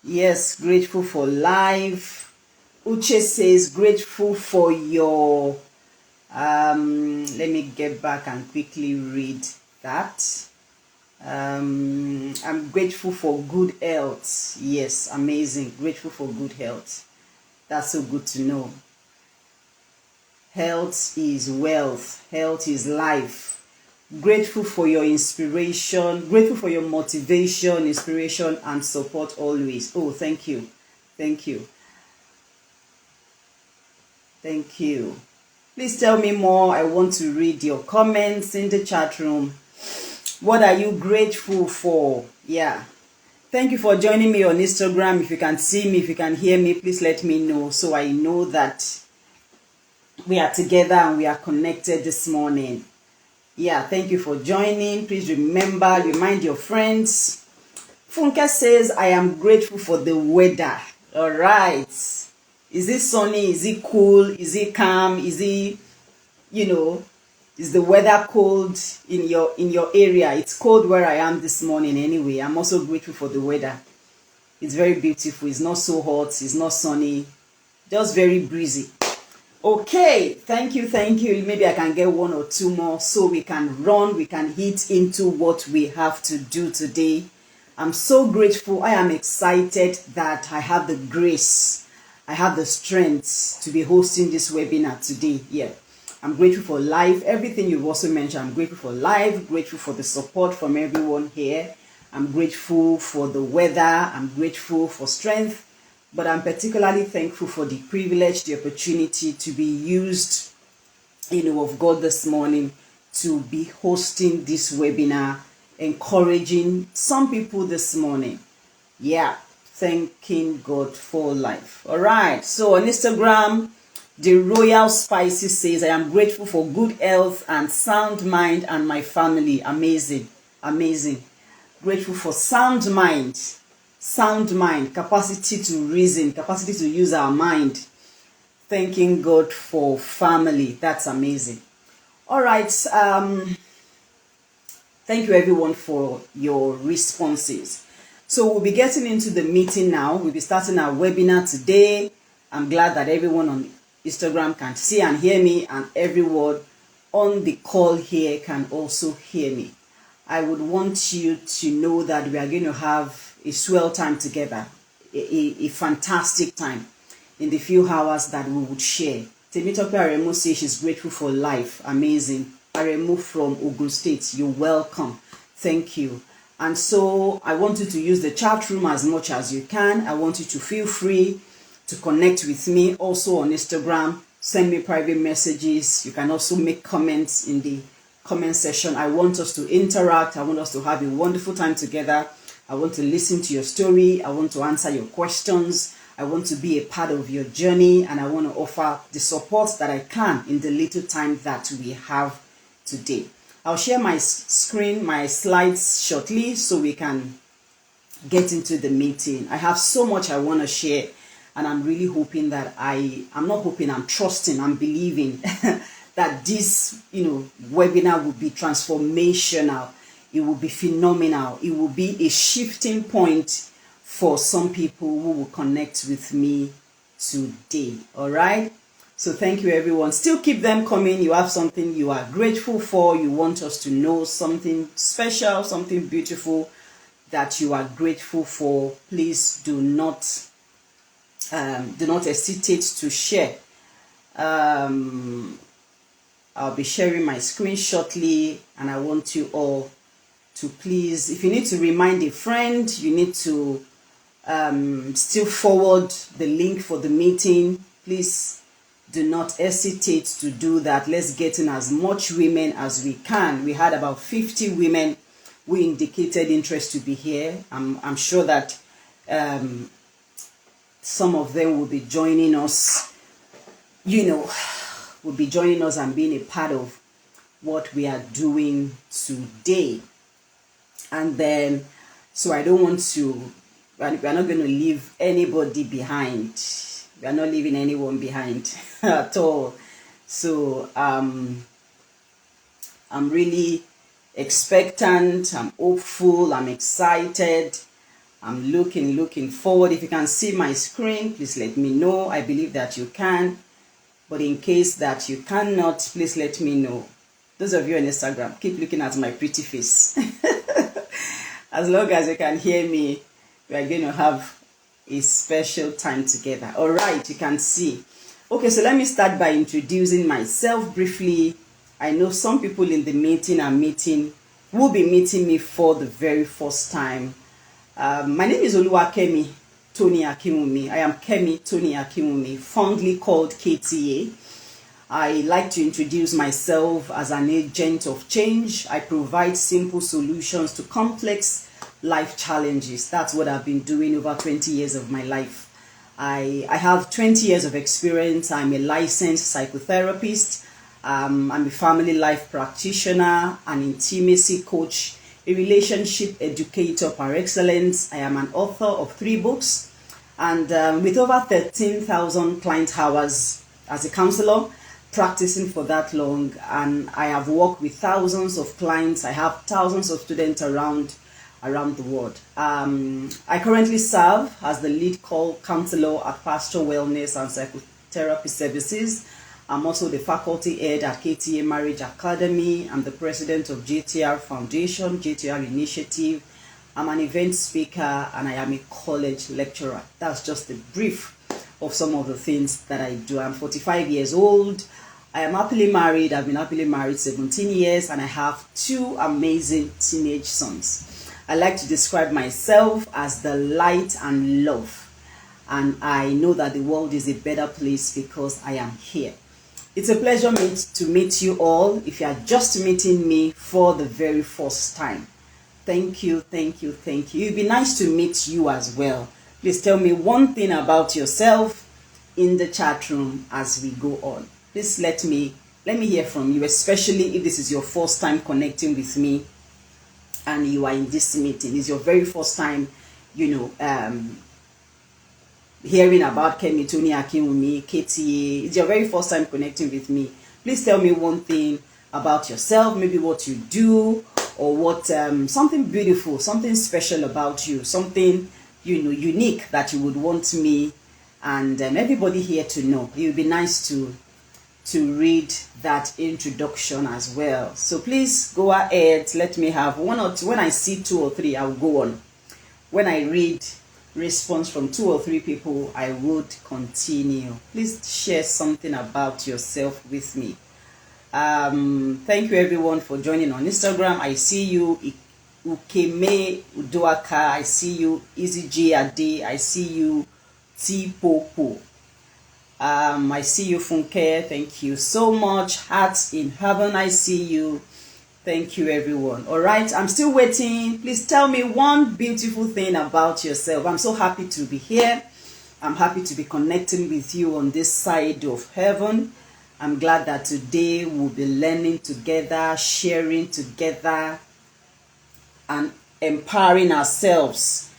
Yes, grateful for life. Uche says grateful for your let me get back and quickly read that. I'm grateful for good health. Yes, amazing. Grateful for good health. That's so good to know. Health is wealth. Health is life. Grateful for your inspiration. Grateful for your motivation, inspiration, and support always. Oh, thank you. Thank you. Thank you. Please tell me more. I want to read your comments in the chat room. What are you grateful for? Yeah. Thank you for joining me on Instagram. If you can see me, if you can hear me, please let me know so I know that we are together and we are connected this morning. Yeah, thank you for joining. Please remind your friends. Funke says, I am grateful for the weather. All right. Is it sunny? Is it cool? Is it calm? Is it, is the weather cold in your area? It's cold where I am this morning anyway. I'm also grateful for the weather. It's very beautiful. It's not so hot. It's not sunny. Just very breezy. Okay, thank you. Maybe I can get one or two more so we can hit into what we have to do today. I'm so grateful. I am excited that I have the grace, I have the strength to be hosting this webinar today. Yeah, I'm grateful for life. Everything you've also mentioned, I'm grateful for life, grateful for the support from everyone here. I'm grateful for the weather. I'm grateful for strength. But I'm particularly thankful for the privilege, the opportunity to be used, of God this morning to be hosting this webinar, encouraging some people this morning. Yeah, thanking God for life. All right, so on Instagram, the Royal Spicy says, I am grateful for good health and sound mind and my family. Amazing, amazing. Grateful for sound mind, capacity to reason, capacity to use our mind. Thanking God for family. That's amazing. All right. Thank you everyone for your responses. So we'll be getting into the meeting now. We'll be starting our webinar today. I'm glad that everyone on Instagram can see and hear me, and everyone on the call here can also hear me. I would want you to know that we are going to have a swell time together, a fantastic time in the few hours that we would share. Temitope Aremu says she's grateful for life. Amazing. Aremu from Ogun State, you're welcome. Thank you. And so I want you to use the chat room as much as you can. I want you to feel free to connect with me also on Instagram. Send me private messages. You can also make comments in the comment section. I want us to interact. I want us to have a wonderful time together. I want to listen to your story. I want to answer your questions. I want to be a part of your journey, and I want to offer the support that I can in the little time that we have today. I'll share my screen, my slides shortly so we can get into the meeting. I have so much I want to share, and I'm really hoping that I'm trusting, I'm believing that this, webinar will be transformational. It will be phenomenal. It will be a shifting point for some people who will connect with me today. All right. So thank you, everyone. Still keep them coming. You have something you are grateful for. You want us to know something special, something beautiful that you are grateful for. Please do not hesitate to share. I'll be sharing my screen shortly, and I want you all to please, if you need to remind a friend, you need to still forward the link for the meeting. Please do not hesitate to do that. Let's get in as much women as we can. We had about 50 women who indicated interest to be here. I'm sure that some of them will be joining us, will be joining us and being a part of what we are doing today. And then, so I don't want to, we're not going to leave anybody behind. We are not leaving anyone behind at all. So I'm really expectant, I'm hopeful, I'm excited. I'm looking forward. If you can see my screen, please let me know. I believe that you can. But in case that you cannot, please let me know. Those of you on Instagram, keep looking at my pretty face. As long as you can hear me, we are going to have a special time together. All right, you can see. Okay, so let me start by introducing myself briefly. I know some people in the meeting will be meeting me for the very first time. My name is Oluwakemi TONY-AKINWUNMI. I am Kemi TONY-AKINWUNMI, fondly called KTA. I like to introduce myself as an agent of change. I provide simple solutions to complex life challenges. That's what I've been doing over 20 years of my life. I have 20 years of experience. I'm a licensed psychotherapist. I'm a family life practitioner, an intimacy coach, a relationship educator par excellence. I am an author of 3 books, and with over 13,000 client hours as a counselor, practicing for that long, and I have worked with thousands of clients. I have thousands of students around the world. I currently serve as the lead call counselor at Pastor Wellness and Psychotherapy Services. I'm also the faculty head at KTA Marriage Academy. I'm the president of JTR Foundation, JTR Initiative. I'm an event speaker, and I am a college lecturer. That's just a brief of some of the things that I do. I'm 45 years old. I am happily married. I've been happily married 17 years, and I have 2 amazing teenage sons. I like to describe myself as the light and love, and I know that the world is a better place because I am here. It's a pleasure to meet you all. If you are just meeting me for the very first time, thank you. It'd be nice to meet you as well. Please tell me one thing about yourself in the chat room as we go on. Please let me hear from you, especially if this is your first time connecting with me and you are in this meeting. It's your very first time, hearing about Kemi TONY-AKINWUNMI, KTA. It's your very first time connecting with me. Please tell me one thing about yourself, maybe what you do, or what something beautiful, something special about you, something unique that you would want me and everybody here to know. It would be nice to read that introduction as well. So please go ahead. Let me have 1 or 2. When I see 2 or 3, I'll go on. When I read response from 2 or 3 people, I would continue. Please share something about yourself with me. Thank you everyone for joining on Instagram. I see you, Ukeme Udoaka. I see you, Easy J Ade. I see you, T Popo. I see you, Funke. Thank you so much. Hearts in heaven. I see you. Thank you, everyone. All right, I'm still waiting. Please tell me one beautiful thing about yourself. I'm so happy to be here. I'm happy to be connecting with you on this side of heaven. I'm glad that today we'll be learning together, sharing together, and empowering ourselves.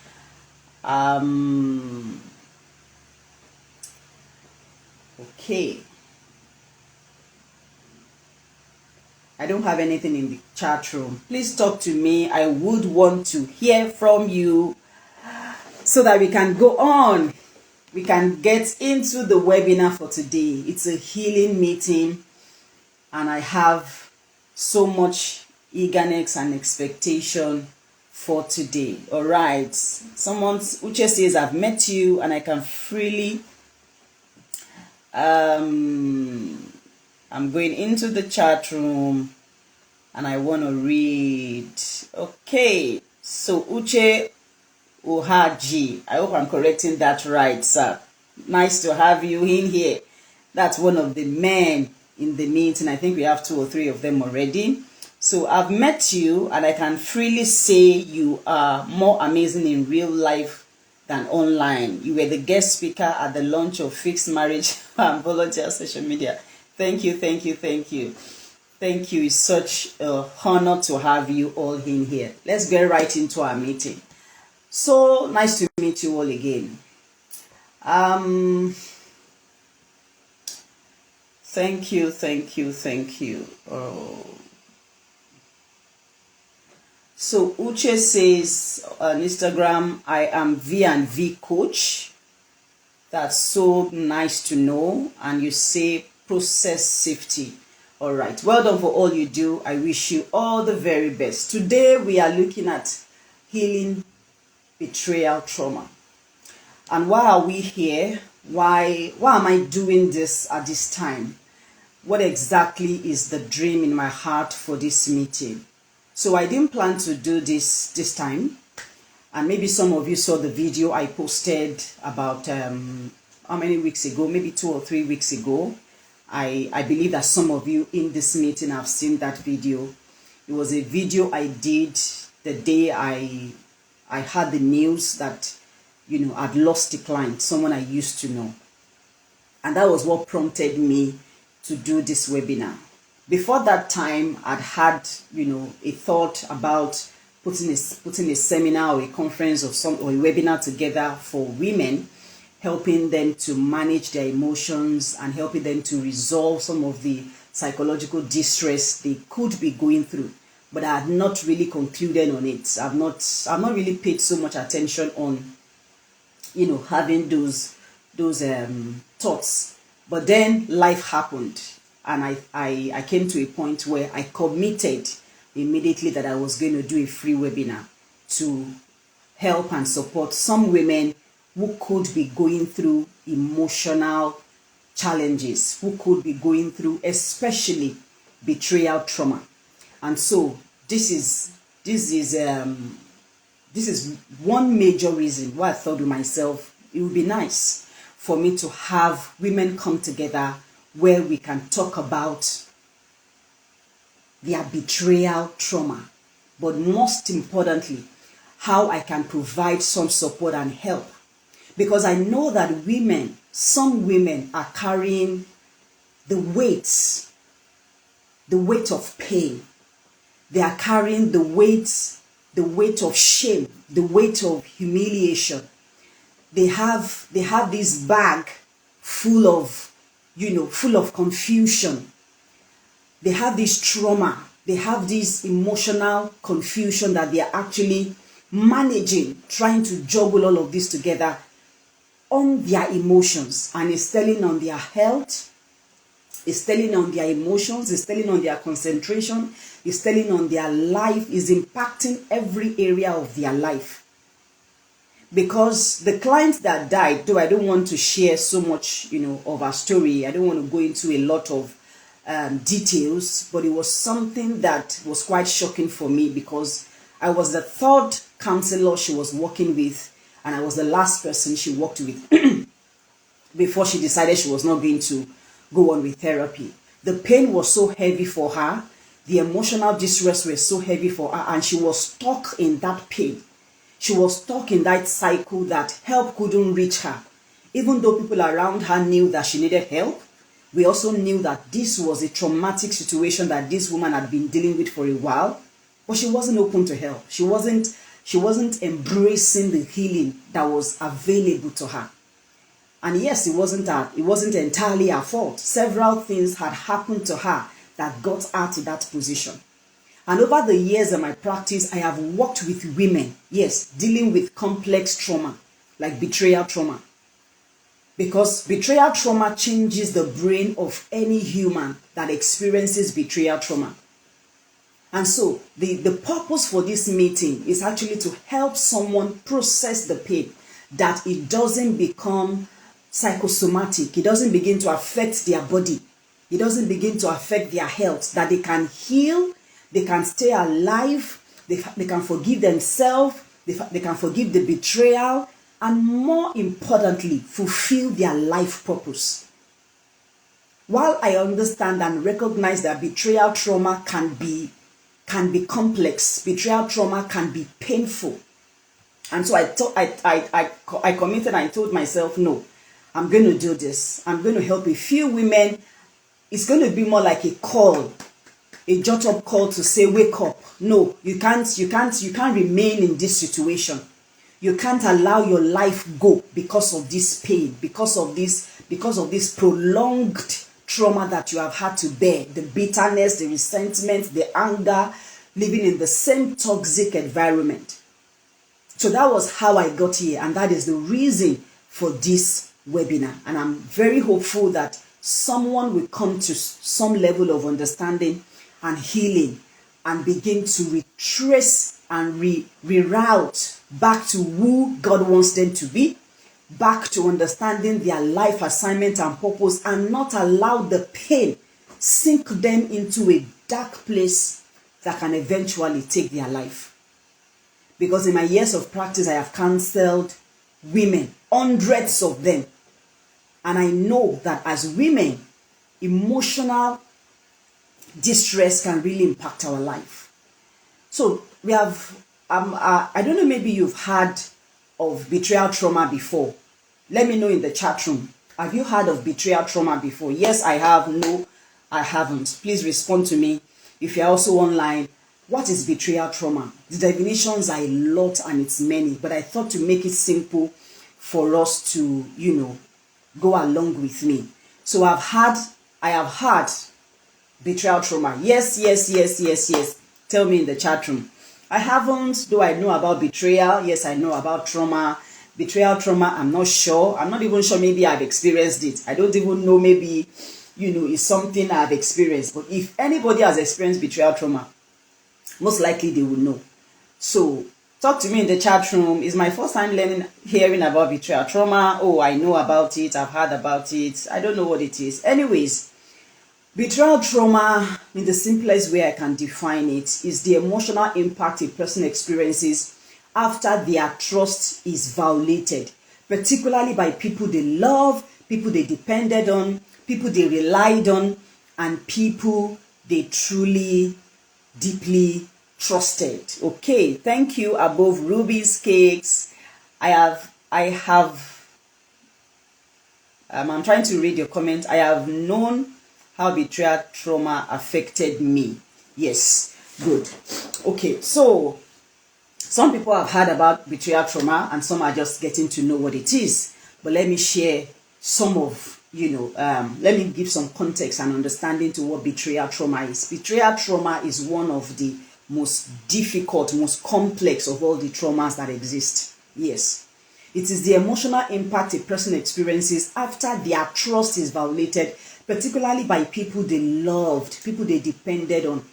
Okay. I don't have anything in the chat room. Please talk to me. I would want to hear from you so that we can go on. We can get into the webinar for today. It's a healing meeting, and I have so much eagerness and expectation for today. All right. Uche says, I've met you and I can freely I'm going into the chat room and I want to read. Okay, so Uche Ohaji, I hope I'm correcting that right, sir. Nice to have you in here. That's one of the men in the meeting. I think we have 2 or 3 of them already. So I've met you and I can freely say you are more amazing in real life than online. You were the guest speaker at the launch of Fixed Marriage and Volunteer Social Media. Thank you. Thank you. It's such an honor to have you all in here. Let's get right into our meeting. So nice to meet you all again. Thank you. Oh. So Uche says on Instagram, I am V&V coach. That's so nice to know. And you say process safety. All right. Well done for all you do. I wish you all the very best. Today we are looking at healing betrayal trauma. And why are we here? Why am I doing this at this time? What exactly is the dream in my heart for this meeting? So I didn't plan to do this time. And maybe some of you saw the video I posted about how many weeks ago, maybe 2 or 3 weeks ago. I believe that some of you in this meeting have seen that video. It was a video I did the day I had the news that, I'd lost a client, someone I used to know. And that was what prompted me to do this webinar. Before that time, I'd had, a thought about putting a seminar or a conference or a webinar together for women, helping them to manage their emotions and helping them to resolve some of the psychological distress they could be going through. But I had not really concluded on it. I've not really paid so much attention on, having those thoughts. But then life happened, and I came to a point where I committed immediately that I was going to do a free webinar to help and support some women who could be going through emotional challenges, who could be going through especially betrayal trauma. And so this is one major reason why I thought to myself it would be nice for me to have women come together where we can talk about their betrayal trauma, but most importantly, how I can provide some support and help. Because I know that some women are carrying the weight of pain. They are carrying the weight of shame, the weight of humiliation. They have this bag full of confusion. They have this trauma. They have this emotional confusion that they are actually managing, trying to juggle all of this together on their emotions. And it's telling on their health. It's telling on their emotions. It's telling on their concentration. It's telling on their life. It's impacting every area of their life. Because the client that died, though I don't want to share so much, of our story. I don't want to go into a lot of details, but it was something that was quite shocking for me because I was the third counselor she was working with, and I was the last person she worked with before she decided she was not going to go on with therapy. The pain was so heavy for her, the emotional distress was so heavy for her, and she was stuck in that pain. She was stuck in that cycle that help couldn't reach her. Even though people around her knew that she needed help, we also knew that this was a traumatic situation that this woman had been dealing with for a while, but she wasn't open to help. She wasn't embracing the healing that was available to her. And yes, it wasn't entirely her fault. Several things had happened to her that got her to that position. And over the years of my practice, I have worked with women, yes, dealing with complex trauma, like betrayal trauma. Because betrayal trauma changes the brain of any human that experiences betrayal trauma. And so the purpose for this meeting is actually to help someone process the pain, that it doesn't become psychosomatic. It doesn't begin to affect their body. It doesn't begin to affect their health, that they can heal, they can stay alive, they can forgive themselves, they can forgive the betrayal, and more importantly, fulfill their life purpose. While I understand and recognize that betrayal trauma can be complex, betrayal trauma can be painful. And so I committed, I told myself, no, I'm going to do this. I'm going to help a few women. It's going to be more like a call, a jot-up call to say, wake up. No, you can't remain in this situation. You can't allow your life go because of this pain, because of this prolonged trauma that you have had to bear, the bitterness, the resentment, the anger, living in the same toxic environment. So that was how I got here, and that is the reason for this webinar. And I'm very hopeful that someone will come to some level of understanding and healing and begin to retrace and reroute back to who God wants them to be, back to understanding their life assignment and purpose, and not allow the pain sink them into a dark place that can eventually take their life. Because in my years of practice, I have counseled women, hundreds of them. And I know that as women, emotional distress can really impact our life. So we have, I don't know, maybe you've heard of betrayal trauma before. Let me know in the chat room. Have you heard of betrayal trauma before? Yes, I have. No, I haven't. Please respond to me. If you're also online, what is betrayal trauma? The definitions are a lot and it's many, but I thought to make it simple for us to, go along with me. So I have had betrayal trauma. Yes. Tell me in the chat room. I haven't, though I know about betrayal. Yes, I know about trauma. Betrayal trauma, I'm not sure. I'm not even sure, maybe I've experienced it. I don't even know, maybe, it's something I've experienced. But if anybody has experienced betrayal trauma, most likely they will know. So talk to me in the chat room. It's my first time hearing about betrayal trauma. Oh, I know about it. I've heard about it. I don't know what it is. Anyways, betrayal trauma, in the simplest way I can define it, is the emotional impact a person experiences after their trust is violated, particularly by people they love, people they depended on, people they relied on, and people they truly, deeply trusted. Okay, thank you. Above Ruby's Cakes. I'm trying to read your comment. I have known how betrayal trauma affected me. Yes, good. Okay, so some people have heard about betrayal trauma and some are just getting to know what it is. But let me share some of, let me give some context and understanding to what betrayal trauma is. Betrayal trauma is one of the most difficult, most complex of all the traumas that exist. Yes. It is the emotional impact a person experiences after their trust is violated, particularly by people they loved, people they depended on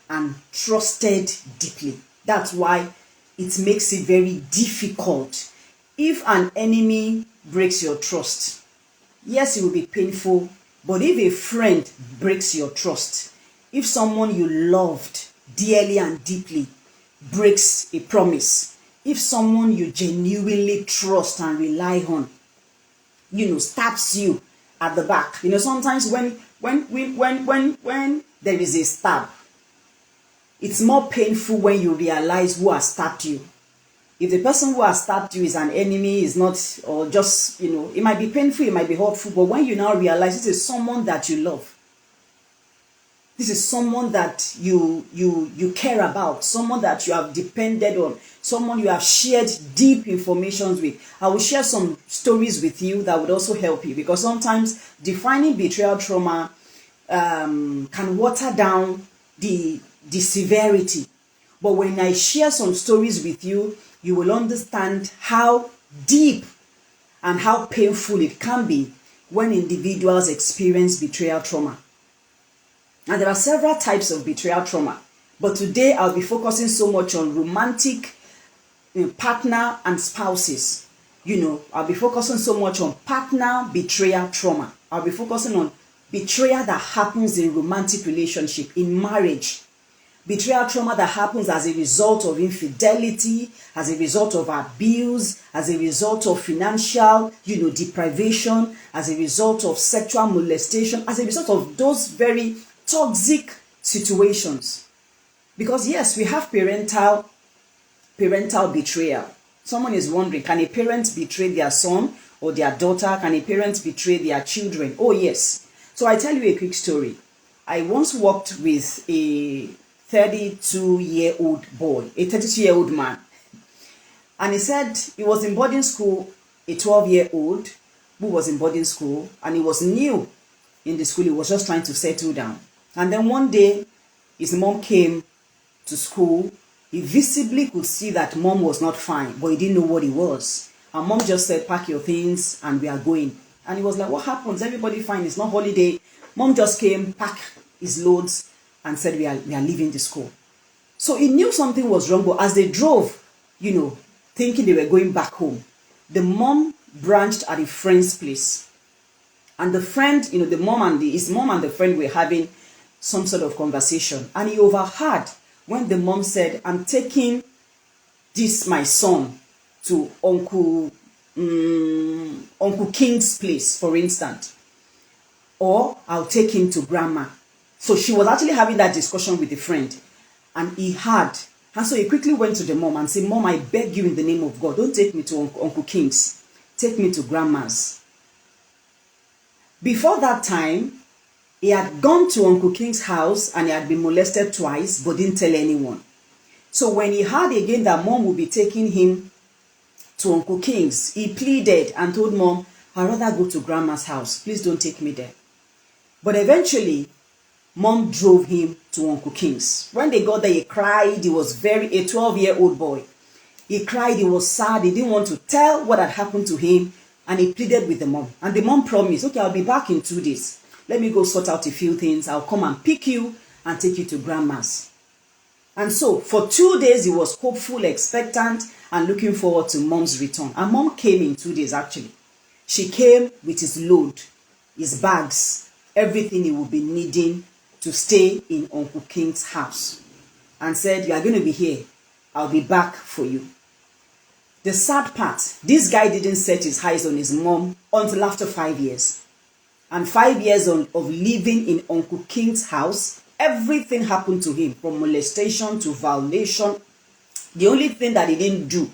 and trusted deeply. That's why it makes it very difficult. If an enemy breaks your trust, yes, it will be painful, but if a friend breaks your trust, if someone you loved dearly and deeply breaks a promise, if someone you genuinely trust and rely on, stabs you at the back. Sometimes when there is a stab, it's more painful when you realize who has stabbed you. If the person who has stabbed you is an enemy, is not, or just, it might be painful, it might be hurtful, but when you now realize this is someone that you love, this is someone that you care about, someone that you have depended on, someone you have shared deep information with. I will share some stories with you that would also help you, because sometimes defining betrayal trauma can water down the severity. But when I share some stories with you, you will understand how deep and how painful it can be when individuals experience betrayal trauma. And there are several types of betrayal trauma, but today I'll be focusing so much on romantic, partner and spouses. I'll be focusing so much on partner betrayal trauma. I'll be focusing on betrayal that happens in romantic relationship, in marriage. Betrayal trauma that happens as a result of infidelity, as a result of abuse, as a result of financial, deprivation, as a result of sexual molestation, as a result of those very toxic situations. Because yes, we have parental betrayal. Someone is wondering, can a parent betray their son or their daughter? Can a parent betray their children? Oh yes. So I tell you a quick story. I once worked with a 32-year-old boy, a 32-year-old man. And he said he was in boarding school, a 12-year-old who was in boarding school, and he was new in the school. He was just trying to settle down. And then one day, his mom came to school, he visibly could see that mom was not fine, but he didn't know what it was. And mom just said, pack your things and we are going. And he was like, what happens? Everybody fine, it's not holiday. Mom just came, packed his loads and said, we are leaving the school. So he knew something was wrong, but as they drove, thinking they were going back home, the mom branched at a friend's place. And the friend, the mom and his mom and the friend were having some sort of conversation. And he overheard when the mom said, I'm taking this, my son, to Uncle King's place, for instance. Or I'll take him to grandma. So she was actually having that discussion with the friend. And he heard. And so he quickly went to the mom and said, Mom, I beg you in the name of God, don't take me to Uncle King's. Take me to grandma's. Before that time, he had gone to Uncle King's house and he had been molested twice, but didn't tell anyone. So when he heard again that mom would be taking him to Uncle King's, he pleaded and told mom, I'd rather go to grandma's house. Please don't take me there. But eventually, mom drove him to Uncle King's. When they got there, he cried. He was a 12-year-old boy. He cried. He was sad. He didn't want to tell what had happened to him. And he pleaded with the mom. And the mom promised, okay, I'll be back in 2 days. Let me go sort out a few things. I'll come and pick you and take you to grandma's. And so for 2 days, he was hopeful, expectant, and looking forward to mom's return. And mom came in 2 days, actually. She came with his load, his bags, everything he would be needing to stay in Uncle King's house. And said, you are going to be here. I'll be back for you. The sad part, this guy didn't set his eyes on his mom until after 5 years. And 5 years of living in Uncle King's house, everything happened to him, from molestation to violation. The only thing that he didn't do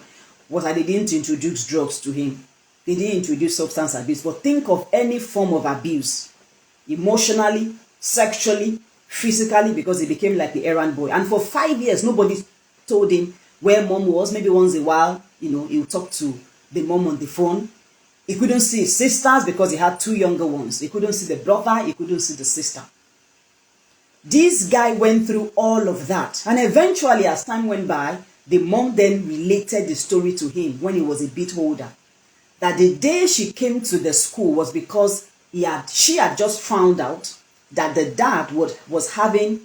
was that they didn't introduce drugs to him. They didn't introduce substance abuse. But think of any form of abuse, emotionally, sexually, physically, because he became like the errand boy. And for 5 years, nobody told him where mom was. Maybe once in a while, he would talk to the mom on the phone. He couldn't see his sisters because he had 2 younger ones. He couldn't see the brother. He couldn't see the sister. This guy went through all of that. And eventually, as time went by, the mom then related the story to him when he was a bit older. That the day she came to the school was because she had just found out that the dad was having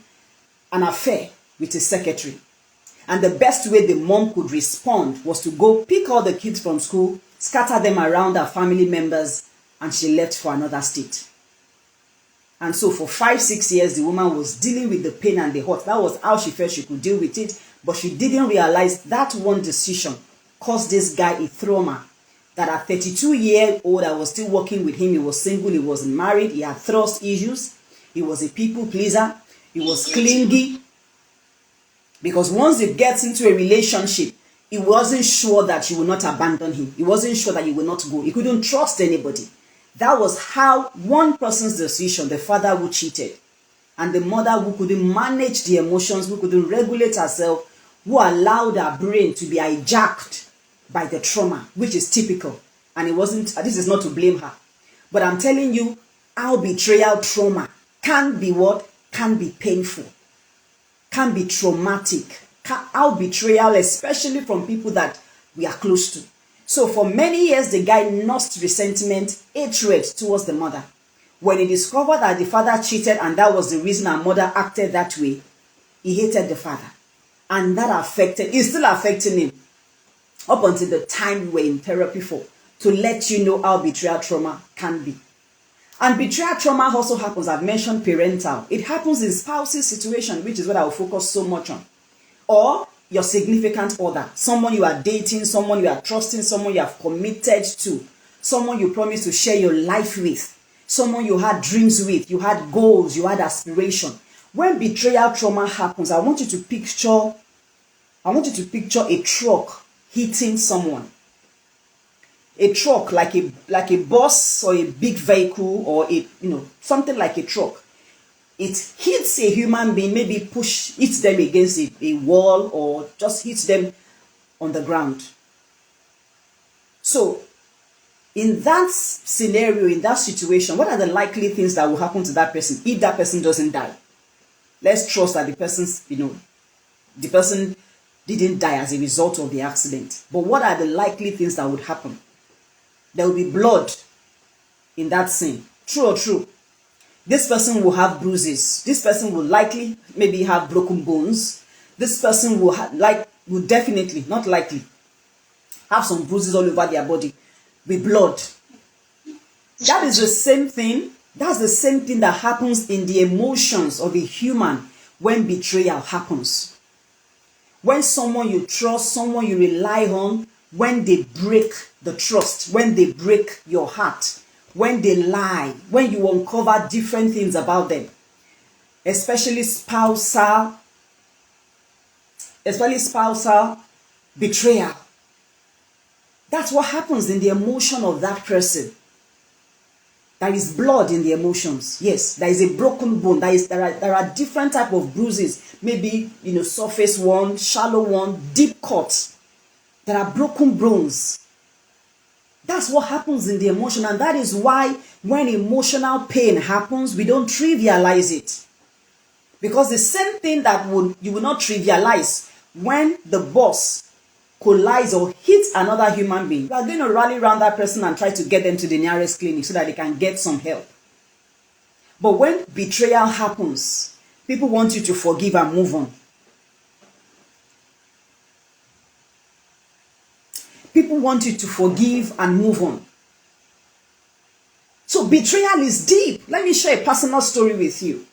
an affair with his secretary. And the best way the mom could respond was to go pick all the kids from school, scatter them around her family members, and she left for another state. And so for 5-6 years, the woman was dealing with the pain and the hurt. That was how she felt she could deal with it. But she didn't realize that one decision caused this guy a trauma. That at 32-year-old, I was still working with him. He was single. He wasn't married. He had trust issues. He was a people pleaser. He was clingy. Because once he gets into a relationship, he wasn't sure that she would not abandon him. He wasn't sure that he would not go. He couldn't trust anybody. That was how one person's decision, the father who cheated, and the mother who couldn't manage the emotions, who couldn't regulate herself, who allowed her brain to be hijacked by the trauma, which is typical. And this is not to blame her. But I'm telling you, how betrayal trauma can be what? Can be painful. Can be traumatic. How betrayal, especially from people that we are close to. So for many years, the guy nursed resentment, hatred towards the mother. When he discovered that the father cheated and that was the reason our mother acted that way, he hated the father. And that it's still affecting him up until the time we were in therapy for, to let you know how betrayal trauma can be. And betrayal trauma also happens, I've mentioned parental. It happens in spouses situation, which is what I will focus so much on. Or your significant other, someone you are dating, someone you are trusting, someone you have committed to, someone you promised to share your life with, someone you had dreams with, you had goals, you had aspiration. When betrayal trauma happens, I want you to picture a truck hitting someone. A truck, like a bus or a big vehicle, or something like a truck. It hits a human being, maybe hits them against a wall, or just hits them on the ground. So, in that scenario, in that situation, what are the likely things that will happen to that person if that person doesn't die? Let's trust that the person's, the person didn't die as a result of the accident. But what are the likely things that would happen? There will be blood in that scene. True or true? This person will have bruises. This person will likely maybe have broken bones. This person will definitely, not likely, have some bruises all over their body with blood. That is the same thing. That's the same thing that happens in the emotions of a human when betrayal happens. When someone you trust, someone you rely on, when they break the trust, when they break your heart, when they lie, when you uncover different things about them, especially spousal betrayal. That's what happens in the emotion of that person. There is blood in the emotions. Yes, there is a broken bone. There are different type of bruises. Maybe, surface one, shallow one, deep cuts. There are broken bones. That's what happens in the emotion. And that is why when emotional pain happens, we don't trivialize it. Because the same thing that you will not trivialize when the boss collides or hits another human being, you are going to rally around that person and try to get them to the nearest clinic so that they can get some help. But when betrayal happens, people want you to forgive and move on. People want you to forgive and move on. So betrayal is deep. Let me share a personal story with you.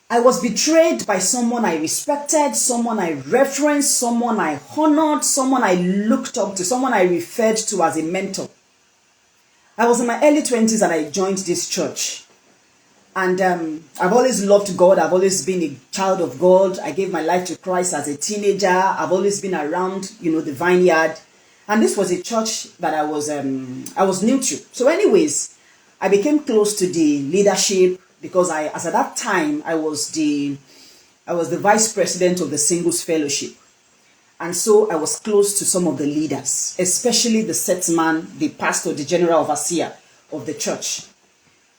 I was betrayed by someone I respected, someone I reverenced, someone I honored, someone I looked up to, someone I referred to as a mentor. I was in my early 20s and I joined this church. And I've always loved God. I've always been a child of God. I gave my life to Christ as a teenager. I've always been around, the vineyard. And this was a church that I was new to. So anyways, I became close to the leadership because as at that time, I was the vice president of the Singles Fellowship. And so I was close to some of the leaders, especially the set man, the pastor, the general overseer of the church.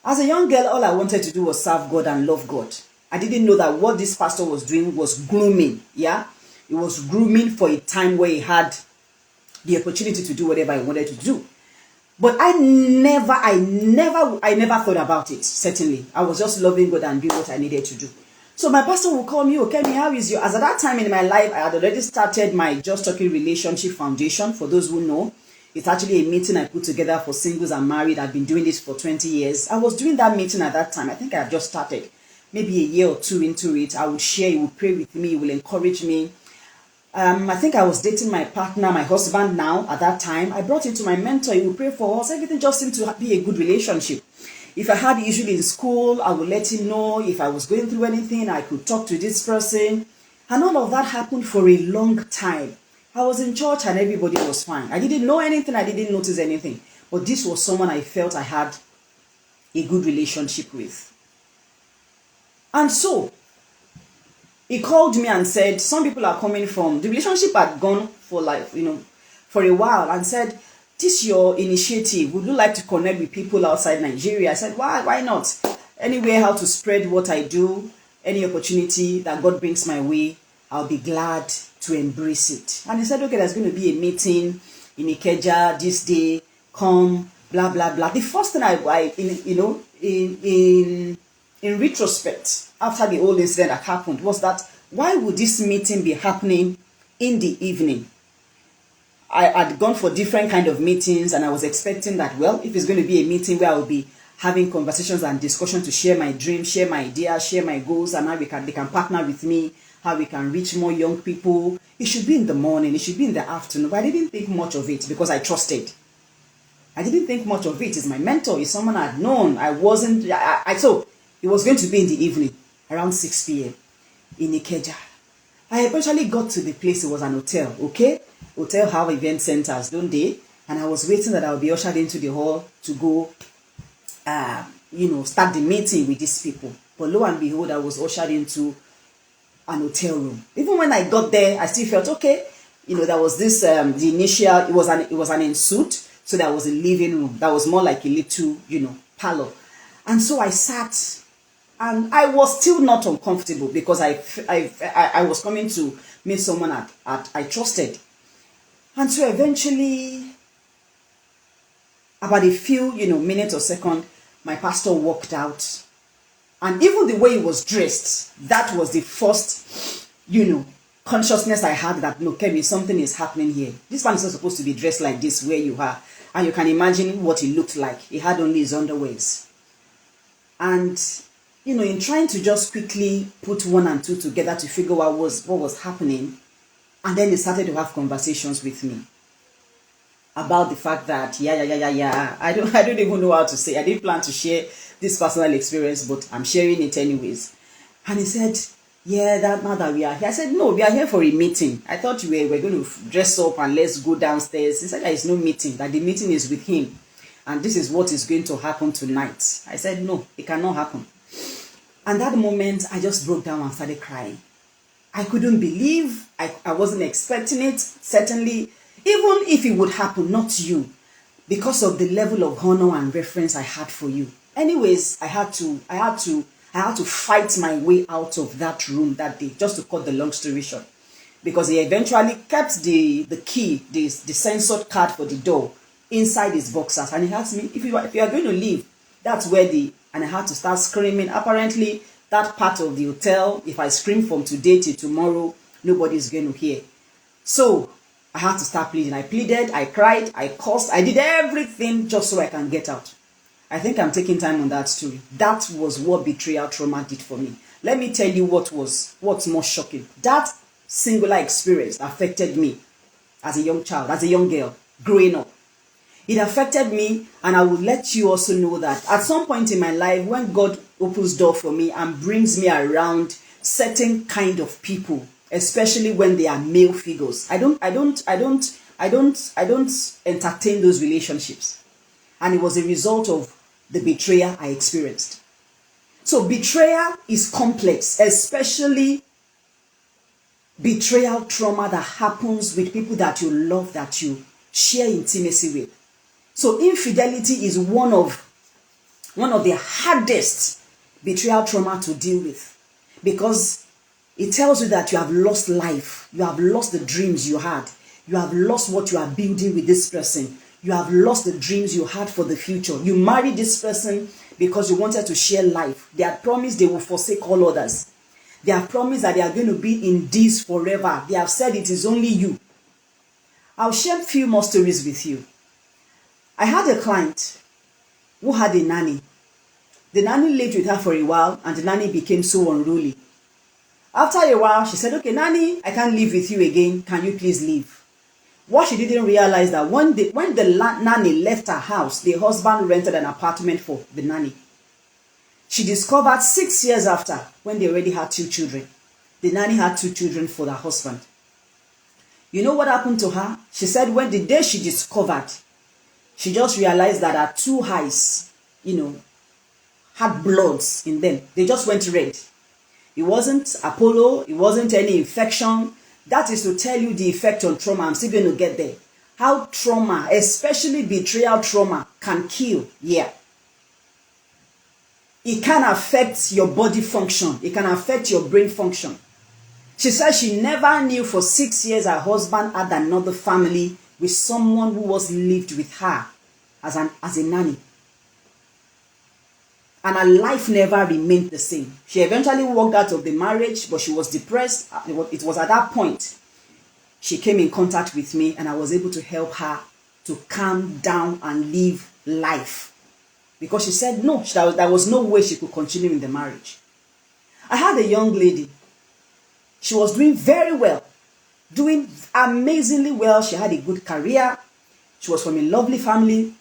As a young girl, all I wanted to do was serve God and love God. I didn't know that what this pastor was doing was grooming. Yeah, it was grooming for a time where he had the opportunity to do whatever he wanted to do. But I never thought about it. Certainly, I was just loving God and doing what I needed to do. So my pastor will call me, okay, how is you? As at that time in my life, I had already started my Just Talking Relationship Foundation. For those who know, it's actually a meeting I put together for singles and married. I've been doing this for 20 years. I was doing that meeting at that time. I think I have just started. Maybe a year or two into it. I would share, he would pray with me, he will encourage me. I think I was dating my partner, my husband now at that time. I brought him to my mentor, he would pray for us. Everything just seemed to be a good relationship. If I had issue in school, I would let him know. If I was going through anything, I could talk to this person. And all of that happened for a long time. I was in church and everybody was fine. I didn't know anything. I didn't notice anything. But this was someone I felt I had a good relationship with. And so, he called me and said, some people are coming from, the relationship had gone for for a while, and said, this is your initiative. Would you like to connect with people outside Nigeria? I said, why not? Anywhere how to spread what I do, any opportunity that God brings my way, I'll be glad to embrace it. And he said, okay, there's going to be a meeting in Ikeja this day, come, blah, blah, blah. The first thing in retrospect, after the whole incident that happened, was that why would this meeting be happening in the evening? I had gone for different kind of meetings and I was expecting that, well, if it's going to be a meeting where I will be having conversations and discussion to share my dreams, share my ideas, share my goals, and how they can partner with me, how we can reach more young people. It should be in the morning, it should be in the afternoon, but I didn't think much of it because I trusted. I didn't think much of it. He's my mentor, he's someone I'd known. So it was going to be in the evening, around 6 p.m. in Ikeja. I eventually got to the place. It was an hotel, okay? Hotel have event centers, don't they? And I was waiting that I would be ushered into the hall to go, start the meeting with these people. But lo and behold, I was ushered into an hotel room. Even when I got there, I still felt okay. There was this, the initial, it was an ensuite. So there was a living room that was more like a little, parlor. And so I sat And I was still not uncomfortable because I was coming to meet someone I trusted. And so eventually, about a few, minutes or second, my pastor walked out. And even the way he was dressed, that was the first, consciousness I had that, no, Kemi, something is happening here. This man is not supposed to be dressed like this where you are. And you can imagine what he looked like. He had only his underwears. And, in trying to just quickly put one and two together to figure out what was happening, and then they started to have conversations with me about the fact that, I don't even know how to say. I didn't plan to share this personal experience, but I'm sharing it anyways. And he said, that now that we are here. I said, no, we are here for a meeting. I thought we were going to dress up and let's go downstairs. He said there is no meeting, that the meeting is with him. And this is what is going to happen tonight. I said, no, it cannot happen. And that moment, I just broke down and started crying. I couldn't believe, I wasn't expecting it. Certainly, even if it would happen, not you, because of the level of honor and reference I had for you. Anyways, I had to fight my way out of that room that day, just to cut the long story short. Because he eventually kept the key, the censored card for the door inside his boxers. And he asked me, if you are going to leave, that's where and I had to start screaming. Apparently, that part of the hotel, if I scream from today till tomorrow, nobody's going to hear. So I had to start pleading. I pleaded, I cried, I cursed, I did everything just so I can get out. I think I'm taking time on that story. That was what betrayal trauma did for me. Let me tell you what's more shocking. That singular experience affected me as a young child, as a young girl, growing up. It affected me, and I will let you also know that at some point in my life, when God opens door for me and brings me around certain kind of people, especially when they are male figures, I don't entertain those relationships. And it was a result of the betrayal I experienced. So betrayal is complex, especially betrayal trauma that happens with people that you love, that you share intimacy with. So infidelity is one of the hardest betrayal trauma to deal with, because it tells you that you have lost life, you have lost the dreams you had, you have lost what you are building with this person, you have lost the dreams you had for the future. You married this person because you wanted to share life. They had promised they will forsake all others. They have promised that they are going to be in this forever. They have said it is only you. I'll share a few more stories with you. I had a client who had a nanny. The nanny lived with her for a while, and the nanny became so unruly. After a while, she said, okay, nanny, I can't live with you again. Can you please leave? What she didn't realize that when the nanny left her house, the husband rented an apartment for the nanny. She discovered 6 years after, when they already had 2 children. The nanny had 2 children for the husband. You know what happened to her? She said when the day she discovered, she just realized that her 2 eyes, had bloods in them. They just went red. It wasn't Apollo. It wasn't any infection. That is to tell you the effect on trauma. I'm still going to get there. How trauma, especially betrayal trauma, can kill. Yeah. It can affect your body function. It can affect your brain function. She said she never knew for 6 years her husband had another family with someone who was lived with her as a nanny. And her life never remained the same. She eventually walked out of the marriage, but she was depressed. It was at that point she came in contact with me, and I was able to help her to calm down and live life. Because she said no, there was no way she could continue in the marriage. I had a young lady. She was doing very well, doing amazingly well. She had a good career. She was from a lovely family.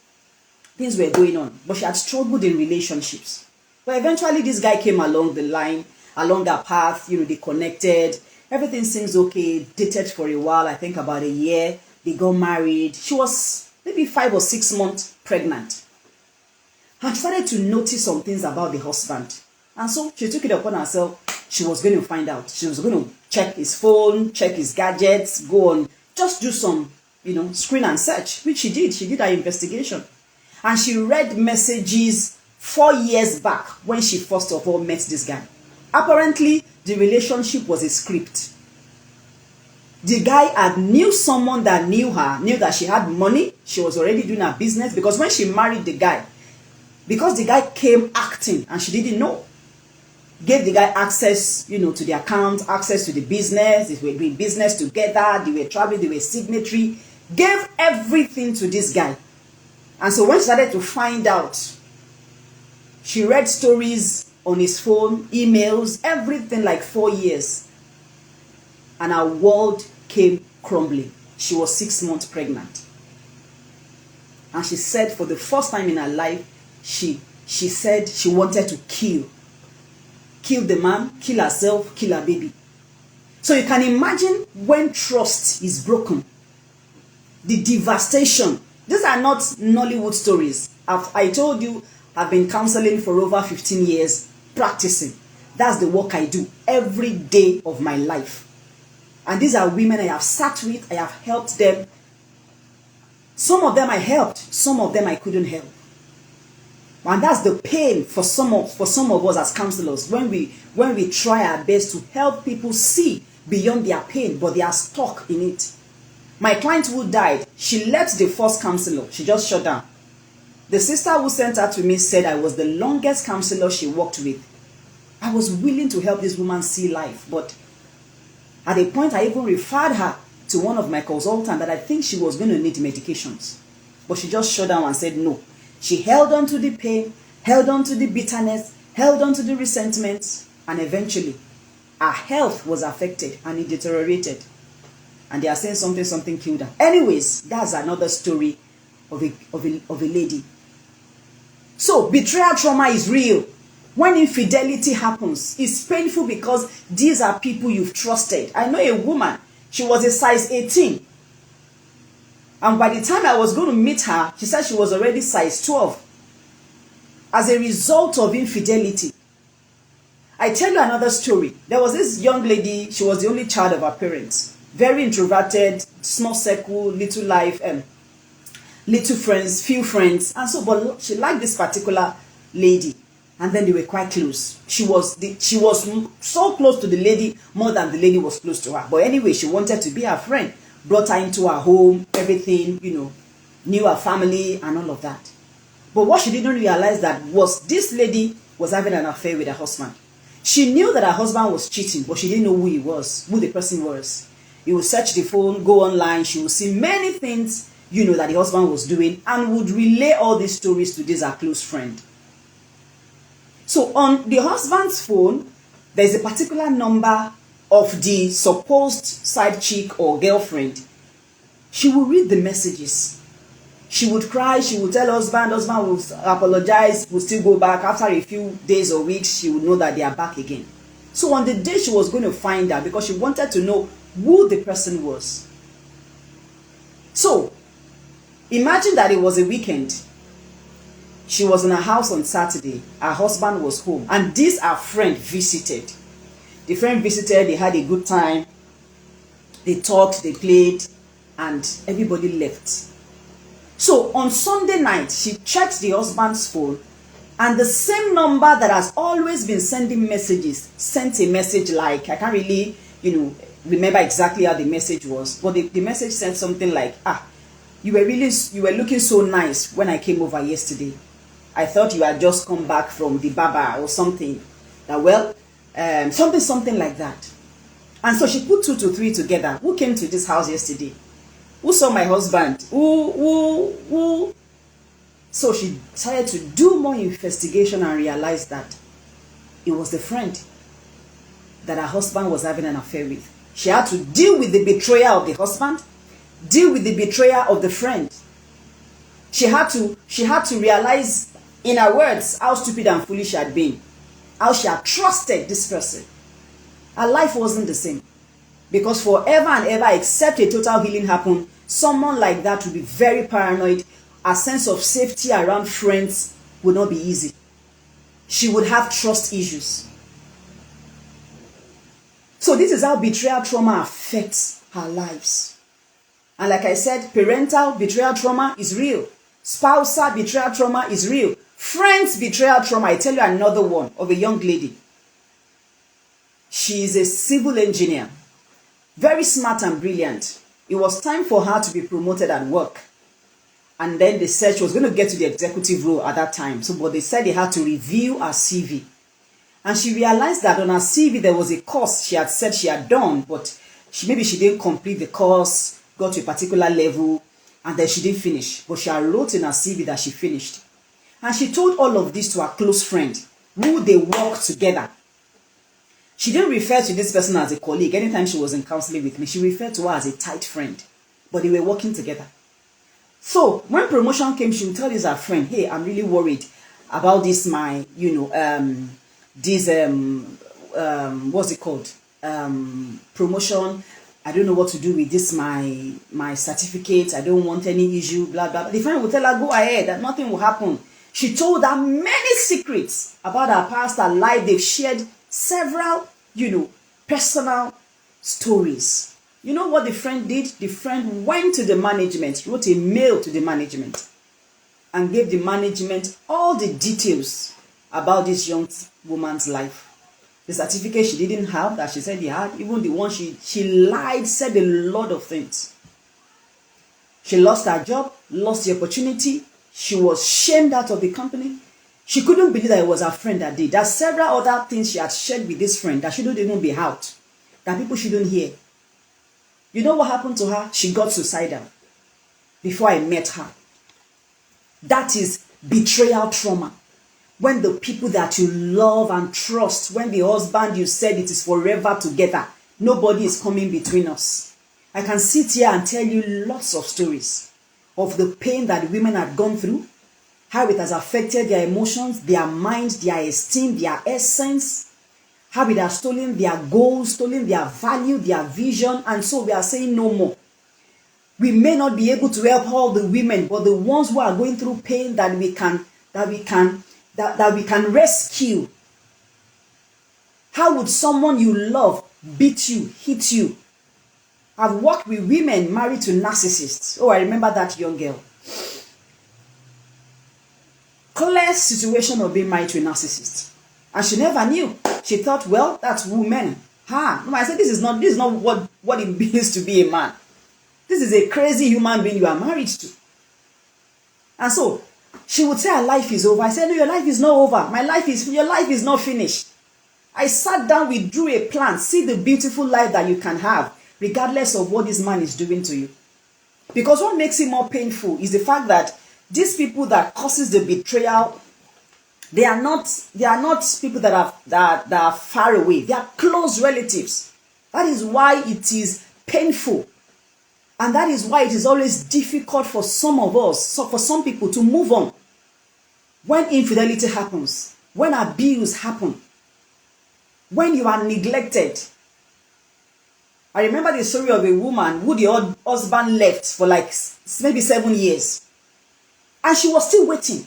Things were going on, but she had struggled in relationships. But eventually this guy came along the line, along that path, they connected. Everything seems okay. Dated for a while, I think about a year. They got married. She was maybe 5 or 6 months pregnant. And started to notice some things about the husband. And so she took it upon herself. She was going to find out. She was going to check his phone, check his gadgets, go on, just do some, screen and search, which she did. She did her investigation. And she read messages 4 years back when she first of all met this guy. Apparently, the relationship was a script. The guy had knew someone that knew her, knew that she had money. She was already doing her business, because when she married the guy, because the guy came acting and she didn't know, gave the guy access, to the account, access to the business. They were doing business together. They were traveling. They were signatory. Gave everything to this guy. And so when she started to find out, she read stories on his phone, emails, everything, like 4 years. And her world came crumbling. She was 6 months pregnant. And she said for the first time in her life, she said she wanted to kill the man, kill herself, kill her baby. So you can imagine when trust is broken, the devastation. These are not Nollywood stories. I told you, I've been counseling for over 15 years, practicing. That's the work I do every day of my life. And these are women I have sat with, I have helped them. Some of them I helped, some of them I couldn't help. And that's the pain for some of us as counselors, when we try our best to help people see beyond their pain, but they are stuck in it. My client who died, she left the first counselor. She just shut down. The sister who sent her to me said I was the longest counselor she worked with. I was willing to help this woman see life, but at a point I even referred her to one of my consultants that I think she was going to need medications. But she just shut down and said no. She held on to the pain, held on to the bitterness, held on to the resentment, and eventually her health was affected and it deteriorated. And they are saying something killed her. Anyways, that's another story of a lady. So betrayal trauma is real. When infidelity happens, it's painful because these are people you've trusted. I know a woman, she was a size 18. And by the time I was going to meet her, she said she was already size 12. As a result of infidelity. I tell you another story. There was this young lady, she was the only child of her parents. Very introverted, small circle, little life, little friends, few friends. And so, but she liked this particular lady. And then they were quite close. She was so close to the lady, more than the lady was close to her. But anyway, she wanted to be her friend. Brought her into her home, everything, knew her family and all of that. But what she didn't realize that was this lady was having an affair with her husband. She knew that her husband was cheating, but she didn't know who he was, who the person was. He would search the phone, go online, she would see many things, that the husband was doing, and would relay all these stories to this her close friend. So on the husband's phone, there's a particular number of the supposed side chick or girlfriend. She would read the messages. She would cry, she would tell husband would apologize, would still go back. After a few days or weeks, she would know that they are back again. So on the day she was going to find out, because she wanted to know who the person was. So imagine that it was a weekend. She was in her house on Saturday. Her husband was home. And this her friend visited. The friend visited, they had a good time. They talked, they played, and everybody left. So on Sunday night, she checked the husband's phone, and the same number that has always been sending messages sent a message like, I can't really, remember exactly how the message was, but the message sent something like, you were looking so nice when I came over yesterday. I thought you had just come back from the barber or something. Something like that. And so she put 2 to 3 together. Who came to this house yesterday? Who saw my husband? Who? So she started to do more investigation and realized that it was the friend that her husband was having an affair with. She had to deal with the betrayal of the husband, deal with the betrayal of the friend. She had to realize, in her words, how stupid and foolish she had been. How she had trusted this person. Her life wasn't the same. Because forever and ever, except a total healing happened, someone like that would be very paranoid. A sense of safety around friends would not be easy. She would have trust issues. So this is how betrayal trauma affects her lives. And like I said, parental betrayal trauma is real. Spousal betrayal trauma is real. Friends betrayal trauma. I tell you another one of a young lady. She is a civil engineer. Very smart and brilliant. It was time for her to be promoted at work. And then they said she was going to get to the executive role at that time. So, but they said they had to review her CV. And she realized that on her CV, there was a course she had said she had done, but maybe she didn't complete the course, got to a particular level, and then she didn't finish. But she had wrote in her CV that she finished. And she told all of this to her close friend, who they worked together. She didn't refer to this person as a colleague. Anytime she was in counseling with me, she referred to her as a tight friend. But they were working together. So when promotion came, she would tell her friend, hey, I'm really worried about this, my, what's it called? Promotion. I don't know what to do with this, my certificate. I don't want any issue, blah, blah. The friend would tell her, go ahead, that nothing will happen. She told her many secrets about her past, her life. They've shared several, personal stories. You know what the friend did? The friend went to the management, wrote a mail to the management, and gave the management all the details about this young woman's life. The certificate she didn't have that she said he had, even the one she lied, said a lot of things. She lost her job, lost the opportunity. She was shamed out of the company. She couldn't believe that it was her friend that did. There's several other things she had shared with this friend that shouldn't even be out, that people shouldn't hear. You know what happened to her? She got suicidal before I met her. That is betrayal trauma. When the people that you love and trust, when the husband you said it is forever together, nobody is coming between us. I can sit here and tell you lots of stories of the pain that women have gone through, how it has affected their emotions, their mind, their esteem, their essence, how it has stolen their goals, stolen their value, their vision, and so we are saying no more. We may not be able to help all the women, but the ones who are going through pain that we can rescue. How would someone you love beat you, hit you? I've worked with women married to narcissists. Oh, I remember that young girl. Clear situation of being married to a narcissist. And she never knew. She thought, well, that's women. No, I said, this is not what it means to be a man. This is a crazy human being you are married to. And so, she would say her life is over. I said, no, your life is not over. Your life is not finished. I sat down, we drew a plan. See the beautiful life that you can have, regardless of what this man is doing to you. Because what makes it more painful is the fact that these people that causes the betrayal, they are not people that are far away. They are close relatives. That is why it is painful. And that is why it is always difficult for some of us, so for some people to move on. When infidelity happens, when abuse happens, when you are neglected. I remember the story of a woman who the husband left for like maybe 7 years. And she was still waiting.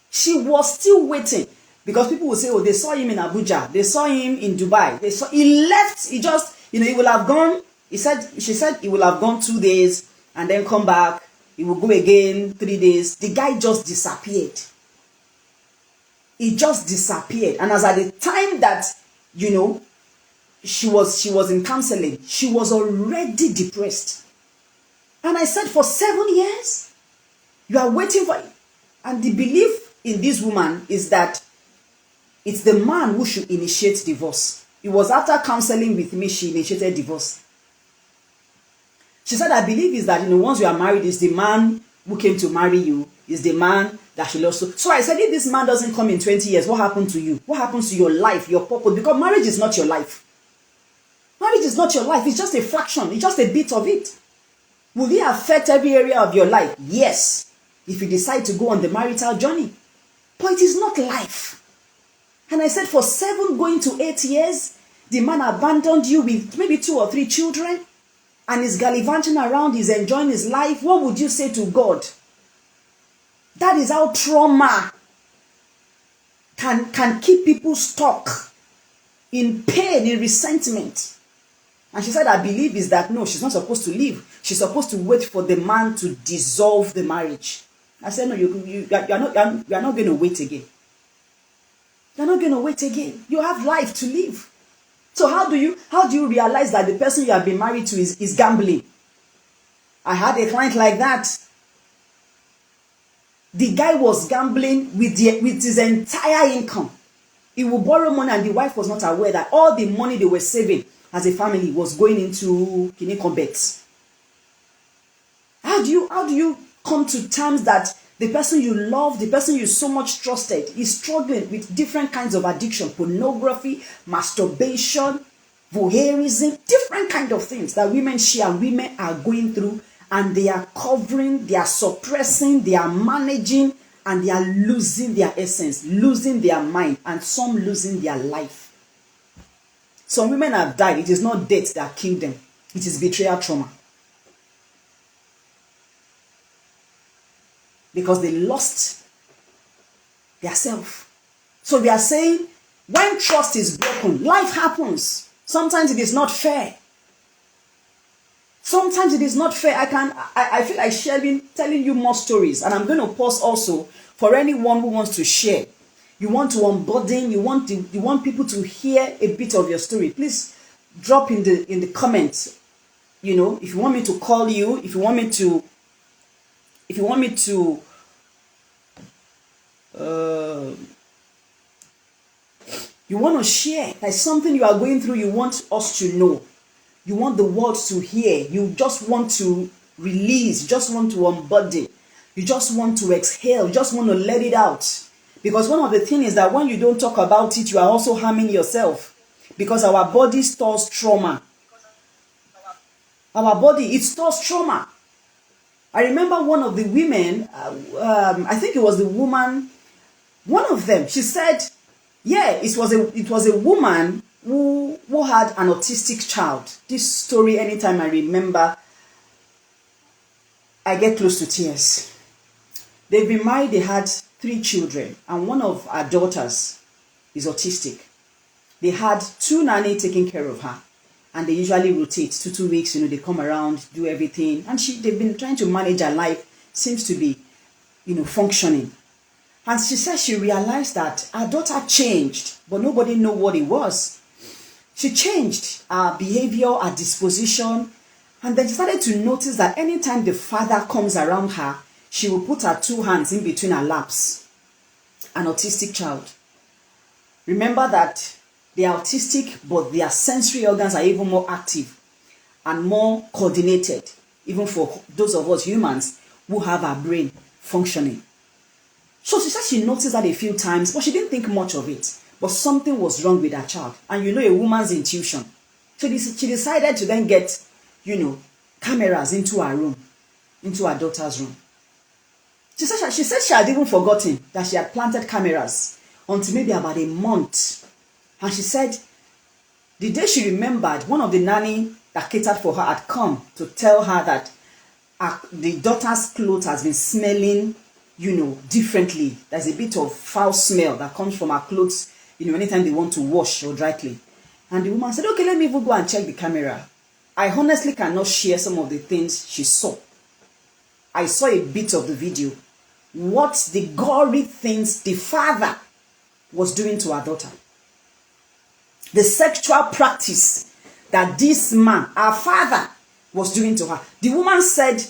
She was still waiting. Because people will say, oh, they saw him in Abuja. They saw him in Dubai. He left. He just, he will have gone. She said he will have gone 2 days and then come back. He will go again 3 days. The guy just disappeared. He just disappeared. And as at the time that, she was in counseling, she was already depressed. And I said, for 7 years, you are waiting for it. And the belief in this woman is that it's the man who should initiate divorce. It was after counseling with me, she initiated divorce. She said, I believe is that, once you are married, it's the man who came to marry you, is the man that should also. So I said, if this man doesn't come in 20 years, what happened to you? What happens to your life, your purpose? Because marriage is not your life. Marriage is not your life. It's just a fraction. It's just a bit of it. Will it affect every area of your life? Yes. If you decide to go on the marital journey. But it is not life. And I said, for 7 going to 8 years, the man abandoned you with maybe 2 or 3 children. And is gallivanting around, he's enjoying his life. What would you say to God? That is how trauma can keep people stuck in pain, in resentment. And she said, I believe is that no, she's not supposed to leave. She's supposed to wait for the man to dissolve the marriage. I said, no, you are not going to wait again. You're not going to wait again. You have life to live. So how do you realize that the person you have been married to is gambling? I had a client like that. The guy was gambling with his entire income. He would borrow money, and the wife was not aware that all the money they were saving as a family was going into kemitalkin bets. How do you come to terms that the person you love, the person you so much trusted, is struggling with different kinds of addiction, pornography, masturbation, voyeurism, different kind of things that women share and women are going through, and they are covering, they are suppressing, they are managing, and they are losing their essence, losing their mind, and some losing their life. Some women have died. It is not death that killed them. It is betrayal trauma. Because they lost their self. So we are saying, when trust is broken, life happens. Sometimes it is not fair. Sometimes it is not fair. I feel like telling you more stories, and I'm going to pause also for anyone who wants to share. You want to unburden, you want people to hear a bit of your story. Please drop in the comments. You know, if you want me to call you, if you want me to you want to share, like something you are going through, you want us to know. You want the world to hear. You just want to release. You just want to unburden. You just want to exhale. You just want to let it out. Because one of the things is that when you don't talk about it, you are also harming yourself. Because our body stores trauma. Our body, it stores trauma. I remember one of the women, I think it was the woman, one of them, she said, yeah, it was a woman who had an autistic child. This story, anytime I remember, I get close to tears. They've been married, they had 3 children, and one of our daughters is autistic. They had 2 nannies taking care of her, and they usually rotate 2 weeks, they come around, do everything, and they've been trying to manage her life, seems to be, functioning. And she said she realized that her daughter changed, but nobody knew what it was. She changed her behavior, her disposition, and then she started to notice that anytime the father comes around her, she will put her 2 hands in between her laps. An autistic child. Remember that they are autistic, but their sensory organs are even more active and more coordinated, even for those of us humans who have our brain functioning. So she said she noticed that a few times, but she didn't think much of it. But something was wrong with her child. And a woman's intuition. So she decided to then get, cameras into her room, into her daughter's room. She said she had even forgotten that she had planted cameras until maybe about a month. And she said the day she remembered, one of the nanny that catered for her had come to tell her that the daughter's clothes has been smelling, differently. There's a bit of foul smell that comes from her clothes, anytime they want to wash or dry clean. And the woman said, okay, let me even go and check the camera. I honestly cannot share some of the things she saw. I saw a bit of the video. What the gory things the father was doing to her daughter. The sexual practice that this man, our father, was doing to her. The woman said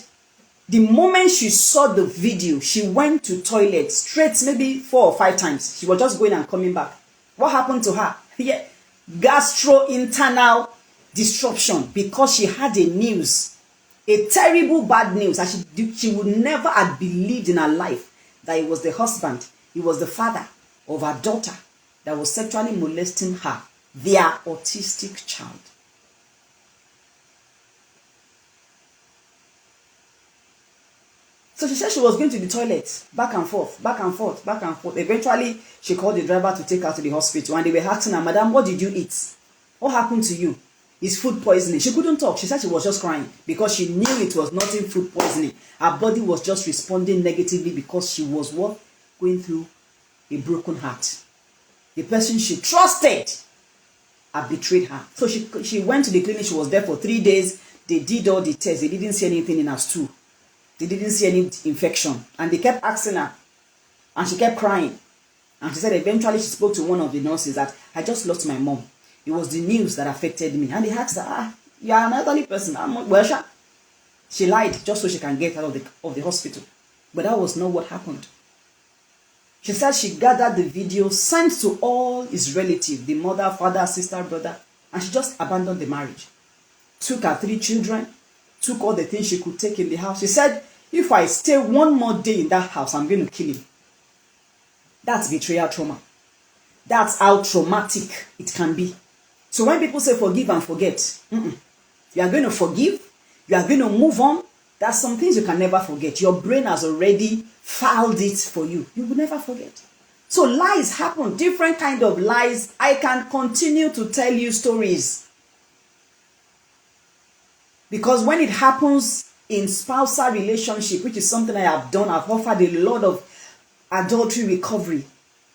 the moment she saw the video, she went to toilet straight, maybe 4 or 5 times. She was just going and coming back. What happened to her? Yeah, gastrointestinal disruption, because she had a news, a terrible bad news, and she would never have believed in her life that it was the husband, it was the father of her daughter that was sexually molesting her, their autistic child. So she said she was going to the toilet, back and forth, back and forth, back and forth. Eventually, she called the driver to take her to the hospital, and they were asking her, Madam, what did you eat? What happened to you? It's food poisoning. She couldn't talk. She said she was just crying because she knew it was nothing food poisoning. Her body was just responding negatively because she was what? Going through a broken heart. The person she trusted had betrayed her. So she went to the clinic. She was there for 3 days. They did all the tests. They didn't see anything in her stool. They didn't see any infection. And they kept asking her. And she kept crying. And she said eventually she spoke to one of the nurses that I just lost my mom. It was the news that affected me. And they asked her, you are an elderly person. Well, she lied just so she can get out of the hospital. But that was not what happened. She said she gathered the video, sent to all his relatives, the mother, father, sister, brother, and she just abandoned the marriage. Took her 3 children, took all the things she could take in the house. She said, if I stay one more day in that house, I'm going to kill him. That's betrayal trauma. That's how traumatic it can be. So when people say forgive and forget, you are going to forgive, you are going to move on. There's some things you can never forget. Your brain has already filed it for you. You will never forget. So lies happen, different kind of lies. I can continue to tell you stories. Because when it happens in spousal relationship, which is something I have done, I've offered a lot of adultery recovery.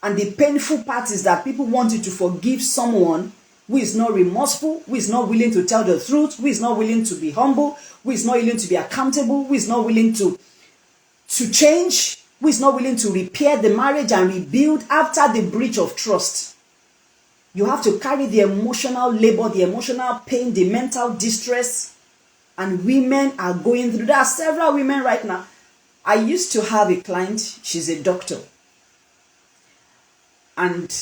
And the painful part is that people want you to forgive someone who is not remorseful, who is not willing to tell the truth, who is not willing to be humble, who is not willing to be accountable, who is not willing to change, who is not willing to repair the marriage and rebuild after the breach of trust. You have to carry the emotional labor, the emotional pain, the mental distress, and women are going through. There are several women right now. I used to have a client, she's a doctor. And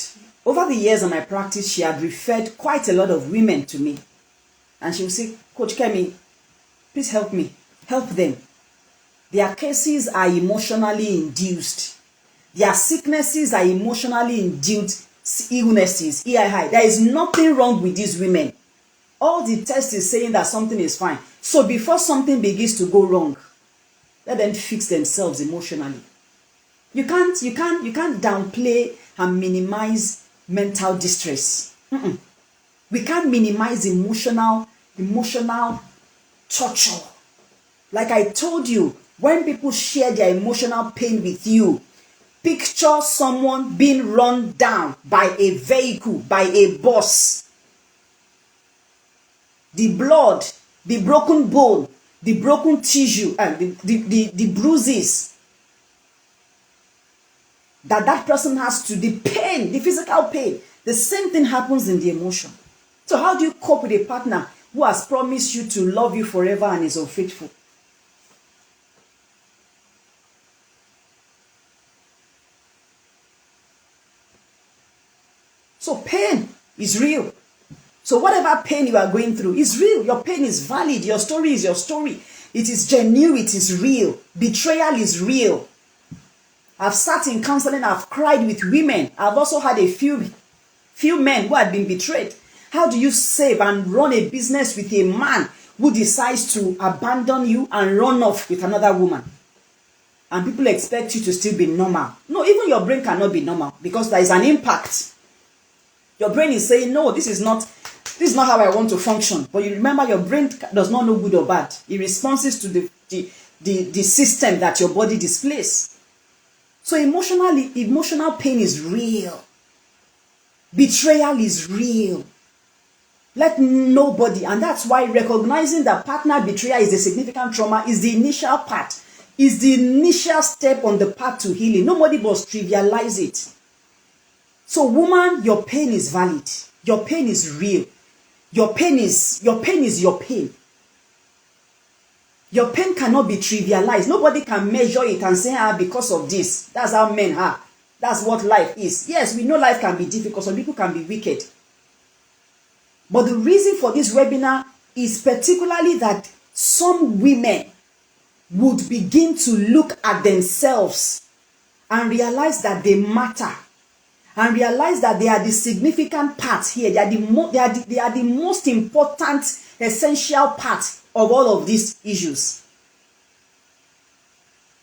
over the years of my practice, she had referred quite a lot of women to me. And she would say, Coach Kemi, please help me. Help them. Their cases are emotionally induced. Their sicknesses are emotionally induced illnesses. There is nothing wrong with these women. All the test is saying that something is fine. So before something begins to go wrong, let them fix themselves emotionally. You can't downplay and minimize mental distress. We can't minimize emotional torture. Like I told you, when people share their emotional pain with you, picture someone being run down by a vehicle, by a bus. The blood, the broken bone, the broken tissue, and the bruises that person has to, the pain, the physical pain, the same thing happens in the emotion. So how do you cope with a partner who has promised you to love you forever and is unfaithful? So pain is real. So whatever pain you are going through is real. Your pain is valid. Your story is your story. It is genuine. It is real. Betrayal is real. I've sat in counseling. I've cried with women. I've also had a few men who had been betrayed. How do you save and run a business with a man who decides to abandon you and run off with another woman? And people expect you to still be normal. No, even your brain cannot be normal because there is an impact. Your brain is saying, no, this is not how I want to function. But you remember, your brain does not know good or bad. It responds to the system that your body displays. So emotional pain is real. Betrayal is real. Let nobody, and that's why recognizing that partner betrayal is a significant trauma is the initial part, is the initial step on the path to healing. Nobody must trivialize it. So woman, your pain is valid. Your pain is real. Your pain is your pain. Your pain cannot be trivialized. Nobody can measure it and say, because of this. That's how men are. That's what life is. Yes, we know life can be difficult. Some people can be wicked. But the reason for this webinar is particularly that some women would begin to look at themselves and realize that they matter. And realize that they are the significant part here. They are the most important, essential part of all of these issues.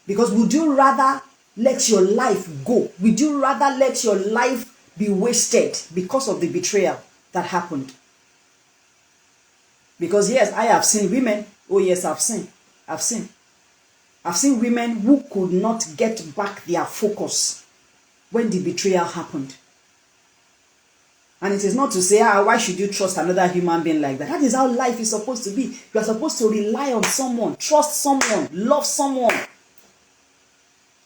Because would you rather let your life go? Would you rather let your life be wasted because of the betrayal that happened? Because yes, I have seen women. Oh yes, I've seen women who could not get back their focus when the betrayal happened. And it is not to say, why should you trust another human being like that? That is how life is supposed to be. You are supposed to rely on someone, trust someone, love someone.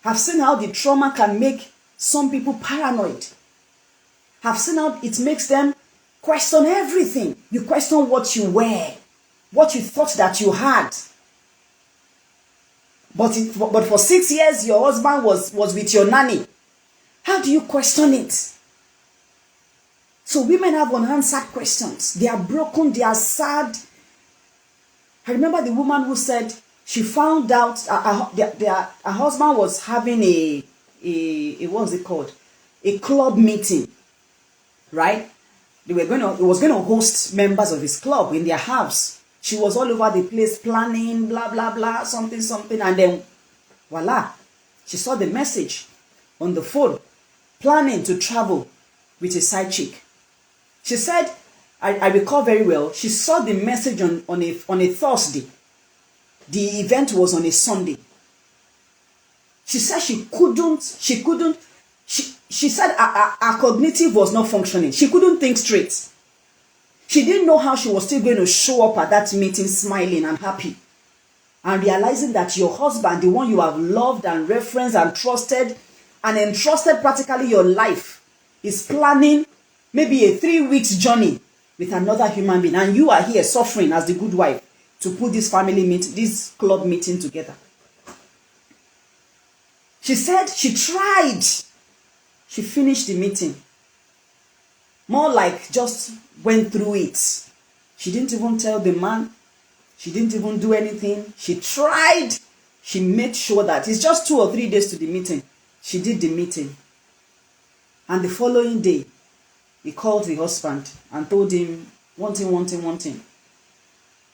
I've seen how the trauma can make some people paranoid. I've seen how it makes them question everything. You question what you wear, what you thought that you had. But for 6 years, your husband was with your nanny. How do you question it? So women have unanswered questions. They are broken, they are sad. I remember the woman who said she found out her husband was having a what's it called? A club meeting, right? He was going to host members of his club in their house. She was all over the place planning, blah, blah, blah, something, something. And then, voila, she saw the message on the phone, planning to travel with a side chick. She said, I recall very well, she saw the message on a Thursday. The event was on a Sunday. She said she said her cognitive was not functioning. She couldn't think straight. She didn't know how she was still going to show up at that meeting smiling and happy. And realizing that your husband, the one you have loved and referenced and trusted and entrusted practically your life, is planning maybe a 3 weeks journey with another human being. And you are here suffering as the good wife to put this this club meeting together. She said she tried. She finished the meeting. More like just went through it. She didn't even tell the man. She didn't even do anything. She tried. She made sure that it's just 2 or 3 days to the meeting. She did the meeting. And the following day, he called the husband and told him one thing.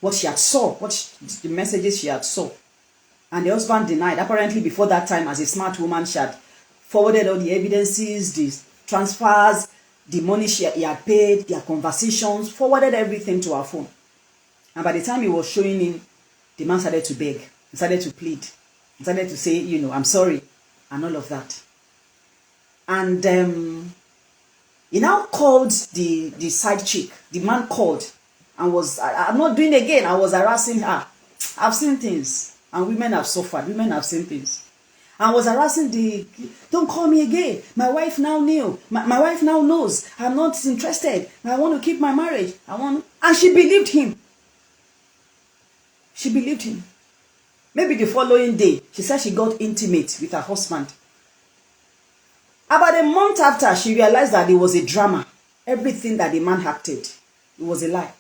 What she had saw, the messages she had saw. And the husband denied. Apparently before that time, as a smart woman, she had forwarded all the evidences, the transfers, the money he had paid, their conversations, forwarded everything to her phone. And by the time he was showing him, the man started to beg, he started to plead, he started to say, I'm sorry, and all of that. And he now called the side chick. The man called and I'm not doing it again. I was harassing her. I've seen things, and women have suffered. Women have seen things. I was harassing don't call me again. My wife now knew. My wife now knows I'm not interested. I want to keep my marriage. And she believed him. She believed him. Maybe the following day, she said she got intimate with her husband. About a month after, she realized that it was a drama. Everything that the man acted, it was a lie.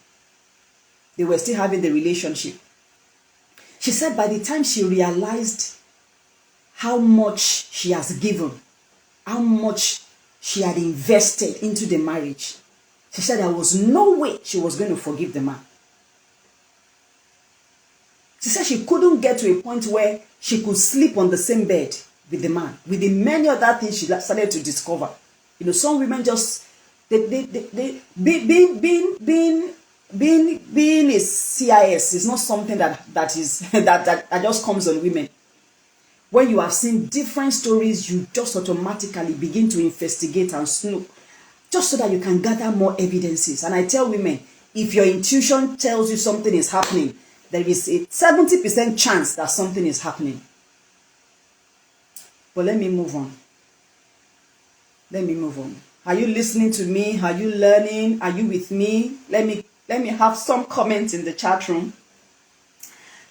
They were still having the relationship. She said by the time she realized how much she has given, how much she had invested into the marriage, she said there was no way she was going to forgive the man. She said she couldn't get to a point where she could sleep on the same bed with the man, with the many other things she started to discover. Some women just, being a CIS is not something that just comes on women. When you have seen different stories, you just automatically begin to investigate and snoop, just so that you can gather more evidences. And I tell women, if your intuition tells you something is happening, there is a 70% chance that something is happening. But let me move on. Let me move on. Are you listening to me? Are you learning? Are you with me? Let me have some comments in the chat room.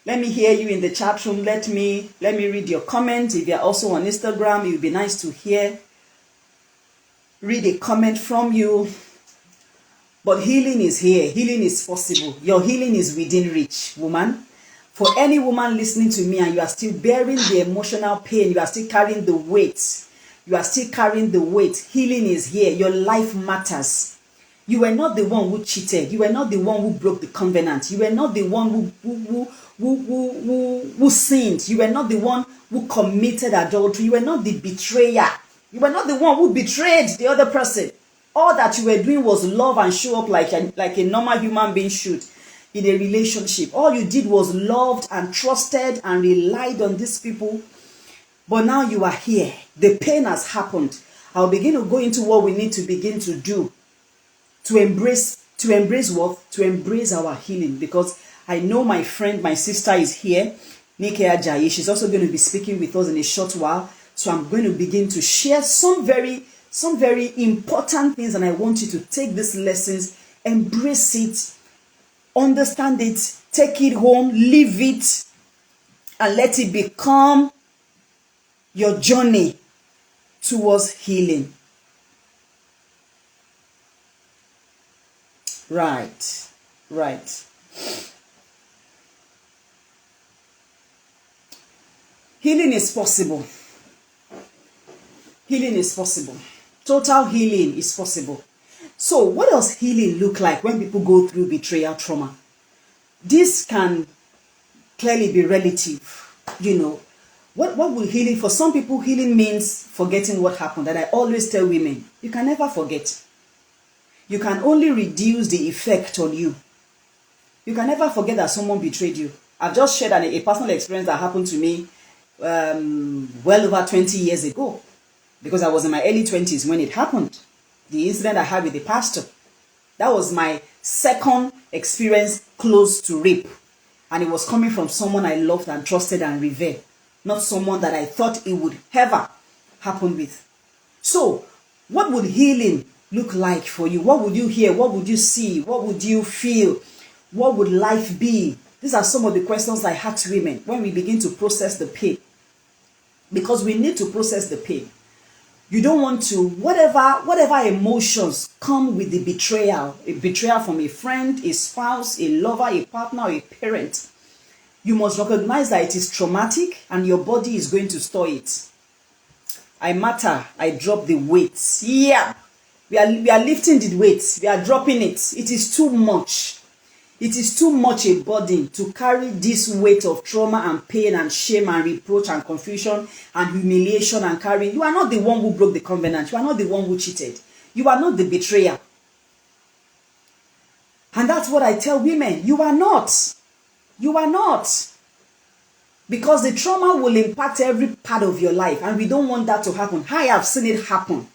Let me hear you in the chat room. Let me read your comments. If you're also on Instagram, it would be nice to read a comment from you. But healing is here. Healing is possible. Your healing is within reach, woman. For any woman listening to me and you are still bearing the emotional pain, you are still carrying the weight. You are still carrying the weight. Healing is here. Your life matters. You were not the one who cheated. You were not the one who broke the covenant. You were not the one who sinned. You were not the one who committed adultery. You were not the betrayer. You were not the one who betrayed the other person. All that you were doing was love and show up like a normal human being should in a relationship. All you did was loved and trusted and relied on these people. But now you are here. The pain has happened. I'll begin to go into what we need to begin to do to embrace what? To embrace our healing. Because I know my friend, my sister is here, Nike Ajayi. She's also going to be speaking with us in a short while. So I'm going to begin to share some very important things, and I want you to take these lessons, embrace it, understand it, take it home, live it, and let it become your journey towards healing. Right. Healing is possible. Healing is possible. Total healing is possible. So what does healing look like when people go through betrayal trauma? This can clearly be relative. What will healing, for some people, healing means forgetting what happened. And I always tell women, you can never forget. You can only reduce the effect on you. You can never forget that someone betrayed you. I've just shared a personal experience that happened to me well over 20 years ago, because I was in my early 20s when it happened. The incident I had with the pastor. That was my second experience close to rape. And it was coming from someone I loved and trusted and revered. Not someone that I thought it would ever happen with. So, what would healing look like for you? What would you hear? What would you see? What would you feel? What would life be? These are some of the questions I ask women when we begin to process the pain. Because we need to process the pain. You don't want to, whatever emotions come with the betrayal, a betrayal from a friend, a spouse, a lover, a partner, or a parent, you must recognize that it is traumatic and your body is going to store it. I matter, I drop the weight. Yeah, we are lifting the weight, we are dropping it. It is too much. It is too much a burden to carry this weight of trauma and pain and shame and reproach and confusion and humiliation and carrying. You are not the one who broke the covenant. You are not the one who cheated. You are not the betrayer. And that's what I tell women. You are not. You are not. Because the trauma will impact every part of your life, and we don't want that to happen. I have seen it happen.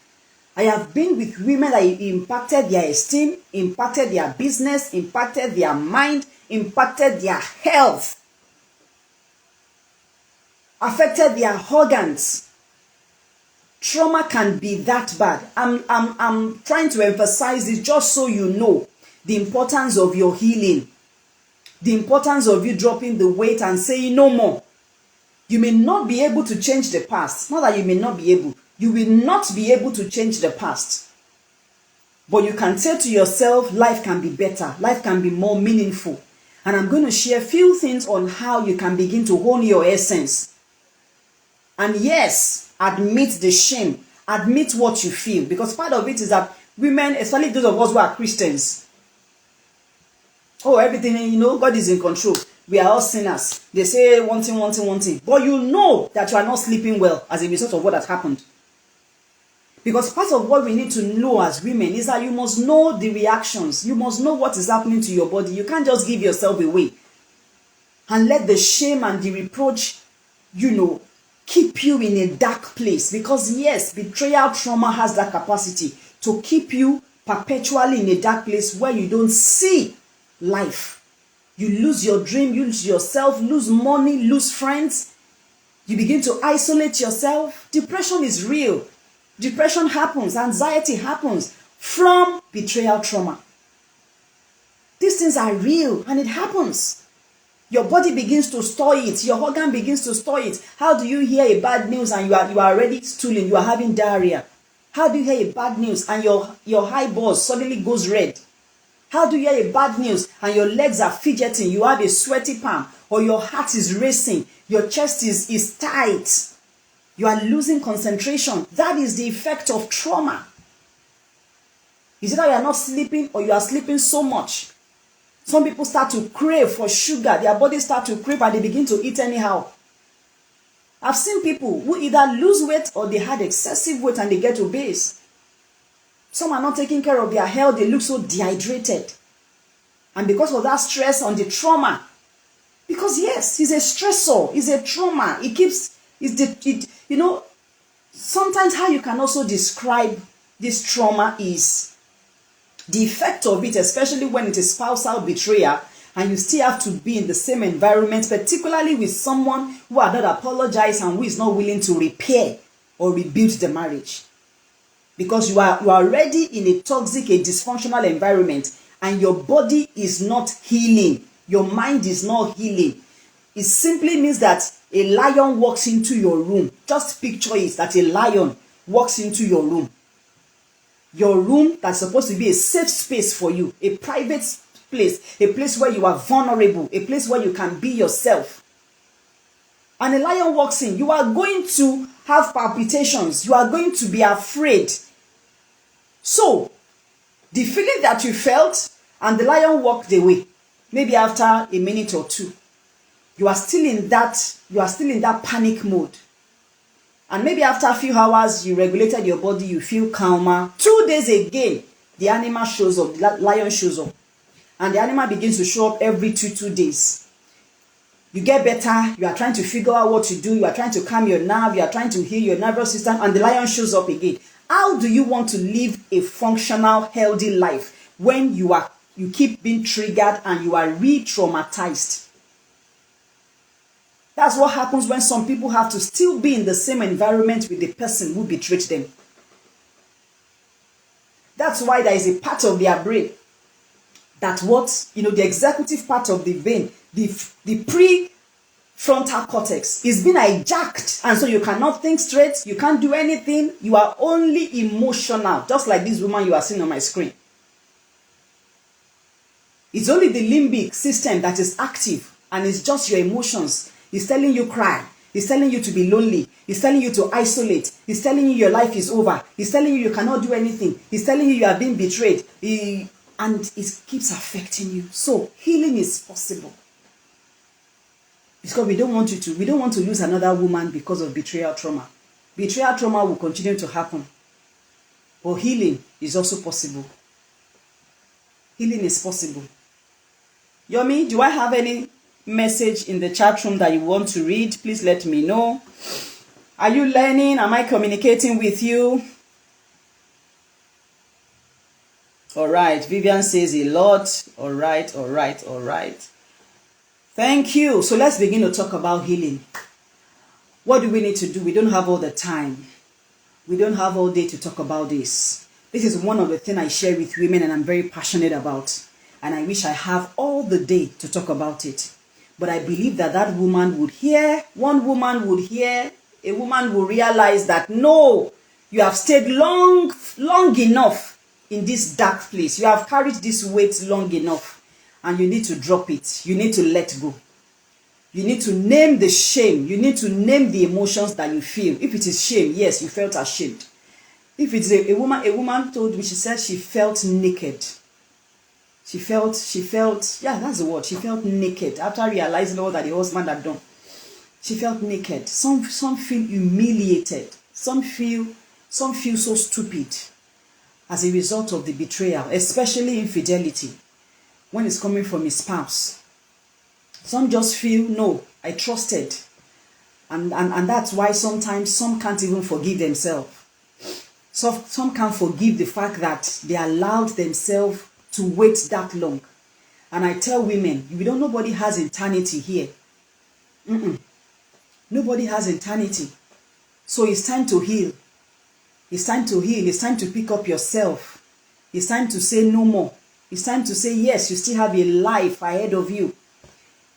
I have been with women that impacted their esteem, impacted their business, impacted their mind, impacted their health, affected their organs. Trauma can be that bad. I'm trying to emphasize this just so you know the importance of your healing, the importance of you dropping the weight and saying no more. You may not be able to change the past. Not that you may not be able. You will not be able to change the past. But you can say to yourself, life can be better. Life can be more meaningful. And I'm going to share a few things on how you can begin to hone your essence. And yes, admit the shame. Admit what you feel. Because part of it is that women, especially those of us who are Christians, oh, everything, God is in control. We are all sinners. They say one thing. But you know that you are not sleeping well as a result of what has happened. Because part of what we need to know as women is that you must know the reactions. You must know what is happening to your body. You can't just give yourself away and let the shame and the reproach, keep you in a dark place. Because yes, betrayal trauma has that capacity to keep you perpetually in a dark place where you don't see life. You lose your dream, you lose yourself, lose money, lose friends. You begin to isolate yourself. Depression is real. Depression happens, anxiety happens from betrayal trauma. These things are real and it happens. Your body begins to store it. Your organ begins to store it. How do you hear a bad news and you are already stooling, you are having diarrhea? How do you hear a bad news and your eyeballs suddenly goes red? How do you hear a bad news and your legs are fidgeting, you have a sweaty palm, or your heart is racing, your chest is tight? You are losing concentration. That is the effect of trauma. Is it that you are not sleeping or you are sleeping so much? Some people start to crave for sugar. Their bodies start to crave and they begin to eat anyhow. I've seen people who either lose weight or they had excessive weight and they get obese. Some are not taking care of their health. They look so dehydrated. And because of that stress on the trauma, because yes, it's a stressor, it's a trauma. It keeps, sometimes how you can also describe this trauma is The effect of it, especially when it is spousal betrayal, and you still have to be in the same environment, particularly with someone who had not apologized and who is not willing to repair or rebuild the marriage. Because you are already in a toxic, a dysfunctional environment, and your body is not healing. Your mind is not healing. It simply means that a lion walks into your room. Just picture it, that a lion walks into your room. Your room that's supposed to be a safe space for you, a private place, a place where you are vulnerable, a place where you can be yourself. And a lion walks in, you are going to have palpitations, you are going to be afraid. So, the feeling that you felt and the lion walked away, maybe after a minute or two, you are still in that panic mode. And maybe after a few hours, you regulated your body, you feel calmer. 2 days again, the animal shows up, the lion shows up. And the animal begins to show up every two days. You get better, you are trying to figure out what to do, you are trying to calm your nerve, you are trying to heal your nervous system, and the lion shows up again. How do you want to live a functional, healthy life when you keep being triggered and you are re-traumatized? That's what happens when some people have to still be in the same environment with the person who betrayed them. That's why there is a part of their brain that the executive part of the brain, the prefrontal cortex is being hijacked, and so you cannot think straight, you can't do anything, you are only emotional, just like this woman you are seeing on my screen. It's only the limbic system that is active, and it's just your emotions. It's telling you cry. It's telling you to be lonely. It's telling you to isolate. It's telling you your life is over. It's telling you cannot do anything. It's telling you are being betrayed. And it keeps affecting you. So healing is possible. Because we don't want to lose another woman because of betrayal trauma. Betrayal trauma will continue to happen. But healing is also possible. Healing is possible. Yomi, do I have any message in the chat room that you want to read? Please let me know. Are you learning? Am I communicating with you? All right. Vivian says a lot. All right. Thank you. So let's begin to talk about healing. What do we need to do? We don't have all the time. We don't have all day to talk about this. This is one of the things I share with women and I'm very passionate about. And I wish I have all the day to talk about it. But I believe that woman would hear, one woman would hear, a woman will realize that no, you have stayed long enough in this dark place. You have carried this weight long enough and you need to drop it. You need to let go. You need to name the shame. You need to name the emotions that you feel. If it is shame, yes, you felt ashamed. If it's a woman told me, she said she felt naked. She felt, yeah, that's the word. She felt naked after realizing all that the husband had done. She felt naked. Some feel humiliated. Some feel so stupid as a result of the betrayal, especially infidelity, when it's coming from a spouse. Some just feel, no, I trusted. And that's why sometimes some can't even forgive themselves. So some can't forgive the fact that they allowed themselves to wait that long. And I tell women, nobody has eternity here. Nobody has eternity. So it's time to heal. It's time to heal. It's time to pick up yourself. It's time to say no more. It's time to say yes, you still have a life ahead of you.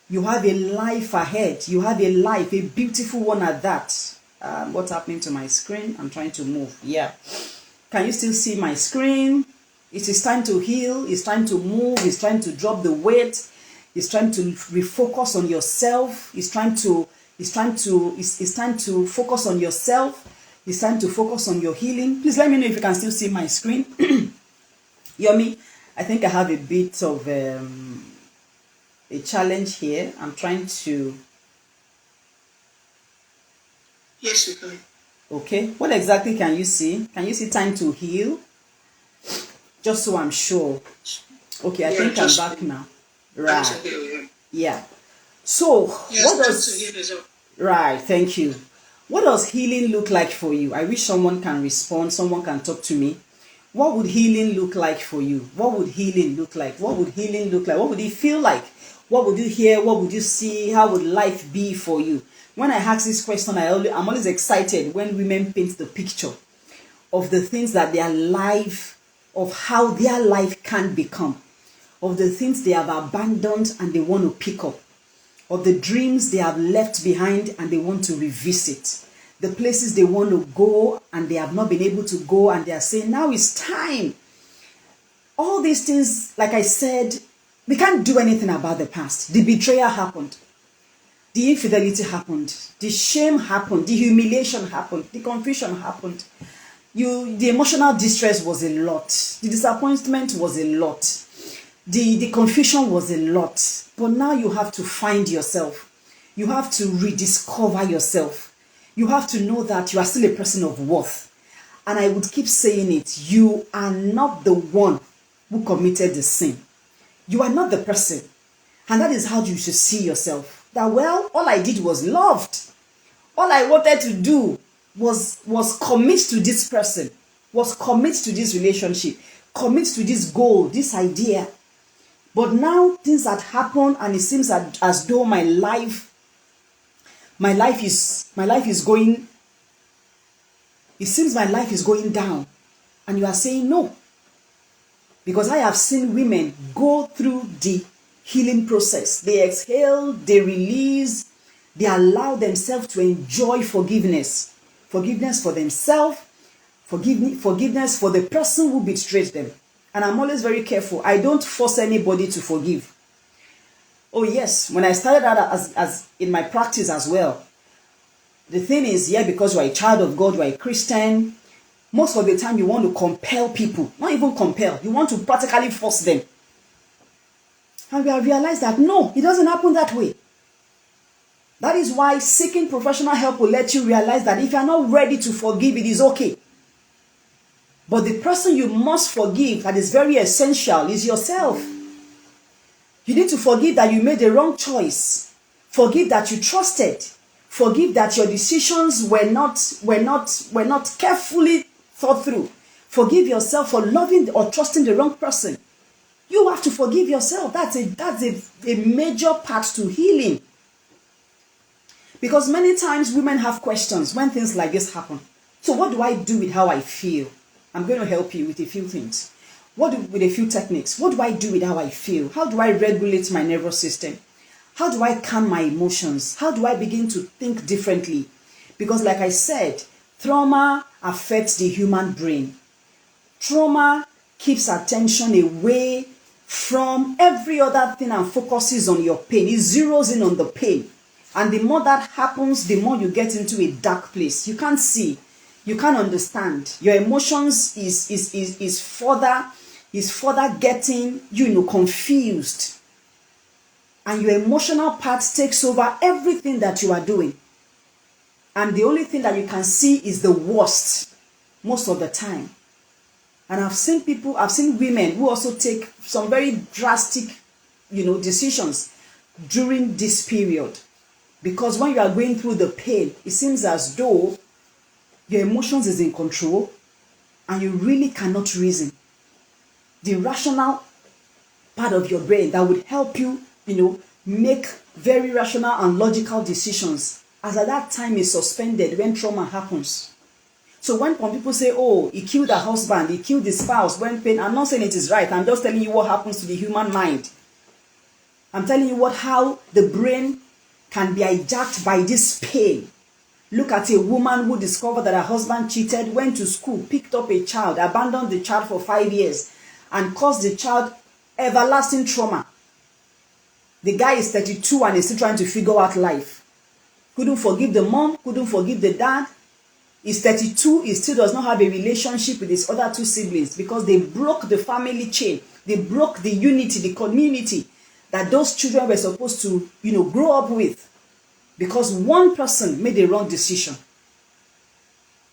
You have a life ahead. You have a life, a beautiful one at that. What's happening to my screen? I'm trying to move. Yeah. Can you still see my screen? It is time to heal. It's time to move. It's time to drop the weight. It's time to refocus on yourself. It's time to focus on yourself. It's time to focus on your healing. Please let me know if you can still see my screen. Yomi, I think I have a bit of a challenge here. I'm trying to... Yes, we can. Okay. What exactly can you see? Can you see time to heal? Just so I'm sure. Okay, I think I'm back now. Right. Yeah. So, yes, what does... Right, thank you. What does healing look like for you? I wish someone can respond, someone can talk to me. What would healing look like for you? What would healing look like? What would healing look like? What would it feel like? What would you hear? What would you see? How would life be for you? When I ask this question, I'm always excited when women paint the picture of the things that their life, of how their life can become, of the things they have abandoned and they want to pick up, of the dreams they have left behind and they want to revisit, the places they want to go and they have not been able to go and they are saying, now it's time. All these things, like I said, we can't do anything about the past. The betrayal happened. The infidelity happened. The shame happened. The humiliation happened. The confusion happened. The emotional distress was a lot. The disappointment was a lot. The confusion was a lot. But now you have to find yourself. You have to rediscover yourself. You have to know that you are still a person of worth. And I would keep saying it. You are not the one who committed the sin. You are not the person. And that is how you should see yourself. That, well, all I did was loved. All I wanted to do was commit to this person, was commit to this relationship, commit to this goal, this idea. But now things had happened and it seems as though my life is going, it seems my life is going down. And you are saying no. Because I have seen women go through the healing process. They exhale, they release, they allow themselves to enjoy forgiveness. Forgiveness for themselves, forgiveness for the person who betrayed them. And I'm always very careful. I don't force anybody to forgive. Oh yes, when I started out as in my practice as well, the thing is, yeah, because you are a child of God, you are a Christian, most of the time you want to compel people. Not even compel, you want to practically force them. And we have realized that no, it doesn't happen that way. That is why seeking professional help will let you realize that if you are not ready to forgive, it is okay. But the person you must forgive, that is very essential, is yourself. You need to forgive that you made the wrong choice. Forgive that you trusted. Forgive that your decisions were not carefully thought through. Forgive yourself for loving or trusting the wrong person. You have to forgive yourself. That's a major part to healing. Because many times women have questions when things like this happen. So what do I do with how I feel? I'm going to help you with a few things. With a few techniques. What do I do with how I feel? How do I regulate my nervous system? How do I calm my emotions? How do I begin to think differently? Because like I said, trauma affects the human brain. Trauma keeps attention away from every other thing and focuses on your pain. It zeroes in on the pain. And the more that happens, the more you get into a dark place. You can't see. You can't understand. Your emotions is further getting, confused. And your emotional part takes over everything that you are doing. And the only thing that you can see is the worst most of the time. And I've seen women who also take some very drastic, decisions during this period. Because when you are going through the pain, it seems as though your emotions is in control and you really cannot reason. The rational part of your brain that would help you, make very rational and logical decisions, as at that time is suspended when trauma happens. So when people say, oh, he killed her husband, he killed his spouse, when pain, I'm not saying it is right. I'm just telling you what happens to the human mind. I'm telling you how the brain can be hijacked by this pain. Look at a woman who discovered that her husband cheated, went to school, picked up a child, abandoned the child for 5 years, and caused the child everlasting trauma. The guy is 32 and is still trying to figure out life. Couldn't forgive the mom, couldn't forgive the dad. He's 32, he still does not have a relationship with his other two siblings because they broke the family chain. They broke the unity, the community that those children were supposed to, grow up with. Because one person made a wrong decision.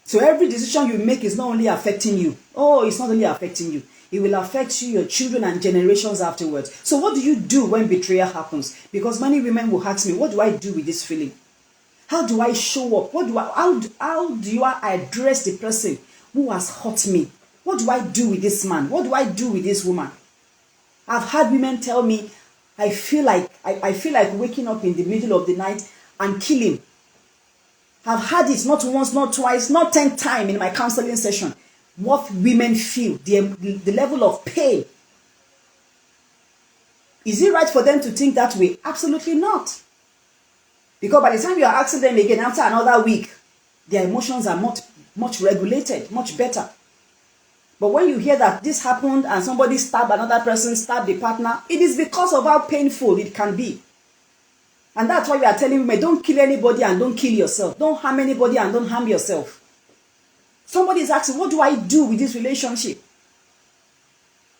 So every decision you make is not only affecting you. Oh, it's not only affecting you. It will affect you, your children, and generations afterwards. So what do you do when betrayal happens? Because many women will ask me, what do I do with this feeling? How do I show up? How do I address the person who has hurt me? What do I do with this man? What do I do with this woman? I've had women tell me, I feel like waking up in the middle of the night and kill him. I've had it not once, not twice, not 10 times in my counseling session. What women feel, the level of pain. Is it right for them to think that way? Absolutely not. Because by the time you are asking them again after another week, their emotions are much regulated, much better. But when you hear that this happened and somebody stabbed another person, stabbed the partner, it is because of how painful it can be. And that's why we are telling women, don't kill anybody and don't kill yourself. Don't harm anybody and don't harm yourself. Somebody is asking, what do I do with this relationship?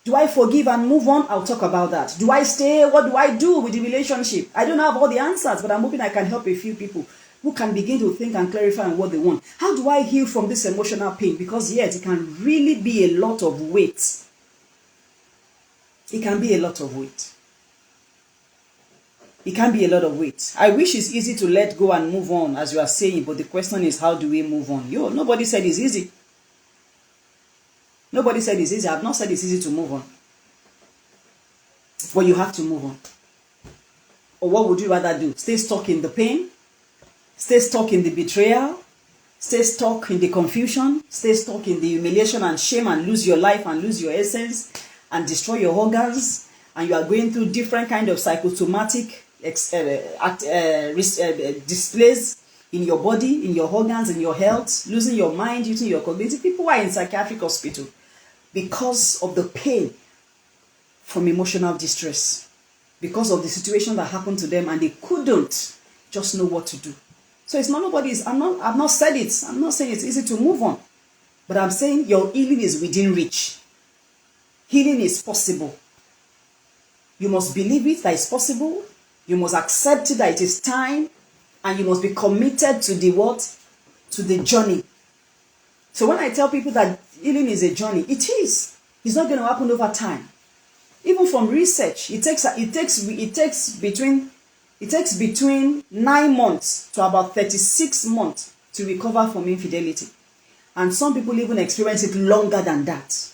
Do I forgive and move on? I'll talk about that. Do I stay? What do I do with the relationship? I don't have all the answers, but I'm hoping I can help a few people who can begin to think and clarify on what they want. How do I heal from this emotional pain? Because yes, it can really be a lot of weight. It can be a lot of weight. It can be a lot of weight. I wish it's easy to let go and move on, as you are saying, but the question is, how do we move on? Nobody said it's easy. Nobody said it's easy. I've not said it's easy to move on. But you have to move on. Or what would you rather do? Stay stuck in the pain? Stay stuck in the betrayal? Stay stuck in the confusion? Stay stuck in the humiliation and shame and lose your life and lose your essence and destroy your organs? And you are going through different kind of psychosomatic displays in your body, in your organs, in your health, losing your mind, using your cognitive. People are in psychiatric hospital because of the pain from emotional distress, because of the situation that happened to them and they couldn't just know what to do. So it's not nobody's, I've not said it. I'm not saying it's easy to move on, but I'm saying your healing is within reach. Healing is possible. You must believe it, that it's possible. You must accept it, that it is time. And you must be committed to the what? To the journey. So when I tell people that healing is a journey, it is. It's not going to happen over time. Even from research, it takes between 9 months to about 36 months to recover from infidelity. And some people even experience it longer than that.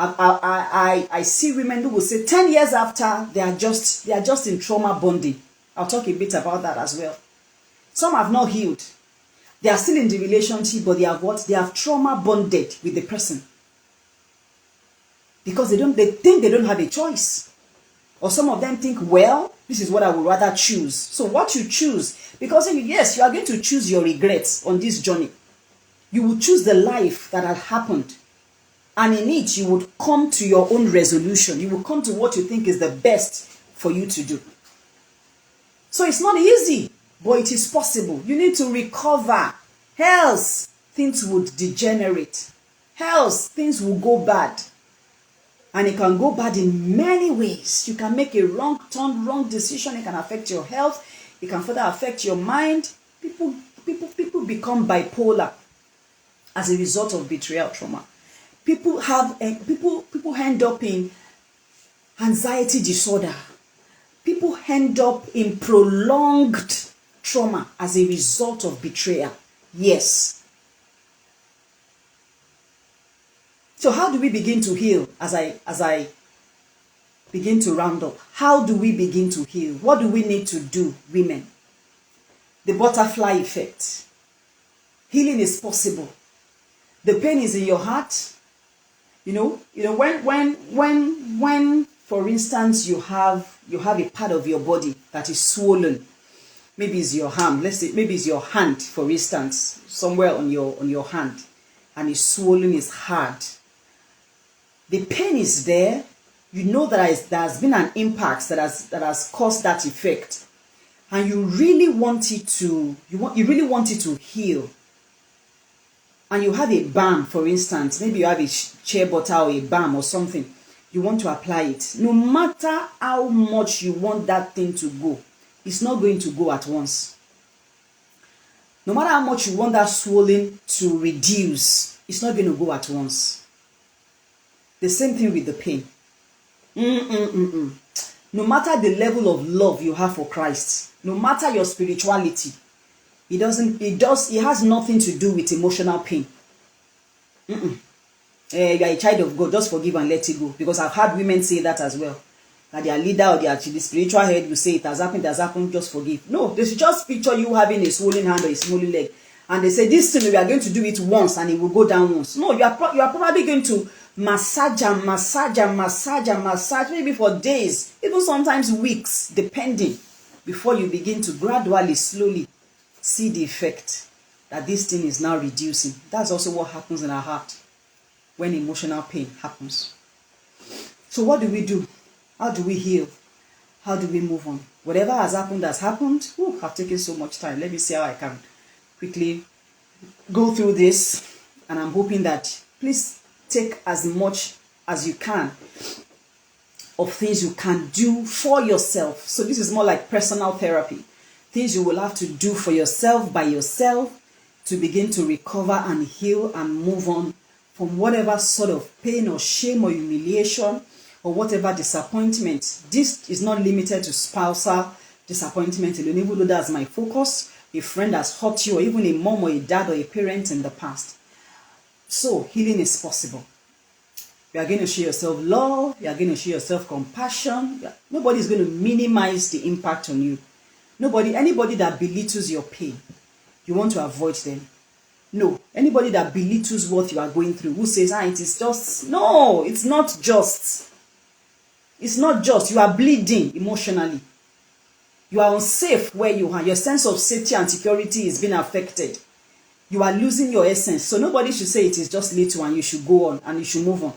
I see women who will say 10 years after they are just in trauma bonding. I'll talk a bit about that as well. Some have not healed. They are still in the relationship, but they have what? They have trauma bonded with the person. Because they think they don't have a choice. Or some of them think, well, this is what I would rather choose. So what you choose, because yes, you are going to choose your regrets on this journey. You will choose the life that had happened. And in it, you would come to your own resolution. You will come to what you think is the best for you to do. So it's not easy, but it is possible. You need to recover. Else, things would degenerate. Else, things will go bad. And it can go bad in many ways. You can make a wrong turn, wrong decision. It can affect your health. It can further affect your mind. People become bipolar as a result of betrayal trauma. People end up in anxiety disorder. People end up in prolonged trauma as a result of betrayal. Yes. So how do we begin to heal? As I begin to round up, how do we begin to heal? What do we need to do, women? The butterfly effect. Healing is possible. The pain is in your heart. When for instance you have a part of your body that is swollen, maybe it's your arm, let's say maybe it's your hand, for instance, somewhere on your hand, and it's swollen, it's hard. The pain is there. You know that there has been an impact that has caused that effect, and you really want it to heal. And you have a balm, for instance, maybe you have a shea butter or a balm or something, you want to apply it. No matter how much you want that thing to go, it's not going to go at once. No matter how much you want that swelling to reduce, it's not going to go at once. The same thing with the pain. No matter the level of love you have for Christ, no matter your spirituality, it has nothing to do with emotional pain. You are a child of God, just forgive and let it go. Because I've had women say that as well. That their leader or their the spiritual head will say it has happened, just forgive. No, they should just picture you having a swollen hand or a swollen leg. And they say, this thing, we are going to do it once and it will go down once. No, you are probably going to massage, maybe for days, even sometimes weeks, depending, before you begin to gradually, slowly see the effect that this thing is now reducing. That's also what happens in our heart when emotional pain happens. So what do? How do we heal? How do we move on? Whatever has happened. Ooh, I've taken so much time. Let me see how I can quickly go through this. And I'm hoping that please take as much as you can of things you can do for yourself. So this is more like personal therapy. Things you will have to do for yourself, by yourself, to begin to recover and heal and move on from whatever sort of pain or shame or humiliation or whatever disappointment. This is not limited to spousal disappointment alone, even though that's my focus. A friend has hurt you, or even a mom or a dad or a parent in the past. So healing is possible. You are going to show yourself love. You are going to show yourself compassion. Nobody is going to minimize the impact on you. Anybody that belittles your pain, you want to avoid them. No, anybody that belittles what you are going through, who says, it is just, no, it's not just. It's not just. You are bleeding emotionally. You are unsafe where you are. Your sense of safety and security is being affected. You are losing your essence. So nobody should say it is just little and you should go on and you should move on.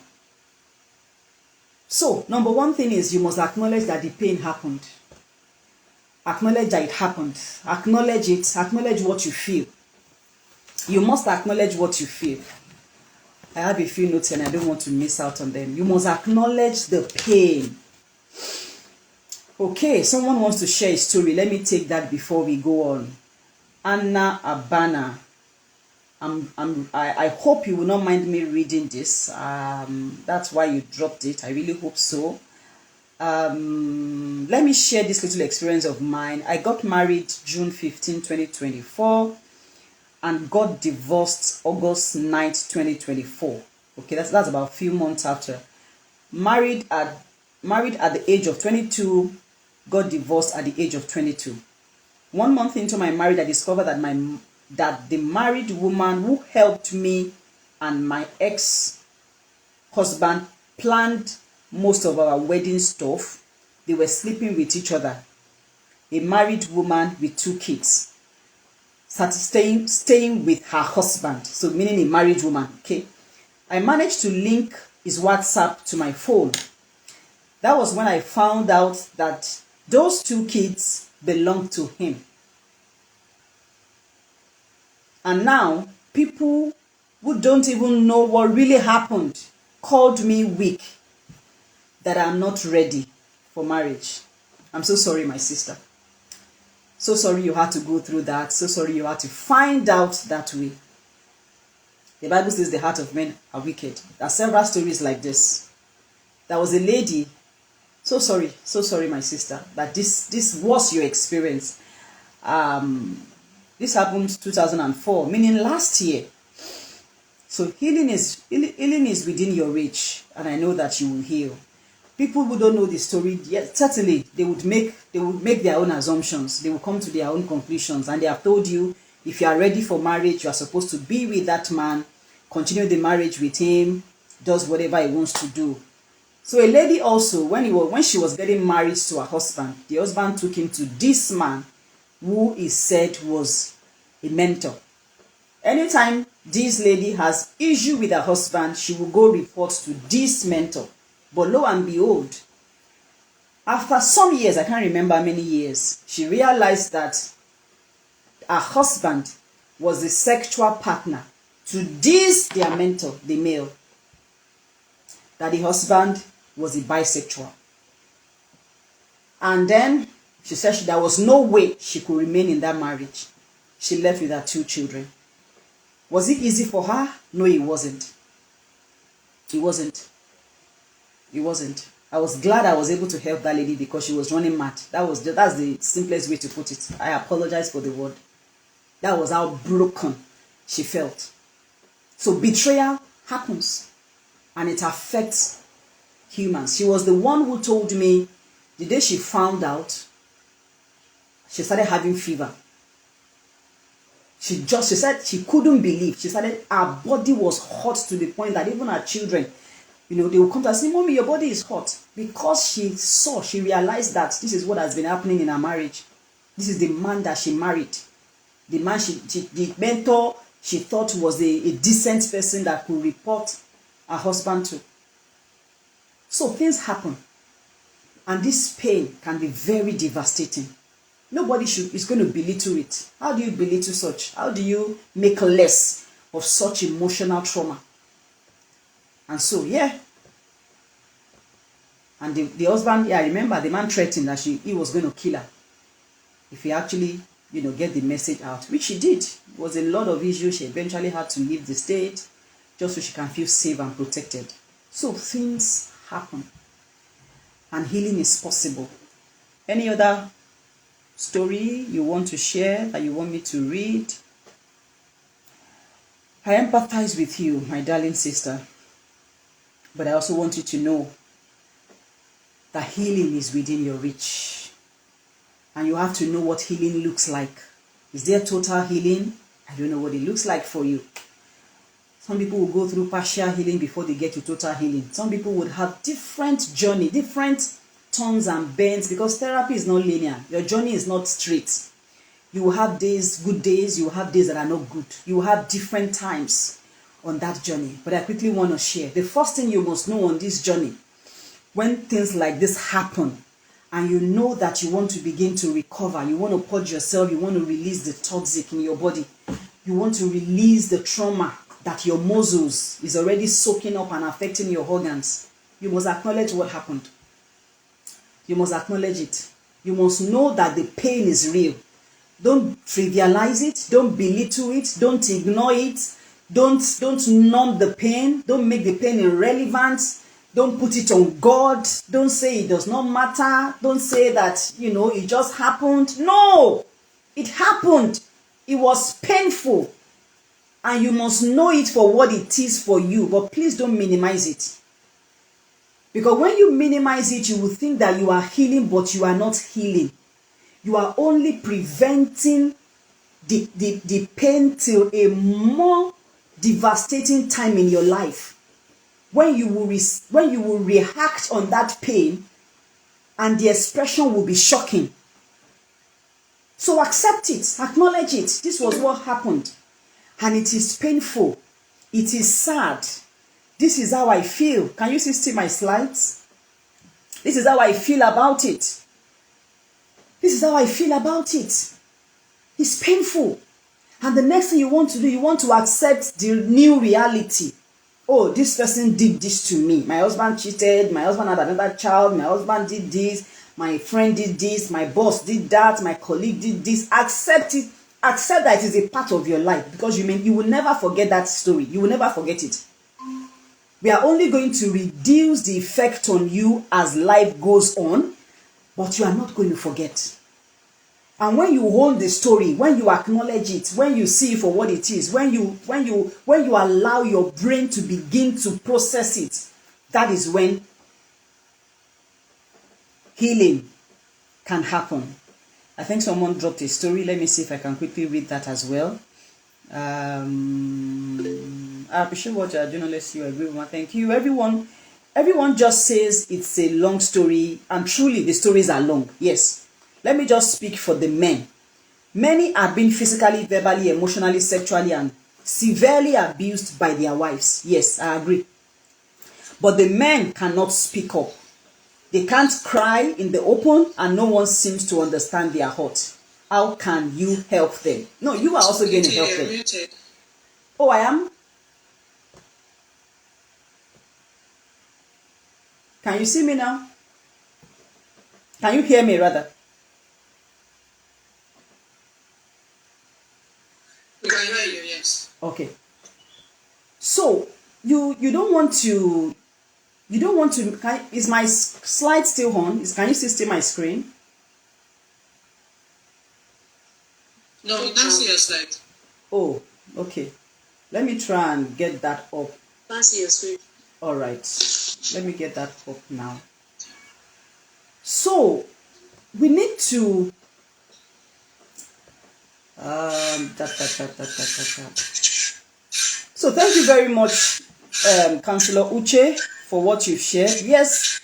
So, number one thing is you must acknowledge that the pain happened. Acknowledge that it happened. Acknowledge it. Acknowledge what you feel. You must acknowledge what you feel. I have a few notes and I don't want to miss out on them. You must acknowledge the pain. Okay, someone wants to share a story. Let me take that before we go on. Anna Abana. I hope you will not mind me reading this. That's why you dropped it. I really hope so. Let me share this little experience of mine. I got married June 15, 2024. And got divorced August 9th, 2024. Okay, that's about a few months after. Married at the age of 22, got divorced at the age of 22. 1 month into my marriage, I discovered that the married woman who helped me and my ex-husband planned most of our wedding stuff. They were sleeping with each other. A married woman with 2 kids. Started staying with her husband, so meaning a married woman. Okay, I managed to link his WhatsApp to my phone. That was when I found out that those 2 kids belonged to him. And now people who don't even know what really happened called me weak, that I'm not ready for marriage. I'm so sorry, my sister. So sorry you had to go through that. So sorry you had to find out that way. The Bible says the heart of men are wicked. There are several stories like this. There was a lady. So sorry, my sister, that this was your experience. This happened 2004, meaning last year. So healing is within your reach, and I know that you will heal. People who don't know the story, yes, certainly they would make their own assumptions. They will come to their own conclusions, and they have told you, if you are ready for marriage, you are supposed to be with that man, continue the marriage with him, does whatever he wants to do. So a lady also, when she was getting married to her husband, the husband took him to this man, who is said was a mentor. Anytime this lady has issue with her husband, she will go report to this mentor. But lo and behold, after some years, I can't remember how many years, she realized that her husband was the sexual partner to this their mentor, the male. That the husband was a bisexual. And then she said there was no way she could remain in that marriage. She left with her 2 children. Was it easy for her? No, it wasn't. It wasn't. It wasn't. I was glad I was able to help that lady because she was running mad. That's the simplest way to put it. I apologize for the word. That was how broken she felt. So betrayal happens. and it affects humans. She was the one who told me the day she found out, she started having fever. She said she couldn't believe. She started, her body was hot to the point that even her children, they would come to her and say, Mommy, your body is hot. Because she realized that this is what has been happening in her marriage. This is the man that she married. The man, the mentor she thought was a decent person that could report her husband to. So things happen. And this pain can be very devastating. Nobody is going to belittle it. How do you belittle such? How do you make less of such emotional trauma? And so, yeah. And the husband, yeah, I remember the man threatened that he was going to kill her if he actually, get the message out, which she did. It was a lot of issues. She eventually had to leave the state just so she can feel safe and protected. So things happen. And healing is possible. Any other story you want to share that you want me to read? I empathize with you, my darling sister. But I also want you to know that healing is within your reach. And you have to know what healing looks like. Is there total healing? I don't know what it looks like for you. Some people will go through partial healing before they get to total healing. Some people would have different journey, different turns and bends, because therapy is not linear. Your journey is not straight. You will have days, good days. You will have days that are not good. You will have different times on that journey. But I quickly want to share. The first thing you must know on this journey, when things like this happen, and you know that you want to begin to recover, you want to purge yourself, you want to release the toxic in your body, you want to release the trauma that your muscles is already soaking up and affecting your organs, you must acknowledge what happened. You must acknowledge it. You must know that the pain is real. Don't trivialize it. Don't belittle it. Don't ignore it. Don't numb the pain. Don't make the pain irrelevant. Don't put it on God. Don't say it does not matter. Don't say that, it just happened. No, it happened. It was painful. And you must know it for what it is for you. But please don't minimize it. Because when you minimize it, you will think that you are healing, but you are not healing. You are only preventing the pain till a more devastating time in your life. When you will react on that pain, and the expression will be shocking. So accept it, acknowledge it. This was what happened. And it is painful. It is sad. This is how I feel. Can you see my slides? This is how I feel about it. This is how I feel about it. It's painful. And the next thing you want to do, you want to accept the new reality. Oh, this person did this to me. My husband cheated. My husband had another child. My husband did this. My friend did this. My boss did that. My colleague did this. Accept it. Accept that it is a part of your life, because you will never forget that story. You will never forget it. We are only going to reduce the effect on you as life goes on, but you are not going to forget. And when you hold the story, when you acknowledge it, when you see it for what it is, when you allow your brain to begin to process it, that is when healing can happen. I think someone dropped a story. Let me see if I can quickly read that as well. I appreciate what you are doing. Unless you agree with me. Thank you. Everyone just says it's a long story, and truly the stories are long. Yes. Let me just speak for the men. Many are being physically, verbally, emotionally, sexually, and severely abused by their wives. Yes, I agree. But the men cannot speak up. They can't cry in the open, and no one seems to understand their hurt. How can you help them? No, you are also going to help them. Oh, I am? Can you see me now? Can you hear me rather? We can hear you, yes. Okay. So, you don't want to, is my slide still on? Can you see my screen? No, we can't see your slide. Oh, okay. Let me try and get that up. Can't see your screen. All right. Let me get that up now. So we need to So thank you very much, Councillor Uche, for what you've shared. Yes,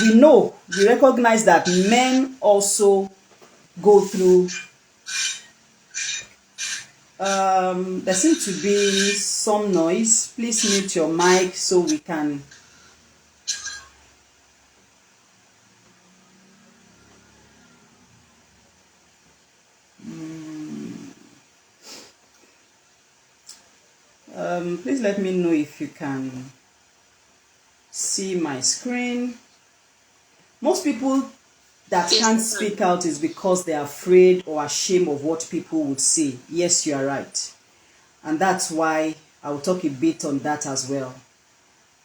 we recognize that men also go through. There seems to be some noise. Please mute your mic so we can. Please let me know if you can see my screen. Most people that can't speak out is because they're afraid or ashamed of what people would say. Yes, you are right. And that's why I will talk a bit on that as well.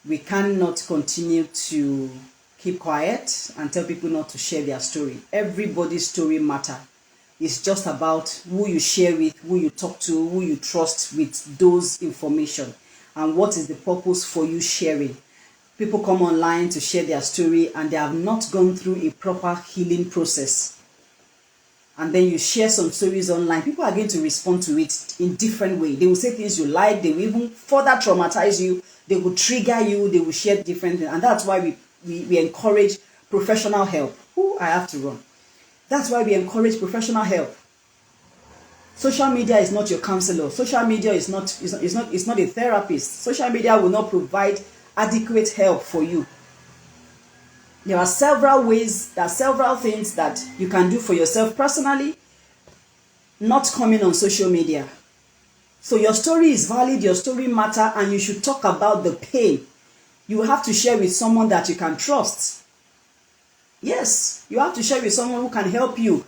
We cannot continue to keep quiet and tell people not to share their story. Everybody's story matters. It's just about who you share with, who you talk to, who you trust with those information, and what is the purpose for you sharing. People come online to share their story and they have not gone through a proper healing process. And then you share some stories online, people are going to respond to it in different ways. They will say things you like, they will even further traumatize you, they will trigger you, they will share different things. And that's why we encourage professional help. I have to run. That's why we encourage professional help. Social media is not your counselor. Social media is not a therapist. Social media will not provide adequate help for you. There are several ways, there are several things that you can do for yourself personally, not coming on social media. So your story is valid, your story matters, and you should talk about the pain. You have to share with someone that you can trust. Yes, you have to share with someone who can help you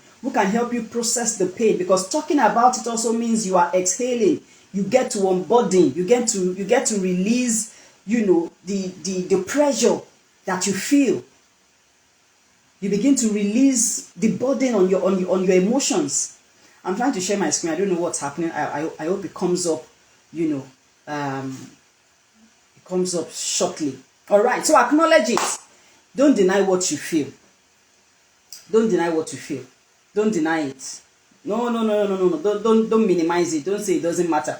process the pain, because talking about it also means you are exhaling. You get to unburden, you get to release, the pressure that you feel. You begin to release the burden on your emotions. I'm trying to share my screen. I don't know what's happening. I hope it comes up, it comes up shortly. All right, so acknowledge it. Don't deny what you feel. Don't deny what you feel. Don't deny it. No. Don't minimize it. Don't say it doesn't matter.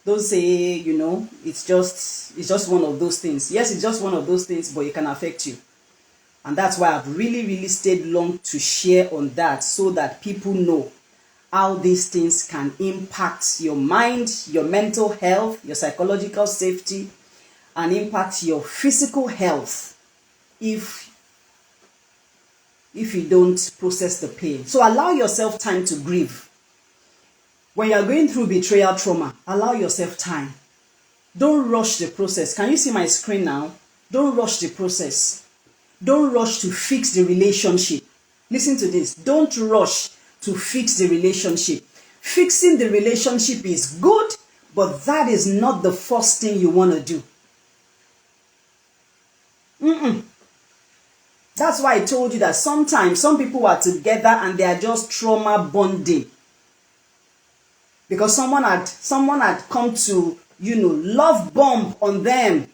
Don't say, it's just one of those things. Yes, it's just one of those things, but it can affect you. And that's why I've really, really stayed long to share on that, so that people know how these things can impact your mind, your mental health, your psychological safety, and impact your physical health if you don't process the pain. So allow yourself time to grieve. When you're going through betrayal trauma, allow yourself time. Don't rush the process. Can you see my screen now? Don't rush the process. Don't rush to fix the relationship. Listen to this. Don't rush to fix the relationship. Fixing the relationship is good, but that is not the first thing you want to do. That's why I told you that sometimes some people are together and they are just trauma bonding. Because someone had come to, love bomb on them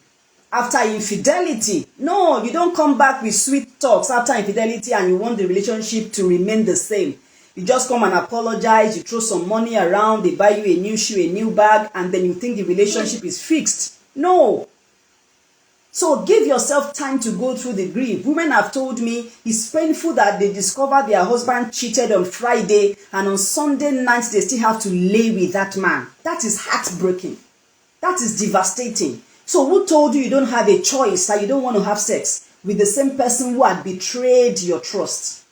after infidelity. No, you don't come back with sweet talks after infidelity and you want the relationship to remain the same. You just come and apologize, you throw some money around, they buy you a new shoe, a new bag, and then you think the relationship is fixed. No. So give yourself time to go through the grief. Women have told me it's painful that they discover their husband cheated on Friday and on Sunday night they still have to lay with that man. That is heartbreaking. That is devastating. So who told you don't have a choice, that you don't want to have sex with the same person who had betrayed your trust?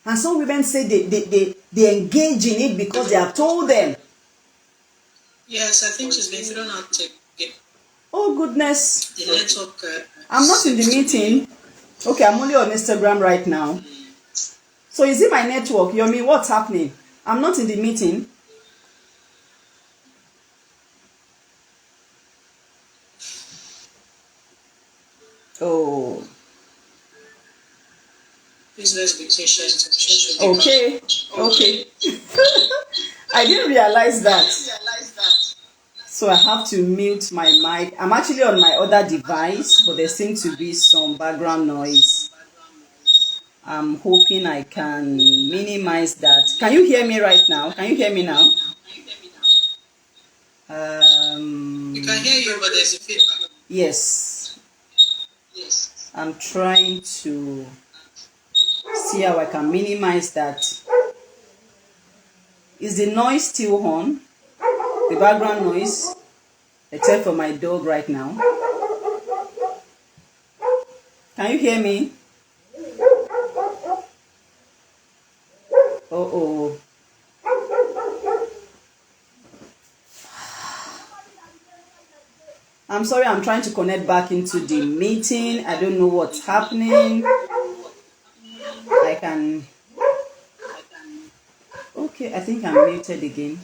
And some women say they engage in it because they have told them. Yes, I think she's been thrown out to get. Oh goodness. The network. I'm not in the meeting. Okay, I'm only on Instagram right now. So is it my network? Yomi, what's happening? I'm not in the meeting. Oh. Please let's be patient. Okay. I didn't realize that. So I have to mute my mic. I'm actually on my other device, but there seems to be some background noise. I'm hoping I can minimize that. Can you hear me right now? Can you hear me now? You can hear you, but there's a feedback. Yes. I'm trying to see how I can minimize that. Is the noise still on? The background noise? Except for my dog right now. Can you hear me? Uh-oh. I'm sorry, I'm trying to connect back into the meeting. I don't know what's happening. I can... Okay, I think I'm muted again.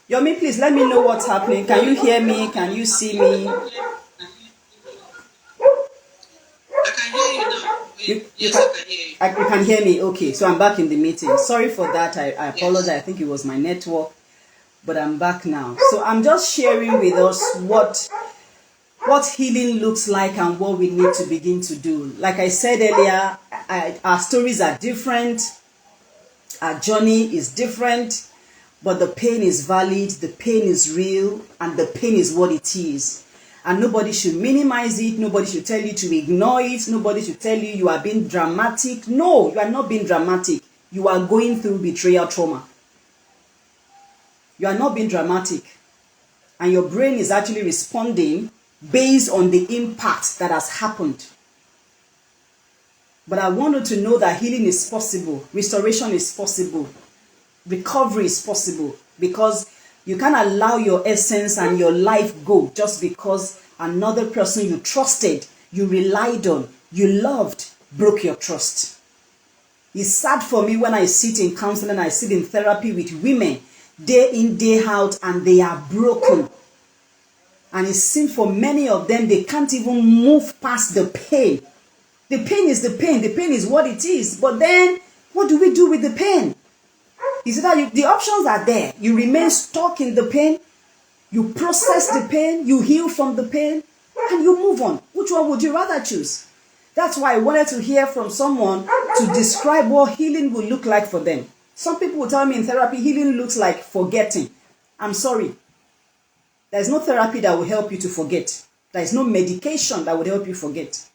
Yomi, please let me know what's happening. Can you hear me? Can you see me? I can hear you now. Yes, I can hear you. You can hear me? Okay, so I'm back in the meeting. Sorry for that. I apologize. I think it was my network. But I'm back now. So I'm just sharing with us what healing looks like and what we need to begin to do. Like I said earlier, our stories are different. Our journey is different. But the pain is valid, the pain is real, and the pain is what it is. And nobody should minimize it. Nobody should tell you to ignore it. Nobody should tell you you are being dramatic. No, you are not being dramatic. You are going through betrayal trauma. You are not being dramatic. And your brain is actually responding based on the impact that has happened. But I want you to know that healing is possible. Restoration is possible. Recovery is possible. Because you can't allow your essence and your life go just because another person you trusted, you relied on, you loved, broke your trust. It's sad for me when I sit in counseling, I sit in therapy with women, day in, day out, and they are broken. And it seems for many of them, they can't even move past the pain. The pain is the pain. The pain is what it is. But then, what do we do with the pain? Is that the options are there. You remain stuck in the pain. You process the pain. You heal from the pain. And you move on. Which one would you rather choose? That's why I wanted to hear from someone to describe what healing will look like for them. Some people will tell me in therapy, healing looks like forgetting. I'm sorry. There is no therapy that will help you to forget. There is no medication that would help you forget.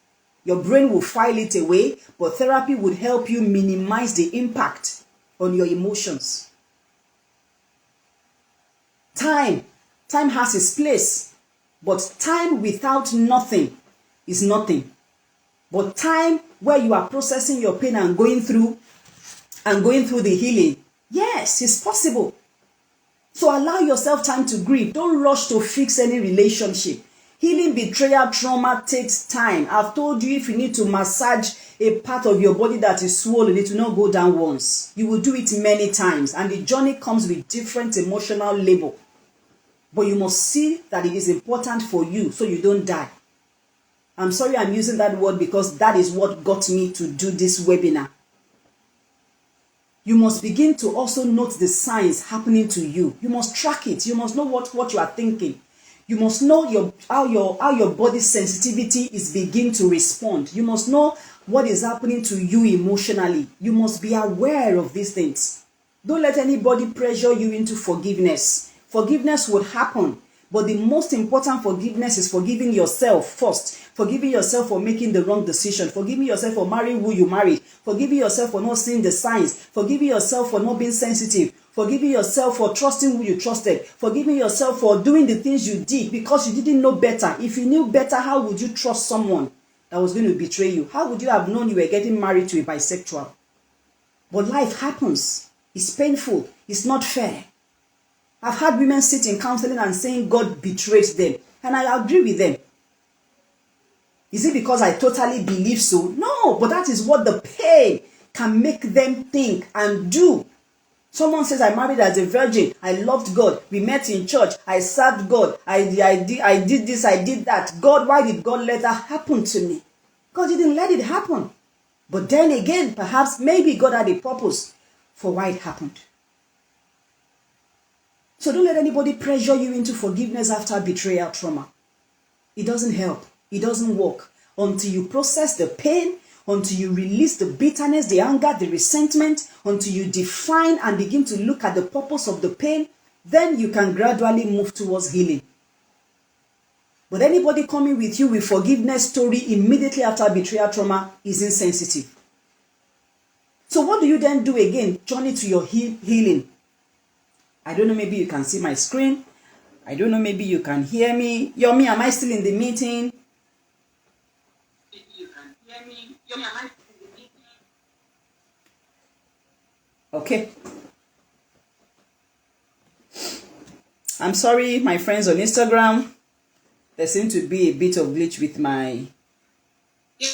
Your brain will file it away, but therapy would help you minimize the impact on your emotions. Time has its place, but time without nothing is nothing. But time where you are processing your pain and going through the healing, yes, it's possible. So allow yourself time to grieve. Don't rush to fix any relationship. Healing betrayal trauma takes time. I've told you if you need to massage a part of your body that is swollen, it will not go down once. You will do it many times. And the journey comes with different emotional labor. But you must see that it is important for you so you don't die. I'm sorry I'm using that word because that is what got me to do this webinar. You must begin to also note the signs happening to you. You must track it. You must know what you are thinking. You must know how your body's sensitivity is beginning to respond. You must know what is happening to you emotionally. You must be aware of these things. Don't let anybody pressure you into forgiveness. Forgiveness would happen. But the most important forgiveness is forgiving yourself first. Forgiving yourself for making the wrong decision. Forgiving yourself for marrying who you married. Forgiving yourself for not seeing the signs. Forgiving yourself for not being sensitive. Forgiving yourself for trusting who you trusted. Forgiving yourself for doing the things you did because you didn't know better. If you knew better, how would you trust someone that was going to betray you? How would you have known you were getting married to a bisexual? But life happens. It's painful. It's not fair. I've had women sit in counseling and saying God betrayed them. And I agree with them. Is it because I totally believe so? No, but that is what the pain can make them think and do. Someone says, I married as a virgin. I loved God. We met in church. I served God. I did this, I did that. God, why did God let that happen to me? God didn't let it happen. But then again, perhaps maybe God had a purpose for why it happened. So don't let anybody pressure you into forgiveness after betrayal trauma. It doesn't help. It doesn't work. Until you process the pain, until you release the bitterness, the anger, the resentment, until you define and begin to look at the purpose of the pain, then you can gradually move towards healing. But anybody coming with you with forgiveness story immediately after betrayal trauma is insensitive. So what do you then do again? Journey to your healing. I don't know, maybe you can see my screen. I don't know, maybe you can hear me. Yomi, am I still in the meeting? Maybe you can hear me. Yomi, am I still in the meeting? Okay. I'm sorry, my friends on Instagram. There seems to be a bit of glitch with my... Yeah.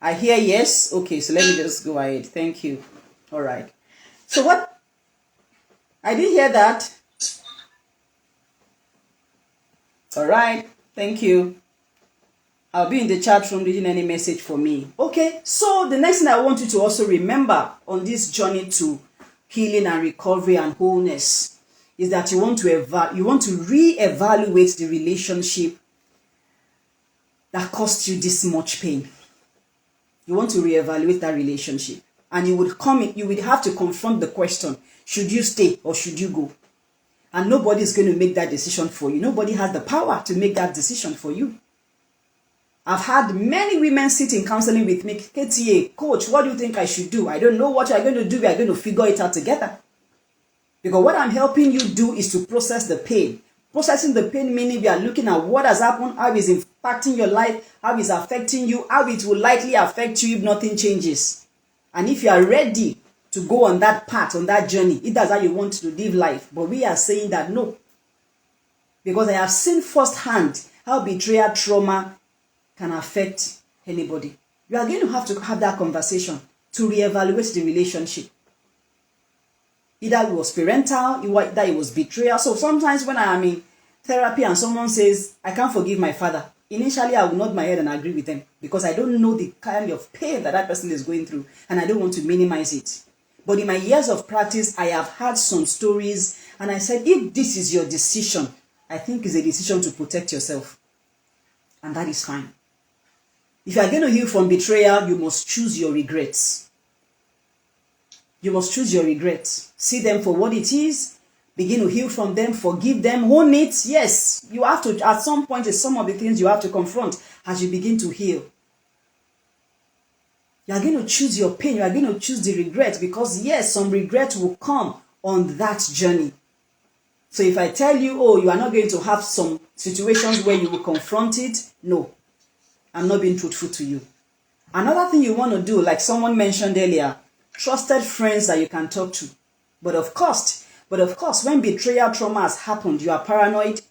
I hear yes. Okay, so let me just go ahead. Thank you. All right. So what? I didn't hear that. All right. Thank you. I'll be in the chat room reading any message for me. Okay. So the next thing I want you to also remember on this journey to healing and recovery and wholeness is that you want to re-evaluate the relationship that caused you this much pain. You want to re-evaluate that relationship, and you would have to confront the question: should you stay or should you go? And nobody is going to make that decision for you. Nobody has the power to make that decision for you. I've had many women sit in counseling with me. KTA, coach, what do you think I should do? I don't know what you're going to do. We are going to figure it out together. Because what I'm helping you do is to process the pain. Processing the pain meaning we are looking at what has happened, how it's impacting your life, how it's affecting you, how it will likely affect you if nothing changes. And if you are ready to go on that path, on that journey, if that's how you want to live life. But we are saying that no. Because I have seen firsthand how betrayal trauma can affect anybody. You are going to have that conversation to reevaluate the relationship. Either it was parental, either it was betrayal. So sometimes when I am in therapy and someone says, I can't forgive my father, initially I will nod my head and agree with them because I don't know the kind of pain that person is going through and I don't want to minimize it. But in my years of practice, I have had some stories and I said, if this is your decision, I think it's a decision to protect yourself. And that is fine. If you are going to heal from betrayal, you must choose your regrets. You must choose your regrets. See them for what it is. Begin to heal from them. Forgive them. Own it. Yes, you have to, at some point, it's some of the things you have to confront as you begin to heal. You are going to choose your pain. You are going to choose the regret because, yes, some regret will come on that journey. So if I tell you, oh, you are not going to have some situations where you will confront it, no, I'm not being truthful to you. Another thing you want to do, like someone mentioned earlier, trusted friends that you can talk to. But of course, when betrayal trauma has happened, you are paranoid.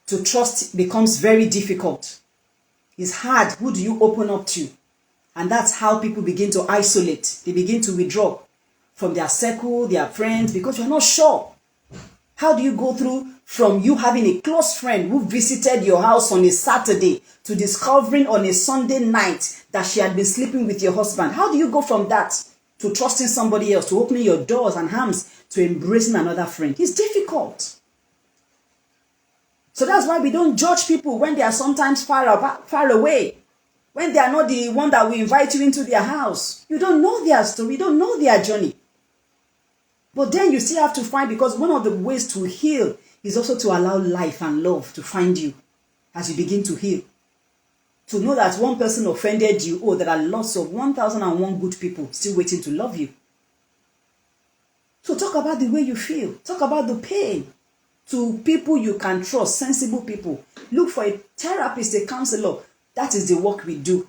To trust becomes very difficult. It's hard. Who do you open up to? And that's how people begin to isolate. They begin to withdraw from their circle, their friends, because you're not sure. How do you go through from you having a close friend who visited your house on a Saturday to discovering on a Sunday night that she had been sleeping with your husband? How do you go from that to trusting somebody else, to opening your doors and arms to embracing another friend? It's difficult. So that's why we don't judge people when they are sometimes far away. When they are not the one that will invite you into their house. You don't know their story. You don't know their journey. But then you still have to find, because one of the ways to heal is also to allow life and love to find you as you begin to heal. To know that one person offended you, oh, there are lots of 1,001 good people still waiting to love you. So talk about the way you feel. Talk about the pain to people you can trust, sensible people. Look for a therapist, a counselor. That is the work we do.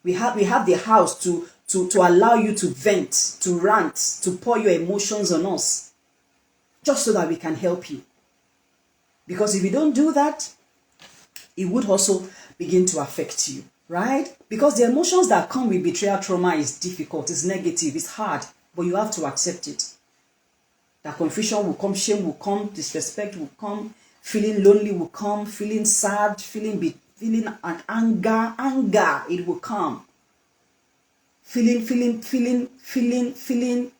We have the house to allow you to vent, to rant, to pour your emotions on us, just so that we can help you. Because if you don't do that, it would also begin to affect you, right? Because the emotions that come with betrayal trauma is difficult, it's negative, it's hard, but you have to accept it. That confusion will come, shame will come, disrespect will come, feeling lonely will come, feeling sad, feeling an anger, it will come. Feeling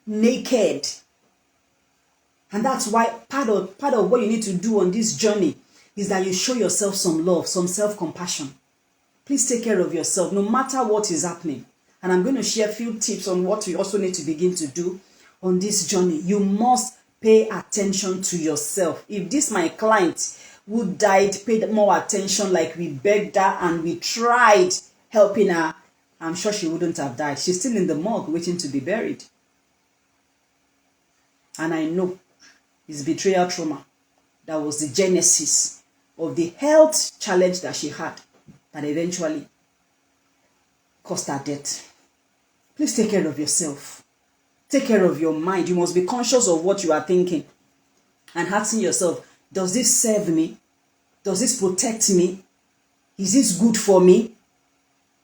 naked. And that's why part of what you need to do on this journey is that you show yourself some love, some self-compassion. Please take care of yourself no matter what is happening. And I'm going to share a few tips on what you also need to begin to do on this journey. You must pay attention to yourself. If this my client who died paid more attention, like we begged her and we tried helping her, I'm sure she wouldn't have died. She's still in the morgue waiting to be buried. And I know it's betrayal trauma that was the genesis of the health challenge that she had that eventually caused her death. Please take care of yourself. Take care of your mind. You must be conscious of what you are thinking and asking yourself, does this serve me? Does this protect me? Is this good for me?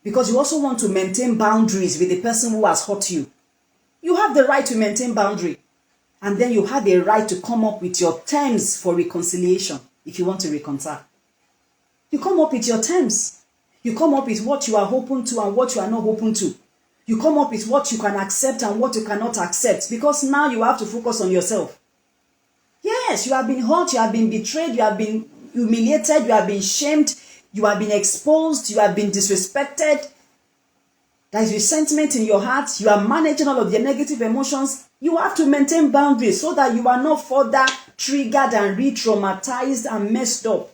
Because you also want to maintain boundaries with the person who has hurt you. You have the right to maintain boundary. And then you have a right to come up with your terms for reconciliation if you want to reconcile. You come up with your terms. You come up with what you are open to and what you are not open to. You come up with what you can accept and what you cannot accept, because now you have to focus on yourself. Yes, you have been hurt, you have been betrayed, you have been humiliated, you have been shamed, you have been exposed, you have been disrespected. There is resentment in your heart. You are managing all of your negative emotions. You have to maintain boundaries so that you are not further triggered and re-traumatized and messed up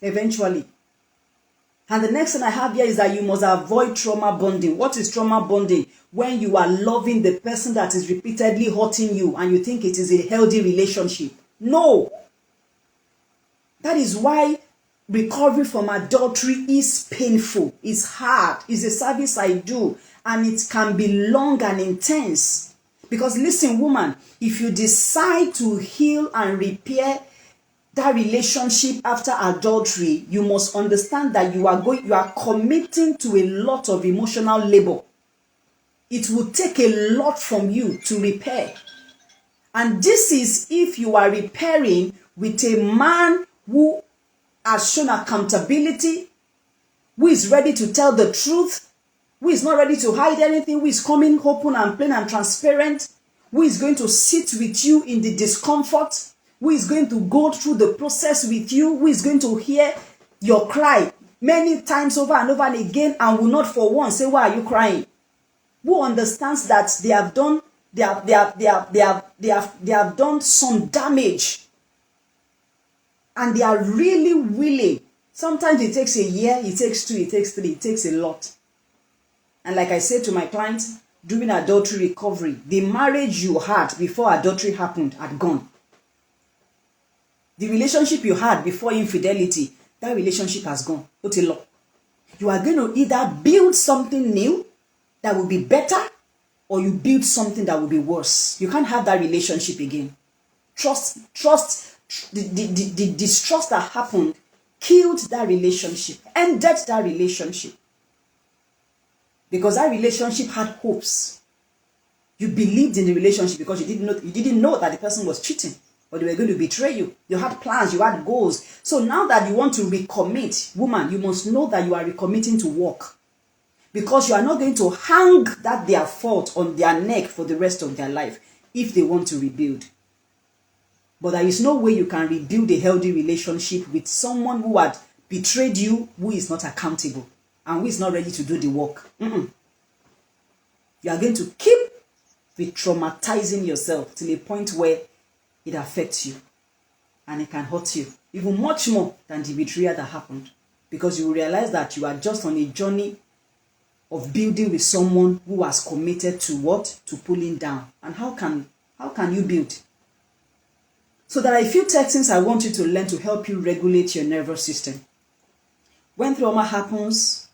eventually. And the next thing I have here is that you must avoid trauma bonding. What is trauma bonding? When you are loving the person that is repeatedly hurting you and you think it is a healthy relationship. No. That is why recovery from adultery is painful. It's hard. It's a service I do. And it can be long and intense. Because listen, woman, if you decide to heal and repair that relationship after adultery, you must understand that you are committing to a lot of emotional labor. It will take a lot from you to repair. And this is if you are repairing with a man who has shown accountability, who is ready to tell the truth, who is not ready to hide anything, who is coming open and plain and transparent, who is going to sit with you in the discomfort, who is going to go through the process with you, who is going to hear your cry many times over and over and again and will not for once say, why are you crying? Who understands that they have done some damage and they are really willing. Sometimes it takes a year, it takes 2, it takes 3, it takes a lot. And like I said to my clients, during adultery recovery, the marriage you had before adultery happened had gone. The relationship you had before infidelity, that relationship has gone. You are going to either build something new that will be better, or you build something that will be worse. You can't have that relationship again. The distrust that happened killed that relationship, ended that relationship. Because that relationship had hopes. You believed in the relationship because you didn't know that the person was cheating, or they were going to betray you. You had plans, you had goals. So now that you want to recommit, woman, you must know that you are recommitting to work. Because you are not going to hang that their fault on their neck for the rest of their life if they want to rebuild. But there is no way you can rebuild a healthy relationship with someone who had betrayed you, who is not accountable and who is not ready to do the work. You are going to keep re-traumatizing yourself to a point where it affects you and it can hurt you even much more than the betrayal that happened, because you will realize that you are just on a journey of building with someone who has committed to what? To pulling down. And how can you build? So there are a few techniques I want you to learn to help you regulate your nervous system. When trauma happens,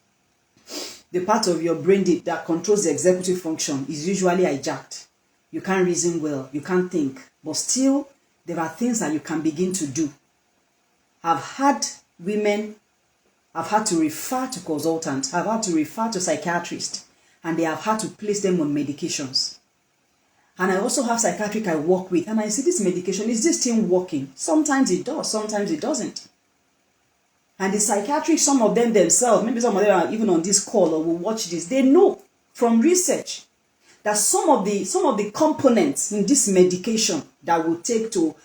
the part of your brain that controls the executive function is usually hijacked. You can't reason well, you can't think, but still there are things that you can begin to do. I've had women, I've had to refer to consultants, I've had to refer to psychiatrists, and they have had to place them on medications. And I also have psychiatric I work with, and I see this medication, is this thing working? Sometimes it does, sometimes it doesn't. And the psychiatric, some of them themselves, maybe some of them are even on this call or will watch this, they know from research that some of the components in this medication that will take to,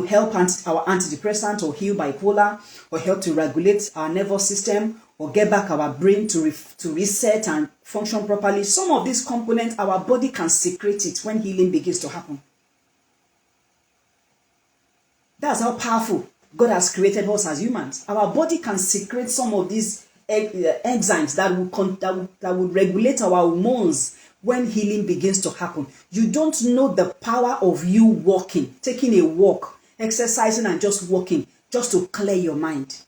help our antidepressant or heal bipolar or help to regulate our nervous system or get back our brain to reset and function properly, some of these components, our body can secrete it when healing begins to happen. That's how powerful God has created us as humans. Our body can secrete some of these enzymes that would regulate our hormones when healing begins to happen. You don't know the power of you walking, taking a walk, exercising and just walking, just to clear your mind.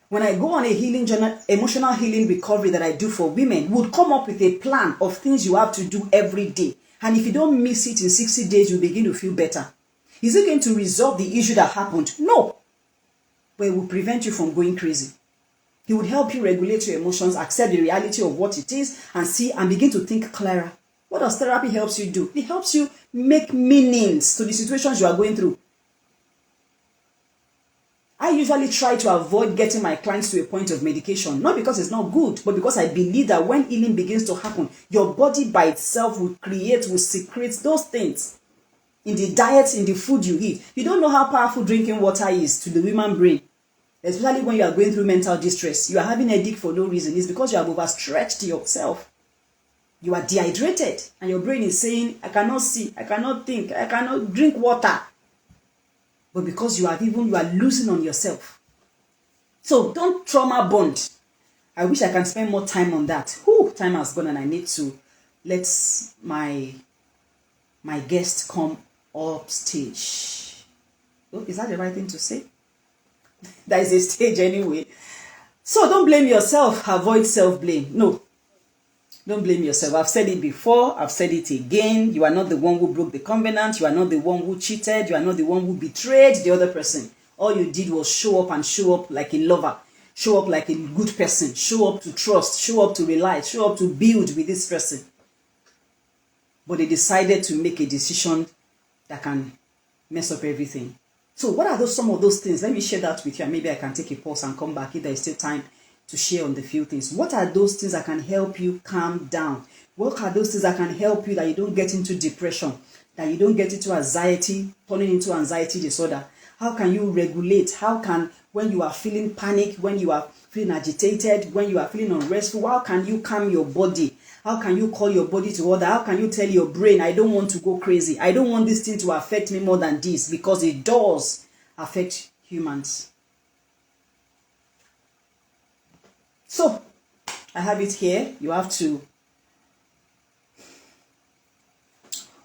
When I go on a healing journey, emotional healing recovery that I do for women, would come up with a plan of things you have to do every day. And if you don't miss it in 60 days, you begin to feel better. Is it going to resolve the issue that happened? No. But it will prevent you from going crazy. It would help you regulate your emotions, accept the reality of what it is, and see and begin to think clearer. What does therapy help you do? It helps you make meanings to the situations you are going through. I usually try to avoid getting my clients to a point of medication, not because it's not good, but because I believe that when healing begins to happen, your body by itself will secrete those things in the diet, in the food you eat. You don't know how powerful drinking water is to the human brain, especially when you are going through mental distress. You are having a headache for no reason. It's because you have overstretched yourself. You are dehydrated, and your brain is saying, I cannot see, I cannot think, I cannot drink water. But because you are losing on yourself. So don't trauma bond. I wish I can spend more time on that. Time has gone and I need to let my guest come up stage. Oh, is that the right thing to say? That is a stage anyway. So don't blame yourself. Avoid self-blame. No. Don't blame yourself. I've said it before. I've said it again. You are not the one who broke the covenant. You are not the one who cheated. You are not the one who betrayed the other person. All you did was show up like a lover. Show up like a good person. Show up to trust. Show up to rely. Show up to build with this person. But they decided to make a decision that can mess up everything. So what are some of those things? Let me share that with you, and maybe I can take a pause and come back if there is still time to share on the few things. What are those things that can help you calm down? What are those things that can help you that you don't get into depression, that you don't get into anxiety, turning into anxiety disorder? How can you regulate? How can, when you are feeling panic, when you are feeling agitated, when you are feeling unrestful, how can you calm your body? How can you call your body to order? How can you tell your brain, I don't want to go crazy. I don't want this thing to affect me more than this, because it does affect humans. So, I have it here. You have to.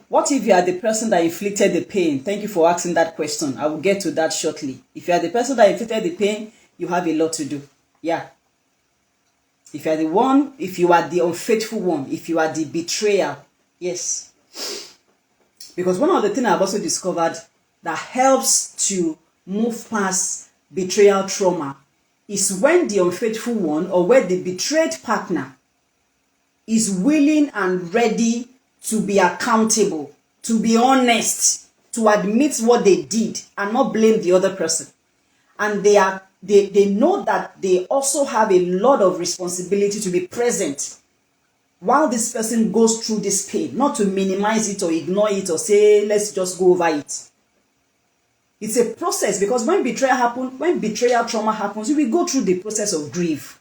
What if you are the person that inflicted the pain? Thank you for asking that question. I will get to that shortly. If you are the person that inflicted the pain, you have a lot to do. Yeah. If you are the one, if you are the unfaithful one, if you are the betrayer, yes. Because one of the things I've also discovered that helps to move past betrayal trauma is when the unfaithful one, or when the betrayed partner is willing and ready to be accountable, to be honest, to admit what they did and not blame the other person. And they know that they also have a lot of responsibility to be present while this person goes through this pain, not to minimize it or ignore it or say, let's just go over it. It's a process, because when betrayal trauma happens, you will go through the process of grief.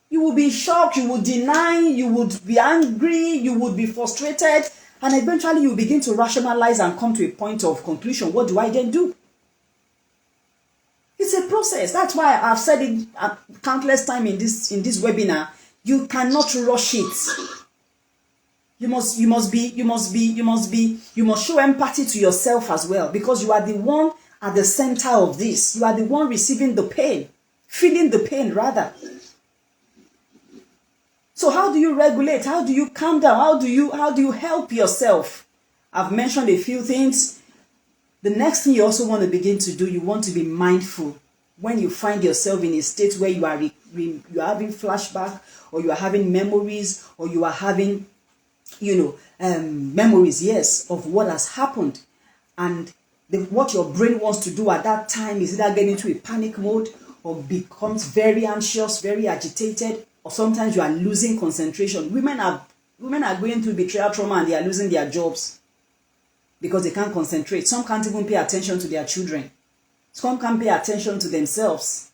You will be shocked, you will deny, you would be angry, you would be frustrated, and eventually you begin to rationalize and come to a point of conclusion. What do I then do? It's a process. That's why I've said it countless times in this webinar. You cannot rush it. You must show empathy to yourself as well, because you are the one at the center of this. You are the one receiving the pain, feeling the pain rather. So how do you regulate? How do you calm down? How do you help yourself? I've mentioned a few things. The next thing you also want to begin to do, you want to be mindful when you find yourself in a state where you are having flashback, or you are having memories, or you are having memories, yes, of what has happened. And what your brain wants to do at that time is either get into a panic mode or becomes very anxious, very agitated. or sometimes you are losing concentration. Women are going through betrayal trauma and they are losing their jobs because they can't concentrate. Some can't even pay attention to their children. Some can't pay attention to themselves.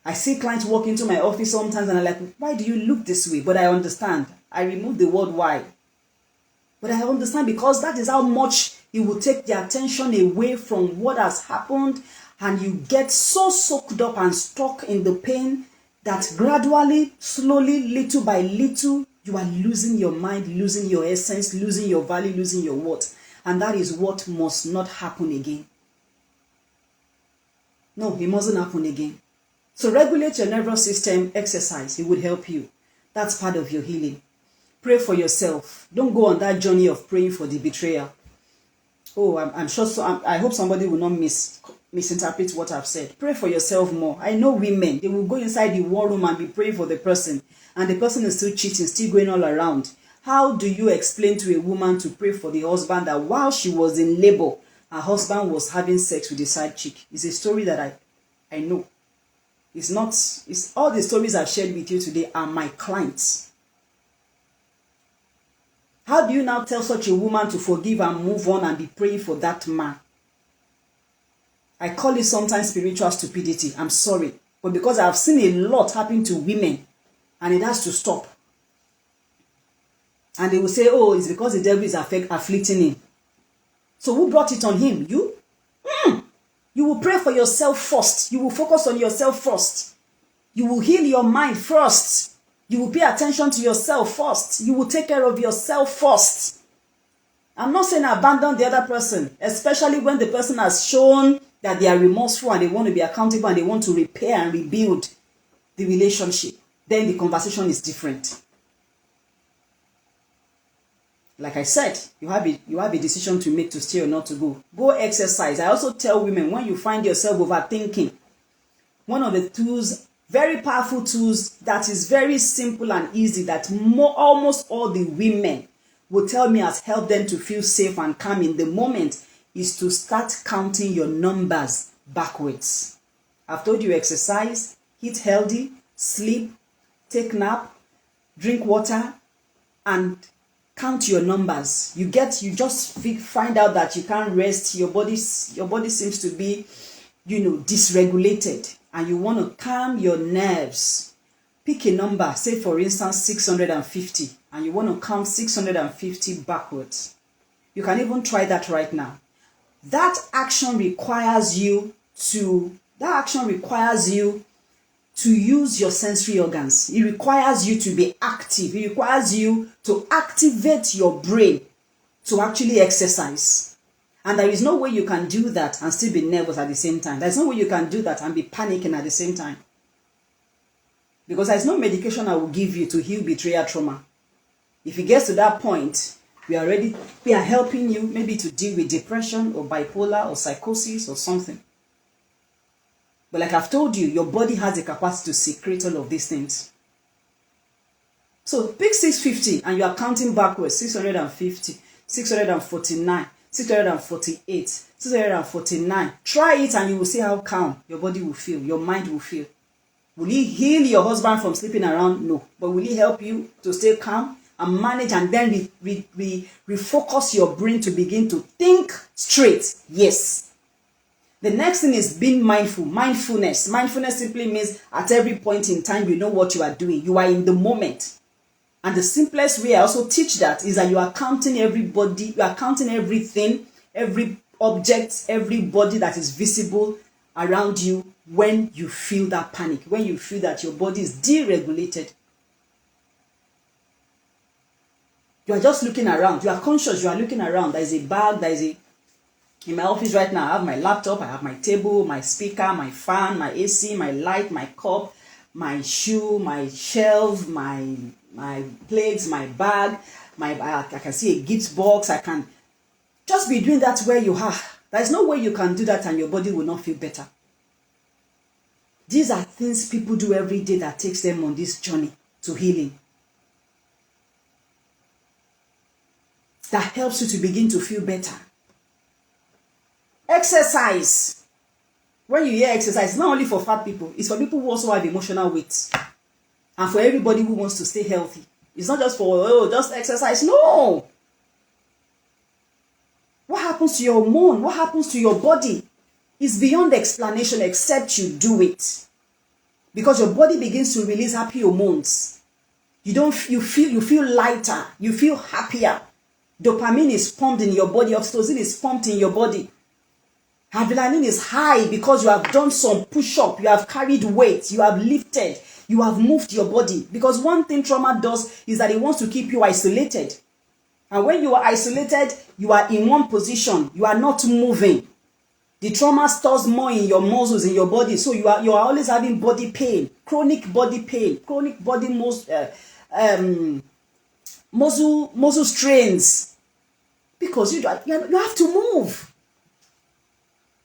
I see clients walk into my office sometimes and I'm like, why do you look this way? But I understand. I remove the word why. But I understand because that is how much it will take the attention away from what has happened, and you get so soaked up and stuck in the pain that gradually, slowly, little by little, you are losing your mind, losing your essence, losing your value, losing your worth. And that is what must not happen again. No, it mustn't happen again. So regulate your nervous system, exercise. It would help you. That's part of your healing. Pray for yourself. Don't go on that journey of praying for the betrayal. Oh, I'm sure. I hope somebody will not misinterpret what I've said. Pray for yourself more. I know women, they will go inside the war room and be praying for the person, and the person is still cheating, still going all around. How do you explain to a woman to pray for the husband that while she was in labor, her husband was having sex with the side chick? It's a story that I know. It's not. It's all the stories I've shared with you today are my clients. How do you now tell such a woman to forgive and move on and be praying for that man? I call it sometimes spiritual stupidity. I'm sorry. But because I've seen a lot happen to women, and it has to stop. And they will say, oh, it's because the devil is afflicting him. So who brought it on him? You? You will pray for yourself first. You will focus on yourself first. You will heal your mind first. You will pay attention to yourself first. You will take care of yourself first. I'm not saying abandon the other person, especially when the person has shown that they are remorseful and they want to be accountable and they want to repair and rebuild the relationship. Then the conversation is different. Like I said, you have a decision to make to stay or not to go. Go exercise. I also tell women, when you find yourself overthinking, one of the tools, very powerful tools that is very simple and easy, that almost all the women will tell me has helped them to feel safe and calm in the moment, is to start counting your numbers backwards. I've told you, exercise, eat healthy, sleep, take nap, drink water, and count your numbers. You just find out that you can't rest. Your body seems to be, dysregulated, and you want to calm your nerves. Pick a number, say for instance 650, and you want to count 650 backwards. You can even try that right now. That action requires you to use your sensory organs. It requires you to be active. It requires you to activate your brain to actually exercise. And there is no way you can do that and still be nervous at the same time. There's no way you can do that and be panicking at the same time. Because there's no medication I will give you to heal betrayal trauma. If it gets to that point, we are helping you maybe to deal with depression or bipolar or psychosis or something. But like I've told you, your body has the capacity to secrete all of these things. So pick 650 and you are counting backwards. 650, 649, 648, 649. Try it and you will see how calm your body will feel, your mind will feel. Will he heal your husband from sleeping around? No. But will he help you to stay calm and manage and then refocus your brain to begin to think straight? Yes. The next thing is being mindful. Mindfulness. Mindfulness simply means at every point in time, you know what you are doing. You are in the moment. And the simplest way I also teach that is that you are counting everybody, you are counting everything, every object, everybody that is visible around you when you feel that panic, when you feel that your body is deregulated. You are just looking around. You are conscious. You are looking around. There is a bag. In my office right now, I have my laptop, I have my table, my speaker, my fan, my AC, my light, my cup, my shoe, my shelf, my plates, my bag, I can see a gift box. I can just be doing that where you are. There's no way you can do that and your body will not feel better. These are things people do every day that takes them on this journey to healing. That helps you to begin to feel better. Exercise. When you hear exercise, it's not only for fat people, it's for people who also have emotional weight. and for everybody who wants to stay healthy. It's not just for, oh, just exercise. No. What happens to your hormone? What happens to your body is beyond explanation except you do it. Because your body begins to release happy hormones. You feel lighter. You feel happier. Dopamine is pumped in your body. Oxytocin is pumped in your body. Adrenaline is high because you have done some push-up. You have carried weight. You have lifted. You have moved your body. Because one thing trauma does is that it wants to keep you isolated. And when you are isolated, you are in one position. You are not moving. The trauma stores more in your muscles, in your body. So you are always having body pain, chronic body pain, chronic body muscle strains. Because you have to move.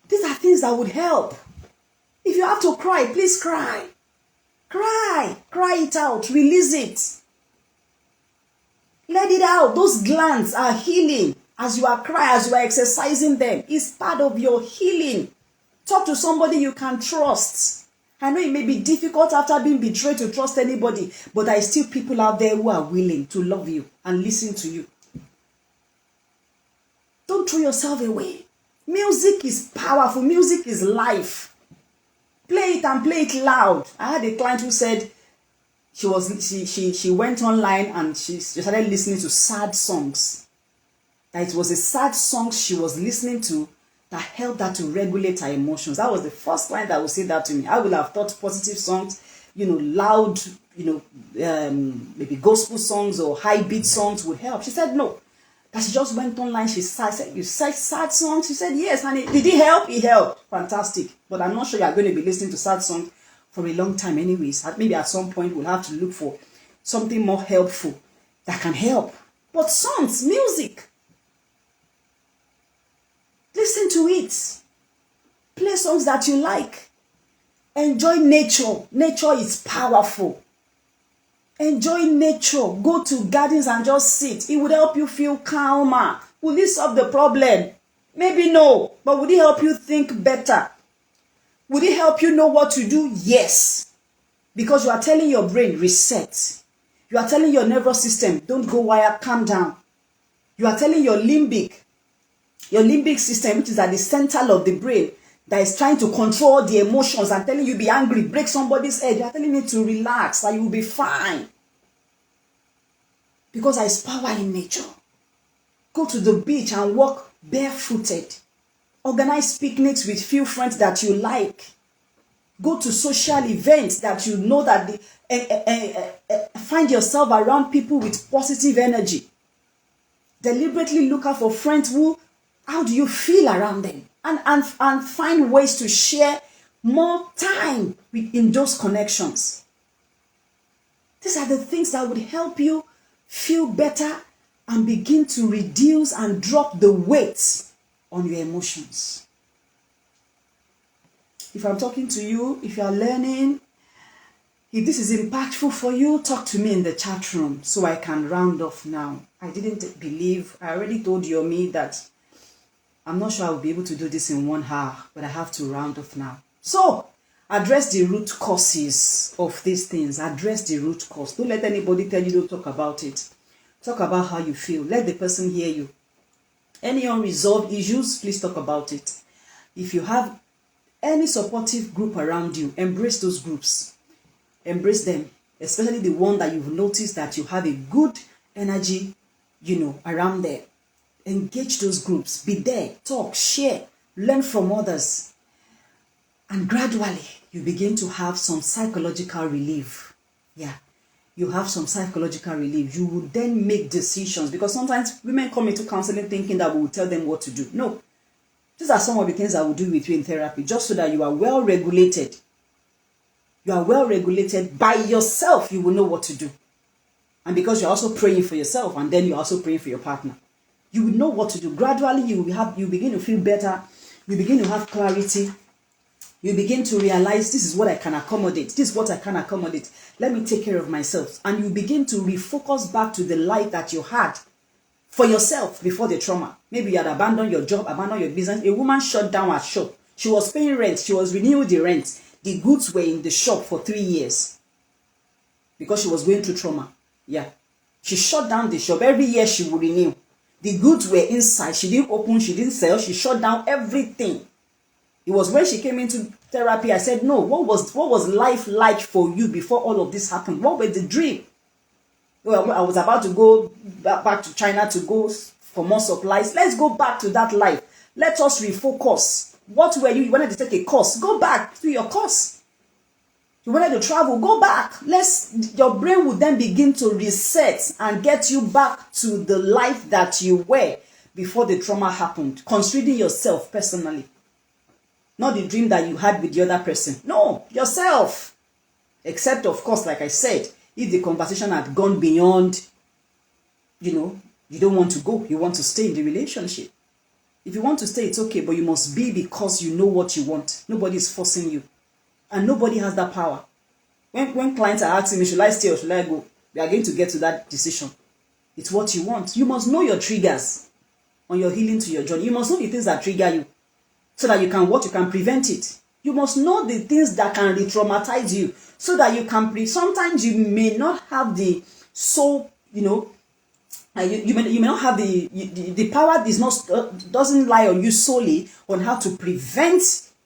These are things that would help. If you have to cry, please cry. Cry. Cry it out. Release it. Let it out. Those glands are healing. As you are crying, as you are exercising them, it's part of your healing. Talk to somebody you can trust. I know it may be difficult after being betrayed to trust anybody, but there are still people out there who are willing to love you and listen to you. Don't throw yourself away. Music is powerful. Music is life. Play it and play it loud. I had a client who said she went online and she started listening to sad songs. That it was a sad song she was listening to that helped her to regulate her emotions. That was the first client that would say that to me. I would have thought positive songs, loud, maybe gospel songs or high beat songs would help. She said no. That she just went online. She said, you said sad songs? She said yes. And did it help? It helped. Fantastic. But I'm not sure you are going to be listening to sad songs for a long time anyways. Maybe at some point we'll have to look for something more helpful that can help. But songs, music, listen to it. Play songs that you like. Enjoy nature. Nature is powerful. Enjoy nature. Go to gardens and just sit. It would help you feel calmer. Will it solve the problem? Maybe no. But would it help you think better? Would it help you know what to do? Yes. Because you are telling your brain, reset. You are telling your nervous system, don't go wired, calm down. You are telling your limbic system, which is at the center of the brain, that is trying to control the emotions and telling you be angry, break somebody's head. You are telling it to relax, that you will be fine. Because there is power in nature. Go to the beach and walk barefooted. Organize picnics with few friends that you like. Go to social events that you know that find yourself around people with positive energy. Deliberately look out for friends how do you feel around them? And find ways to share more time in those connections. These are the things that would help you feel better and begin to reduce and drop the weight on your emotions. If I'm talking to you, if you are learning, if this is impactful for you, talk to me in the chat room so I can round off now. I already told Yomi that I'm not sure I'll be able to do this in 1 hour, but I have to round off now. So, address the root causes of these things. Address the root cause. Don't let anybody tell you don't talk about it. Talk about how you feel. Let the person hear you. Any unresolved issues, please talk about it. If you have any supportive group around you, embrace those groups. Embrace them, especially the one that you've noticed that you have a good energy, around there. Engage those groups. Be there. Talk, share, learn from others. And gradually, you begin to have some psychological relief. Yeah. You have some psychological relief. You will then make decisions. Because sometimes women come into counseling thinking that we will tell them what to do. No. These are some of the things I will do with you in therapy. Just so that you are well regulated. You are well regulated by yourself. You will know what to do. And because you're also praying for yourself. And then you're also praying for your partner. You will know what to do. Gradually, you begin to feel better. You begin to have clarity. You begin to realize this is what I can accommodate. This is what I can accommodate. Let me take care of myself. And you begin to refocus back to the life that you had for yourself before the trauma. Maybe you had abandoned your job, abandoned your business. A woman shut down her shop. She was paying rent. She was renewing the rent. The goods were in the shop for 3 years. because she was going through trauma. Yeah. She shut down the shop. Every year she would renew. The goods were inside. She didn't open, she didn't sell. She shut down everything. It was when she came into therapy, I said, no, what was life like for you before all of this happened? What were the dream? Well, I was about to go back to China to go for more supplies. Let's go back to that life. Let us refocus. What were you? You wanted to take a course. Go back to your course. You wanted to travel. Go back. Your brain will then begin to reset and get you back to the life that you were before the trauma happened. Considering yourself personally. Not the dream that you had with the other person. No, yourself. Except, of course, like I said, if the conversation had gone beyond, you don't want to go. You want to stay in the relationship. If you want to stay, it's okay, but you must be because you know what you want. Nobody is forcing you. And nobody has that power. When clients are asking me, should I stay or should I go? We are going to get to that decision. It's what you want. You must know your triggers on your healing to your journey. You must know the things that trigger you so that you can prevent it. You must know the things that can re-traumatize you so that you can sometimes you may not have the soul, you may not have the power doesn't lie on you solely on how to prevent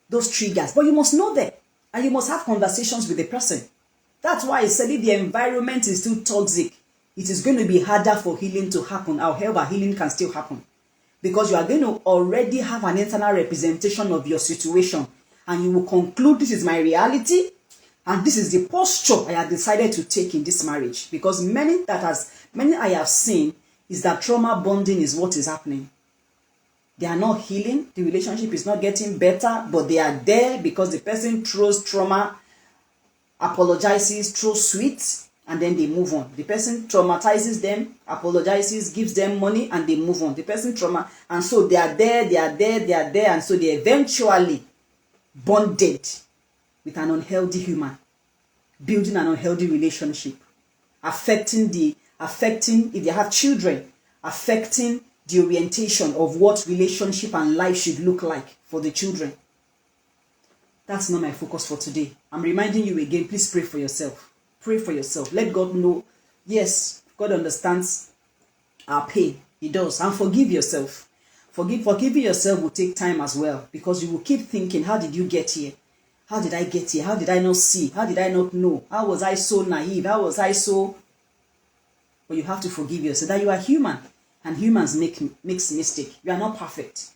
those triggers, but you must know them and you must have conversations with the person. That's why I said if the environment is too toxic, it is going to be harder for healing to happen. However, healing can still happen because you are going to already have an internal representation of your situation and you will conclude this is my reality and this is the posture I have decided to take in this marriage. Because many I have seen is that trauma bonding is what is happening. They are not healing. The relationship is not getting better, but they are there because the person throws trauma, apologizes, throws sweet, and then they move on. The person traumatizes them, apologizes, gives them money, and they move on. The person and so they are there, and so they eventually bonded with an unhealthy human, building an unhealthy relationship, affecting if they have children, affecting the orientation of what relationship and life should look like for the children. That's not my focus for today. I'm reminding you again, please pray for yourself. Pray for yourself. Let God know, yes, God understands our pain. He does. And forgive yourself. Forgiving yourself will take time as well because you will keep thinking, how did you get here? How did I get here? How did I not see? How did I not know? How was I so naive? How was I so... But you have to forgive yourself that you are human. And humans make mistakes. You are not perfect.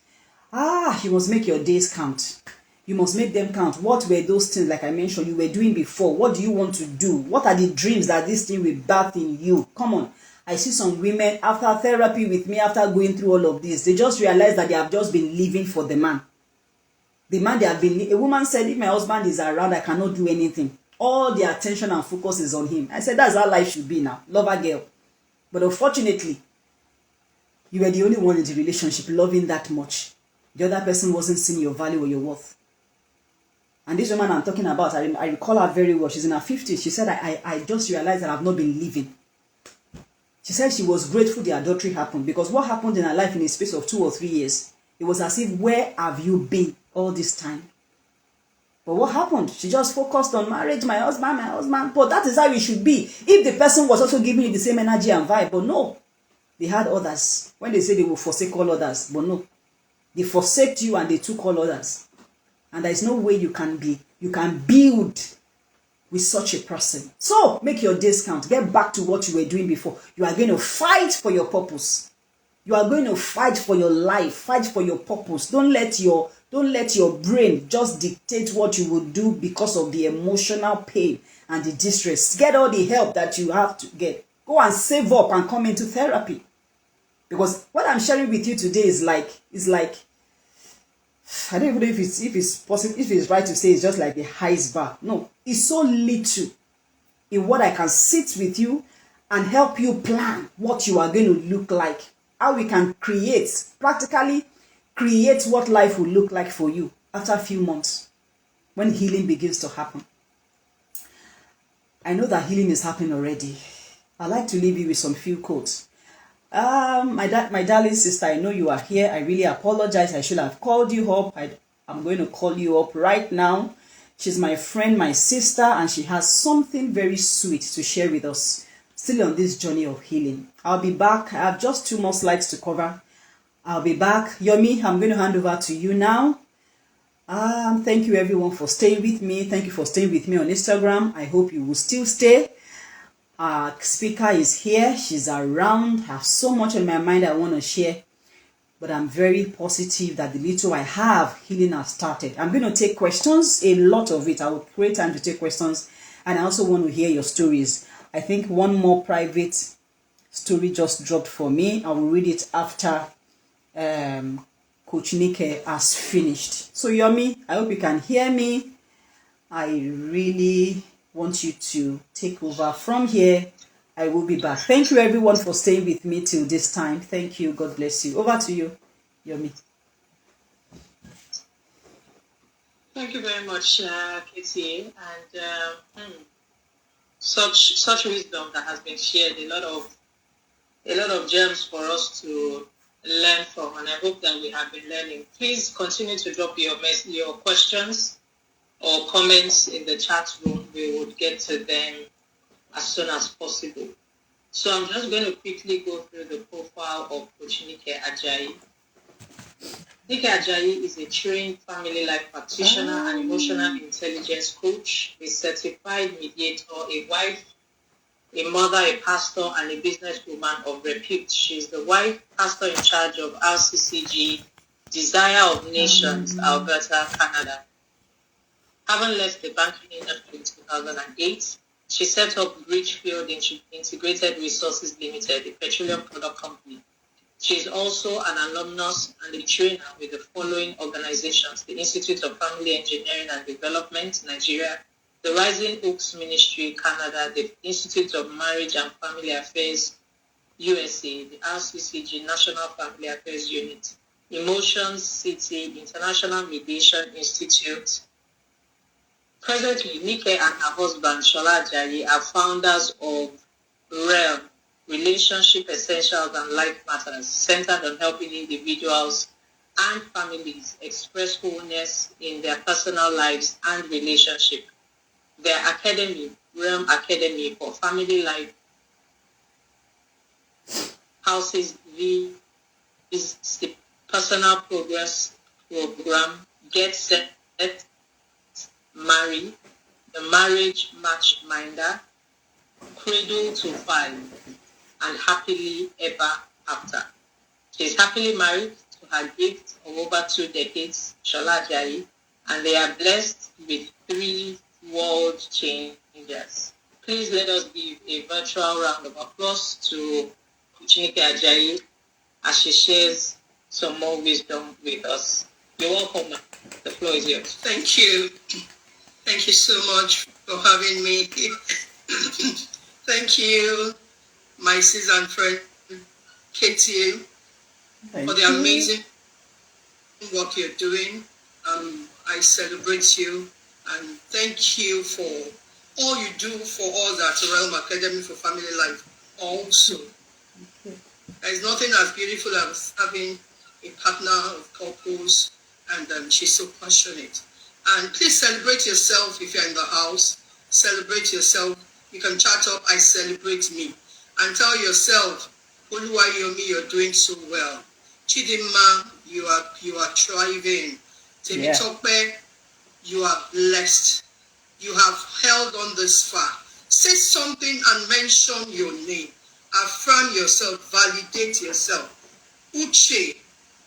You must make your days count. You must make them count. What were those things, like I mentioned, you were doing before? What do you want to do? What are the dreams that this thing will birth in you? Come on. I see some women, after therapy with me, after going through all of this, they just realize that they have just been living for the man. The man they have been... A woman said, if my husband is around, I cannot do anything. All the attention and focus is on him. I said, that's how life should be now. Lover girl. But unfortunately, you were the only one in the relationship loving that much. The other person wasn't seeing your value or your worth. And this woman I'm talking about, I recall her very well. She's in her 50s. She said, I just realized that I've not been living. She said she was grateful the adultery happened because what happened in her life in a space of 2 or 3 years, it was as if, where have you been all this time? But what happened? She just focused on marriage, my husband. But that is how it should be. If the person was also giving you the same energy and vibe, but no. They had others. When they say they will forsake all others, but no. They forsake you and they took all others. And there is no way you can build with such a person. So, make your days count. Get back to what you were doing before. You are going to fight for your purpose. You are going to fight for your life. Fight for your purpose. Don't let your brain just dictate what you will do because of the emotional pain and the distress. Get all the help that you have to get. Go and save up and come into therapy. Because what I'm sharing with you today is like I don't even know if it's possible, if it's right to say it's just like the highest bar. No, it's so little in what I can sit with you and help you plan what you are going to look like. How we can practically create what life will look like for you after a few months when healing begins to happen. I know that healing is happening already. I'd like to leave you with some few quotes. My darling sister, I know you are here. I really apologize. I should have called you up. I'm going to call you up right now. She's my friend, my sister, and she has something very sweet to share with us, still on this journey of healing. I'll be back. I have just 2 more slides to cover. I'll be back. Yomi, I'm going to hand over to you now. Thank you everyone for staying with me. Thank you for staying with me on Instagram. I hope you will still stay. Our speaker is here. She's around. I have so much on my mind I want to share. But I'm very positive that the little I have, healing has started. I'm going to take questions, a lot of it. I will create time to take questions. And I also want to hear your stories. I think one more private story just dropped for me. I will read it after Coach Nike has finished. So Yomi, I hope you can hear me. I really want you to take over from here. I will be back. Thank you everyone for staying with me till this time. Thank you. God bless you. Over to you, Yomi. Thank you very much, Katie. And such wisdom that has been shared. A lot of gems for us to learn from, and I hope that we have been learning. Please continue to drop your questions or comments in the chat room. We would get to them as soon as possible. So I'm just going to quickly go through the profile of Coach Nike Ajayi. Nike Ajayi is a trained family life practitioner and emotional intelligence coach, a certified mediator, a wife, a mother, a pastor, and a businesswoman of repute. She is the wife, pastor in charge of RCCG, Desire of Nations, Alberta, Canada. Having left the banking industry in 2008, she set up Bridgefield Integrated Resources Limited, a petroleum product company. She is also an alumnus and a trainer with the following organizations: the Institute of Family Engineering and Development, Nigeria; the Rising Oaks Ministry, Canada; the Institute of Marriage and Family Affairs, USA; the RCCG, National Family Affairs Unit; Emotions City, International Mediation Institute. Presently, Nike and her husband, Shola Ajayi, are founders of Realm, Relationship Essentials and Life Matters, centered on helping individuals and families express wholeness in their personal lives and relationship. Their academy, Realm Academy for Family Life, houses the personal progress program, Get Set, Marry, the Marriage Matchminder, Cradle to 5, and Happily Ever After. She is happily married to her gift of over 2 decades, Shola Ajayi, and they are blessed with 3 world changers. Please let us give a virtual round of applause to Nike Ajayi as she shares some more wisdom with us. You're welcome, ma'am. The floor is yours. Thank you. Thank you so much for having me. Thank you, my sis and friend Katie, for the amazing work you're doing. I celebrate you and thank you for all you do for us at Realm Academy for Family Life. Also, there is nothing as beautiful as having a partner of purpose, and she's so passionate. And please celebrate yourself if you're in the house. Celebrate yourself. You can chat up, I celebrate me. And tell yourself, Oluwayomi, you're doing so well. Chidima, you are thriving. Temitope, you are blessed. You have held on this far. Say something and mention your name. Affirm yourself. Validate yourself. Uche,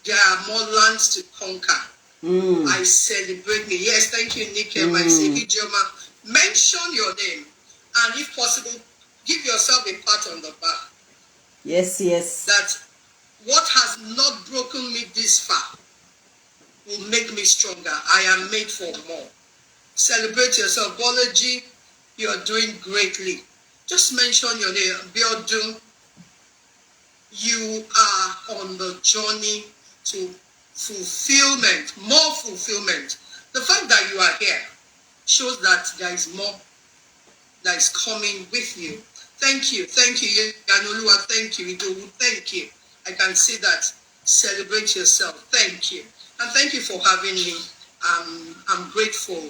there are more lands to conquer. I celebrate me. Yes, thank you, Nike, my Joma. Mention your name. And if possible, give yourself a pat on the back. Yes, yes. That what has not broken me this far will make me stronger. I am made for more. Celebrate yourself. Bolaji, you are doing greatly. Just mention your name. Biodun, you are on the journey to fulfillment, more fulfillment. The fact that you are here shows that there is more that is coming with you. Thank you. Thank you, Yanolua. Thank you, Idowu. Thank you. I can see that. Celebrate yourself. Thank you. And thank you for having me. I'm grateful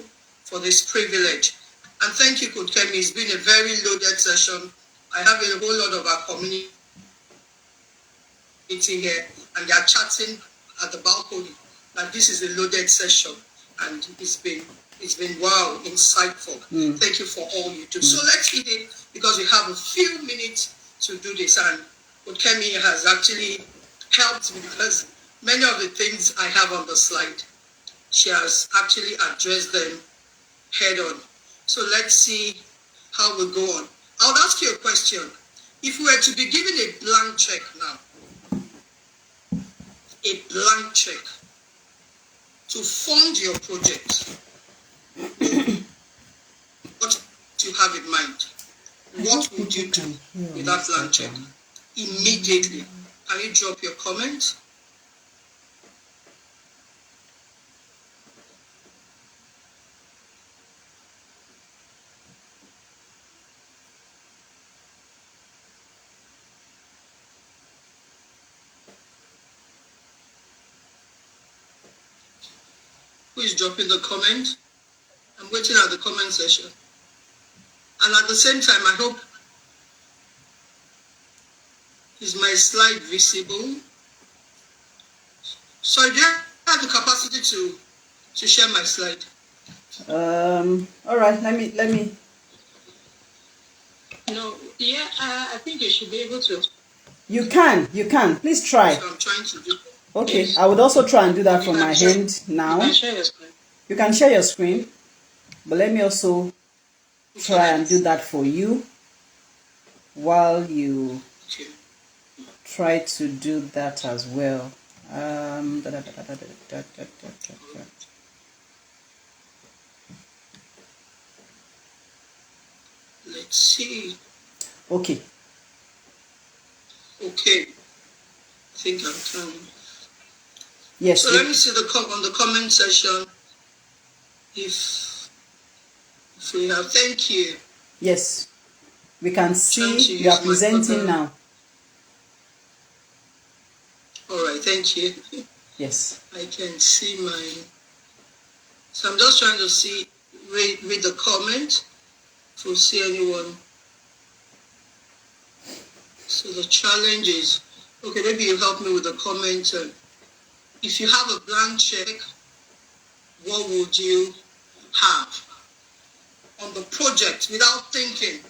for this privilege. And thank you, Coach Kemi. It's been a very loaded session. I have a whole lot of our community here, and they are chatting at the balcony that this is a loaded session, and it's been wow, insightful. Thank you for all you do. So let's hit it, because we have a few minutes to do this, and Coach Kemi has actually helped me, because many of the things I have on the slide, she has actually addressed them head on. So let's see how we go on. I would ask you a question. If we were to be given a blank check now, a blank check to fund your project, what do you have in mind? What would you do with that blank check immediately? Can you drop your comment? Who is dropping the comment? I'm waiting at the comment section. And at the same time, I hope, is my slide visible? So do you have the capacity to share my slide? All right, let me. No, yeah, I think you should be able to. You can. Please try. So I'm trying to do. Okay, Yes. I would also try and do that from my hand now. You can share your screen. You can share your screen, but let me also try and do that for you while you Okay. try to do that as well. Let's see. Okay. Okay. I think I'm trying. Yes. So let me see on the comment section if we have. Thank you. Yes. We can see to you are use my presenting button. now. All right. Thank you. Yes. I can see my. So I'm just trying to see read the comment to see anyone. So the challenge is, okay, maybe you help me with the comment. If you have a blank check, what would you have on the project without thinking?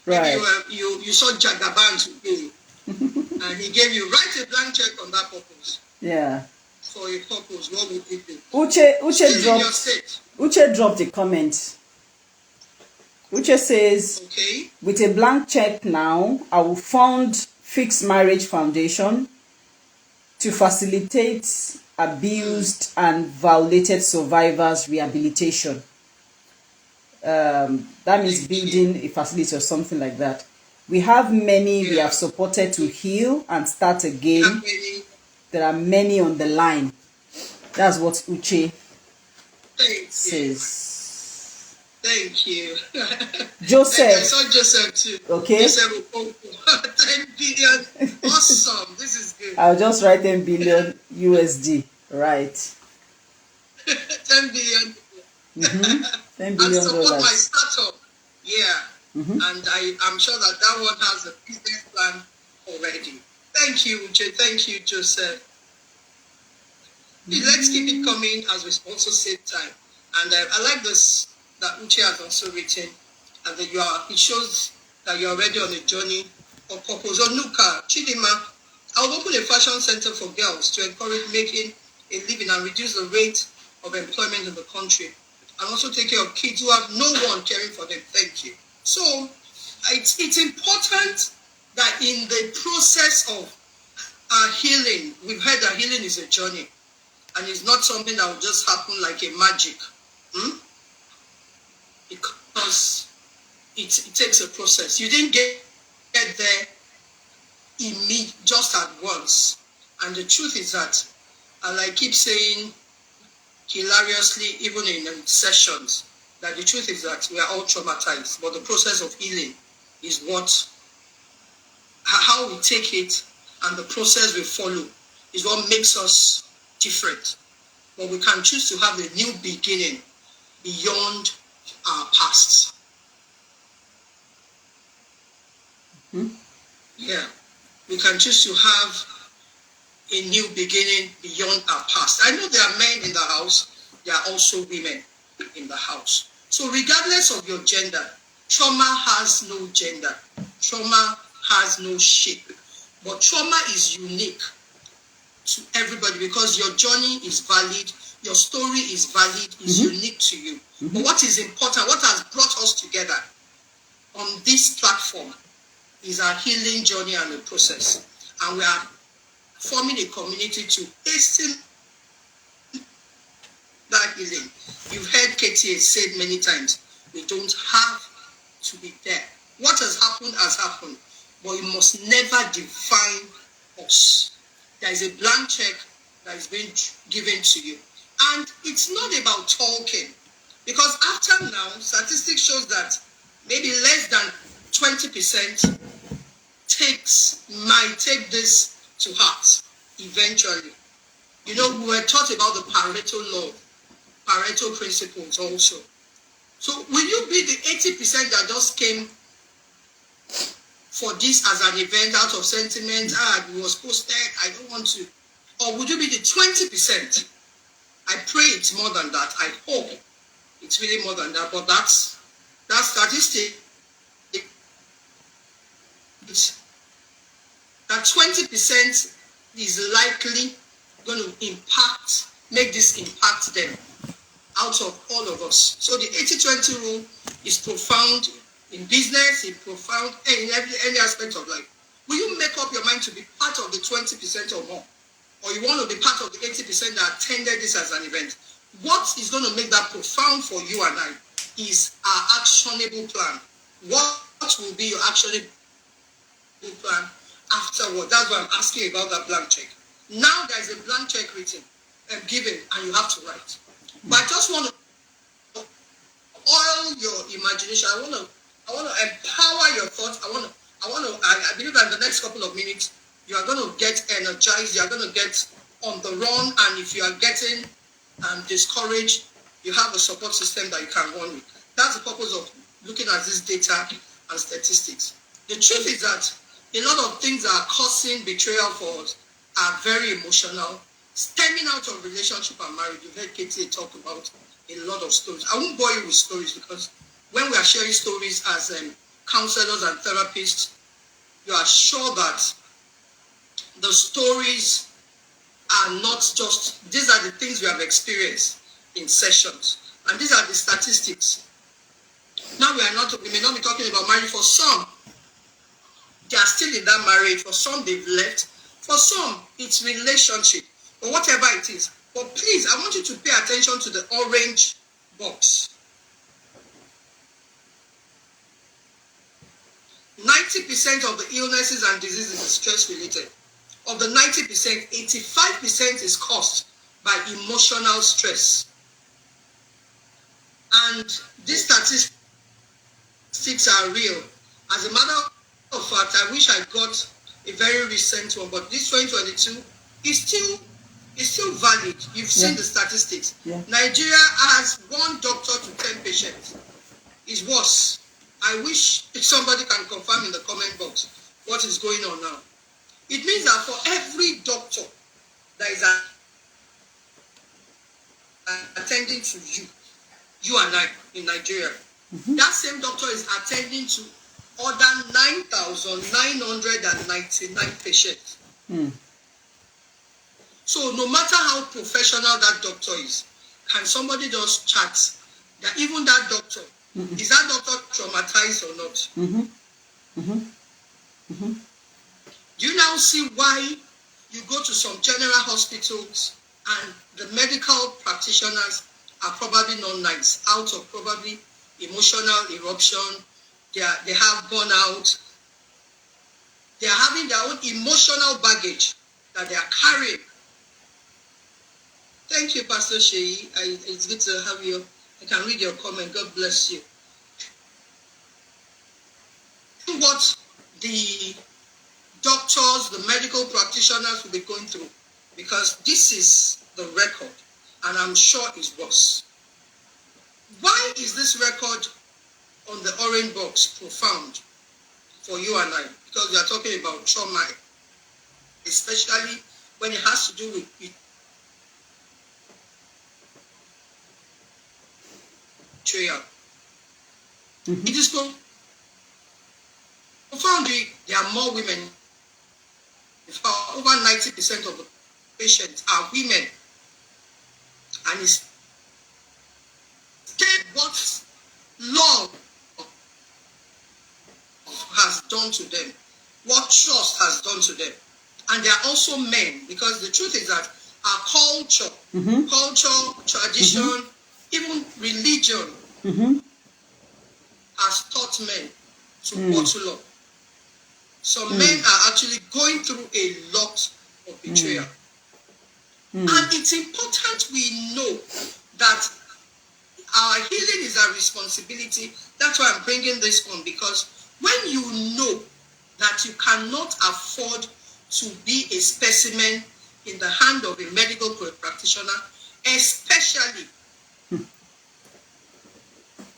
Right. Maybe you saw Jagaban today, and he gave you write a blank check on that purpose. Yeah. For a purpose, what would you do? Uche dropped a comment. Uche says, Okay. with a blank check now, I will fund Fixed Marriage Foundation to facilitate abused and violated survivors rehabilitation. That means building a facility or something like that. We have many we have supported to heal and start again. There are many on the line. That's what Uche says. Thank you. Joseph. I saw Joseph too. Okay. Joseph, 10 billion. Awesome. This is good. I'll just write 10 billion USD. Right. 10 billion. 10 billion and support dollars. my startup. Yeah. And I'm sure that one has a business plan already. Thank you, Uche. Thank you, Joseph. Let's keep it coming as we also save time. And I like this that Uche has also written, and that it shows that you're already on a journey of purpose. Onuka, Chidima, I'll open a fashion center for girls to encourage making a living and reduce the rate of employment in the country, and also take care of kids who have no one caring for them. Thank you. So it's important that in the process of our healing, we've heard that healing is a journey, and it's not something that will just happen like a magic. Because it takes a process. You didn't get there just at once. And the truth is that, and I keep saying hilariously, even in sessions, that the truth is that we are all traumatized, but the process of healing is how we take it, and the process we follow is what makes us different. But we can choose to have a new beginning beyond our past. Yeah. We can choose to have a new beginning beyond our past. I know there are men in the house, there are also women in the house. So regardless of your gender, trauma has no gender. Trauma has no shape. But trauma is unique to everybody because your journey is valid, your story is valid, is unique to you. But what is important, what has brought us together on this platform is our healing journey and the process. And we are forming a community to hasten that healing. You've heard Katie said many times, we don't have to be there. What has happened, but it must never define us. There is a blank check that is being given to you. And it's not about talking. Because after now, statistics shows that maybe less than 20% might take this to heart eventually. You know, we were taught about the Pareto law, Pareto principles also. So will you be the 80% that just came for this as an event out of sentiment? It was posted, I don't want to. Or would you be the 20%? I pray it's more than that. I hope it's really more than that. But that statistic, that 20% is likely going to make this impact them out of all of us. So the 80-20 rule is profound in business, it's profound in any aspect of life. Will you make up your mind to be part of the 20% or more? Or you want to be part of the 80% that attended this as an event? What is going to make that profound for you and I is our actionable plan. What will be your actionable plan afterward? That's why I'm asking about that blank check. Now there is a blank check written and given, and you have to write. But I just want to oil your imagination. I want to empower your thoughts. I believe that in the next couple of minutes you are going to get energized. You are going to get on the run, and if you are getting discouraged, you have a support system that you can run with. That's the purpose of looking at this data and statistics. The truth is that a lot of things that are causing betrayal for us are very emotional, stemming out of relationship and marriage. You've heard Katie talk about a lot of stories. I won't bore you with stories because when we are sharing stories as counselors and therapists, you are sure that the stories are not just, these are the things we have experienced in sessions. And these are the statistics. Now we may not be talking about marriage. For some, they are still in that marriage. For some, they've left. For some, it's relationship. Or whatever it is. But please, I want you to pay attention to the orange box. 90% of the illnesses and diseases is stress-related. Of the 90%, 85% is caused by emotional stress. And these statistics are real. As a matter of fact, I wish I got a very recent one, but this 2022 is still valid. You've seen the statistics. Nigeria has 1 doctor to 10 patients. It's worse. I wish somebody can confirm in the comment box what is going on now. It means that for every doctor that is attending to you and I in Nigeria, that same doctor is attending to other 9,999 patients. So no matter how professional that doctor is, can somebody just chat that even that doctor, is that doctor traumatized or not? Do you now see why you go to some general hospitals and the medical practitioners are probably not nice, out of probably emotional eruption, they have gone out, they are having their own emotional baggage that they are carrying. Thank you, Pastor Sheyi. It's good to have you. I can read your comment. God bless you. What the doctors, the medical practitioners will be going through, because this is the record, and I'm sure it's worse. Why is this record on the orange box profound for you and I? Because we are talking about trauma, especially when it has to do with betrayal. It is profound. There are more women. In fact, over 90% of the patients are women. And it's what love has done to them, what trust has done to them. And they are also men, because the truth is that our culture, tradition, even religion has taught men to bottle up. Some men are actually going through a lot of betrayal. And it's important we know that our healing is our responsibility. That's why I'm bringing this on, because when you know that you cannot afford to be a specimen in the hand of a medical practitioner, especially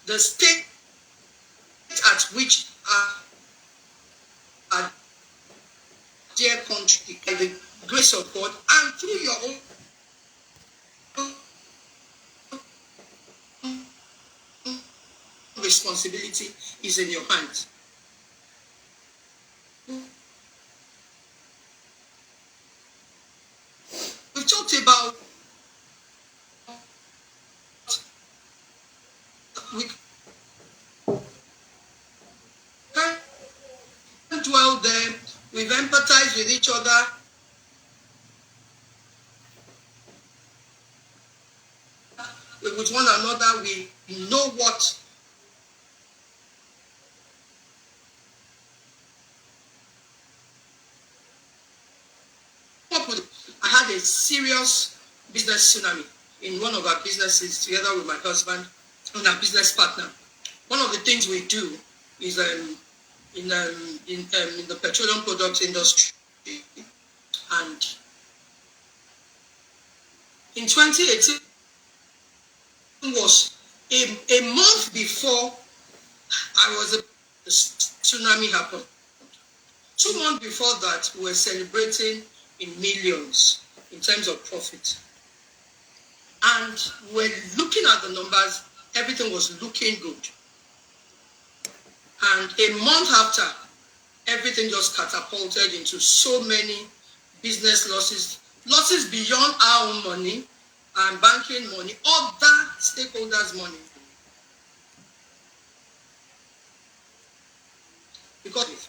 the state at which our dear country, by the grace of God, and through your own responsibility, is in your hands. We talked about, we can't dwell there, we've empathized with each other. With one another, we know what I had a serious business tsunami in one of our businesses together with my husband and our business partner. One of the things we do is in the petroleum products industry, and in 2018 was a month before the tsunami happened. 2 months before that, we were celebrating in millions in terms of profit. And we're looking at the numbers, everything was looking good. And a month after, everything just catapulted into so many business losses beyond our own money and banking money, other stakeholders' money. Because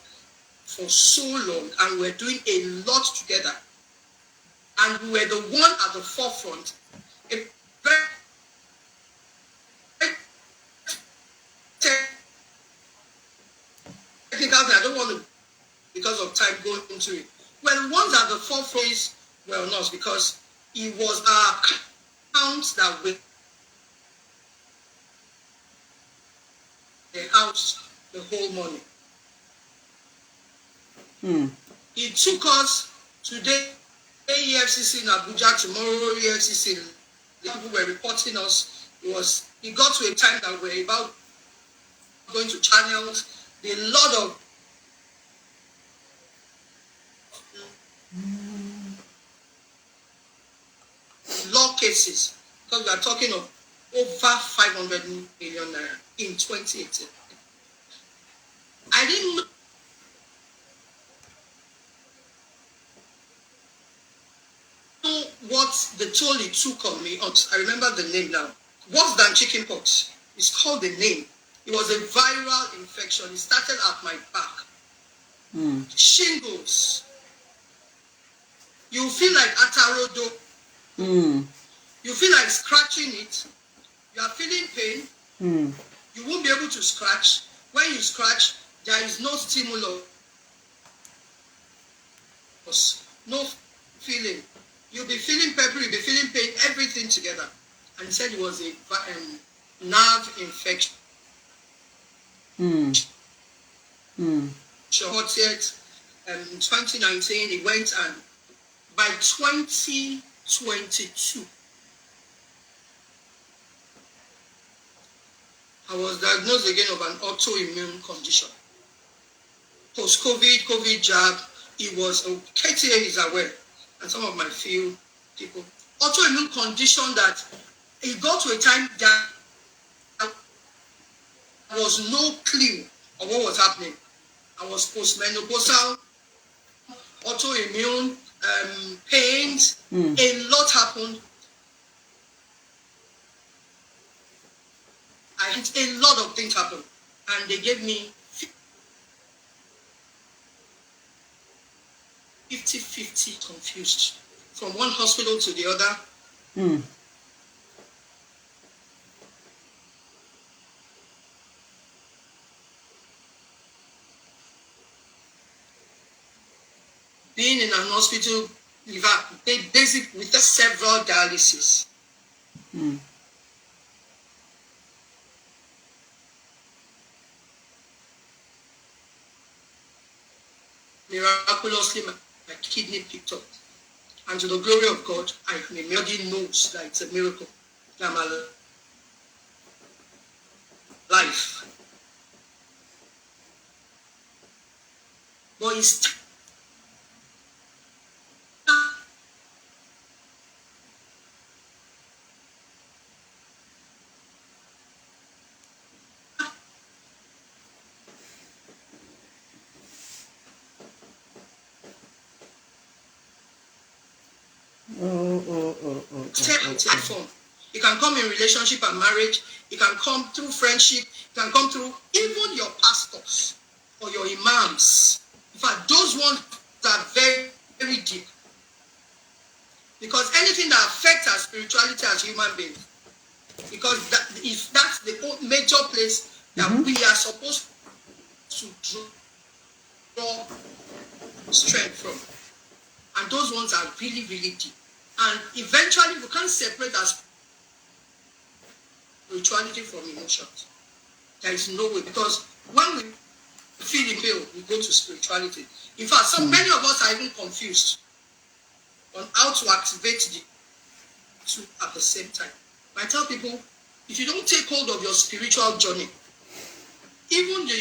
for so long, and we're doing a lot together, and we were the one at the forefront. A very technical thing, I don't want to, because of time, go into it. We're the ones at the forefront, well, not because it was our accounts that we housed the whole money. It took us today, EFCC in Abuja, tomorrow EFCC, the people were reporting us. It got to a time that we're about going to channels. A lot of law cases, because we are talking of over 500 million naira in 2018. I didn't know what the toll it took on me. I remember the name now. Worse than chickenpox. It's called the name. It was a viral infection. It started at my back. Shingles. You feel like atarodo. You feel like scratching it. You are feeling pain. You won't be able to scratch. When you scratch, there is no stimulus. No feeling. You'll be feeling pepper, you'll be feeling pain, everything together. And he said it was a nerve infection. Short yet, in 2019, he went, and by 2022, I was diagnosed again of an autoimmune condition. Post-COVID, COVID jab, it was, KTA is aware, and some of my few people, autoimmune condition that it got to a time that there was no clue of what was happening. I was postmenopausal, autoimmune, pains, a lot happened. A lot of things happened, and they gave me 50-50 confused from one hospital to the other. Being in an hospital, basically with several dialysis. Miraculously, my kidney picked up. And to the glory of God, my body knows that it's a miracle that I'm alive. But it's platform. It can come in relationship and marriage. It can come through friendship. It can come through even your pastors or your imams. In fact, those ones are very, very deep. Because anything that affects our spirituality as human beings, because that's the major place that we are supposed to draw strength from. And those ones are really, really deep. And eventually, we can't separate our spirituality from emotions. There is no way, because when we feel the pain, we go to spirituality. In fact, many of us are even confused on how to activate the two at the same time. I tell people, if you don't take hold of your spiritual journey, even your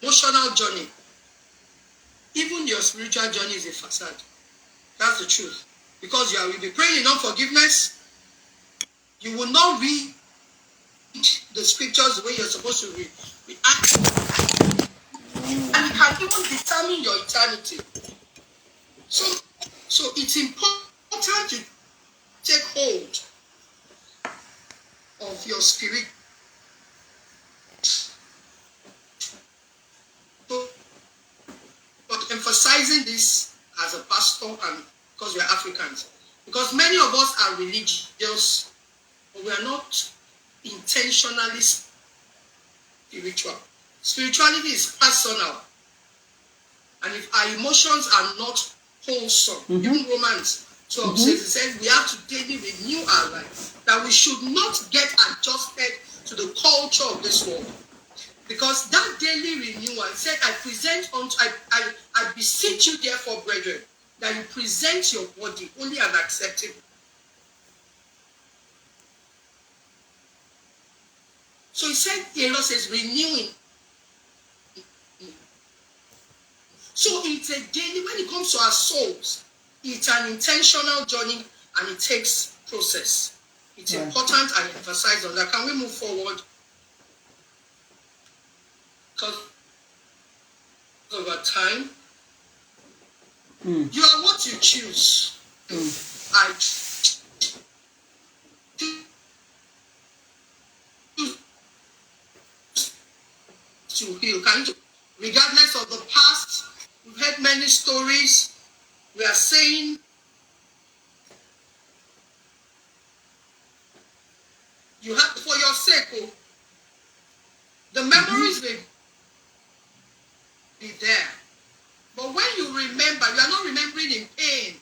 emotional journey, even your spiritual journey is a facade. That's the truth. Because you will be praying in unforgiveness. You will not read the scriptures the way you're supposed to read. And it can even determine your eternity. So it's important to take hold of your spirit. But emphasizing this as a pastor, and because we are Africans, because many of us are religious, but we are not intentionally spiritual. Spirituality is personal, and if our emotions are not wholesome, even Romans 12 says we have to daily renew our life, that we should not get adjusted to the culture of this world. Because that daily renewal, it said, I beseech you therefore, brethren, that you present your body holy and acceptable. So he said, the Lord says, renewing. So it's a daily, when it comes to our souls, it's an intentional journey and it takes process. It's important I emphasize on that. Can we move forward? Because of our time, you are what you choose. I choose to heal. Regardless of the past, we've heard many stories. We are saying you have, for your sake, the memories may be there. But when you remember, you are not remembering in pain.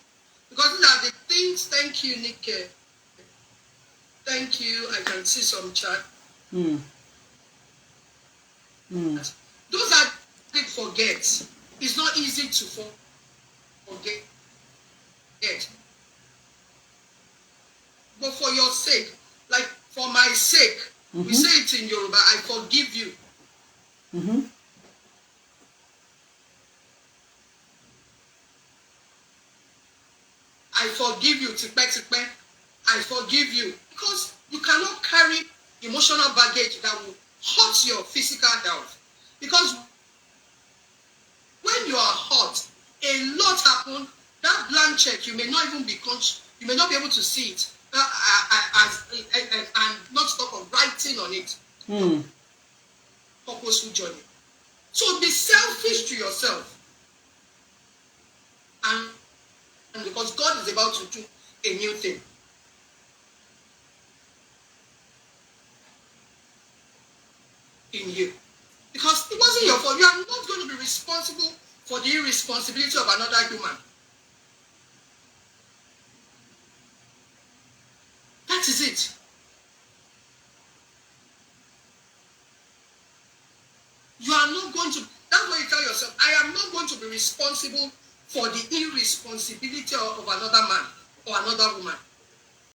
Because these are the things. Thank you, Nick. Thank you. I can see some chat. Those are things forget. It's not easy to forget. But for your sake, like For my sake, we say it in Yoruba, I forgive you. I forgive you, tipe. I forgive you. Because you cannot carry emotional baggage that will hurt your physical health. Because when you are hurt, a lot happens. That blank check, you may not even be conscious, you may not be able to see it, and not talk of writing on it. Purposeful journey. So be selfish to yourself. And because God is about to do a new thing. In you. Because it wasn't your fault. You are not going to be responsible for the irresponsibility of another human. That is it. You are not going to, that's what you tell yourself, I am not going to be responsible for the irresponsibility of another man or another woman.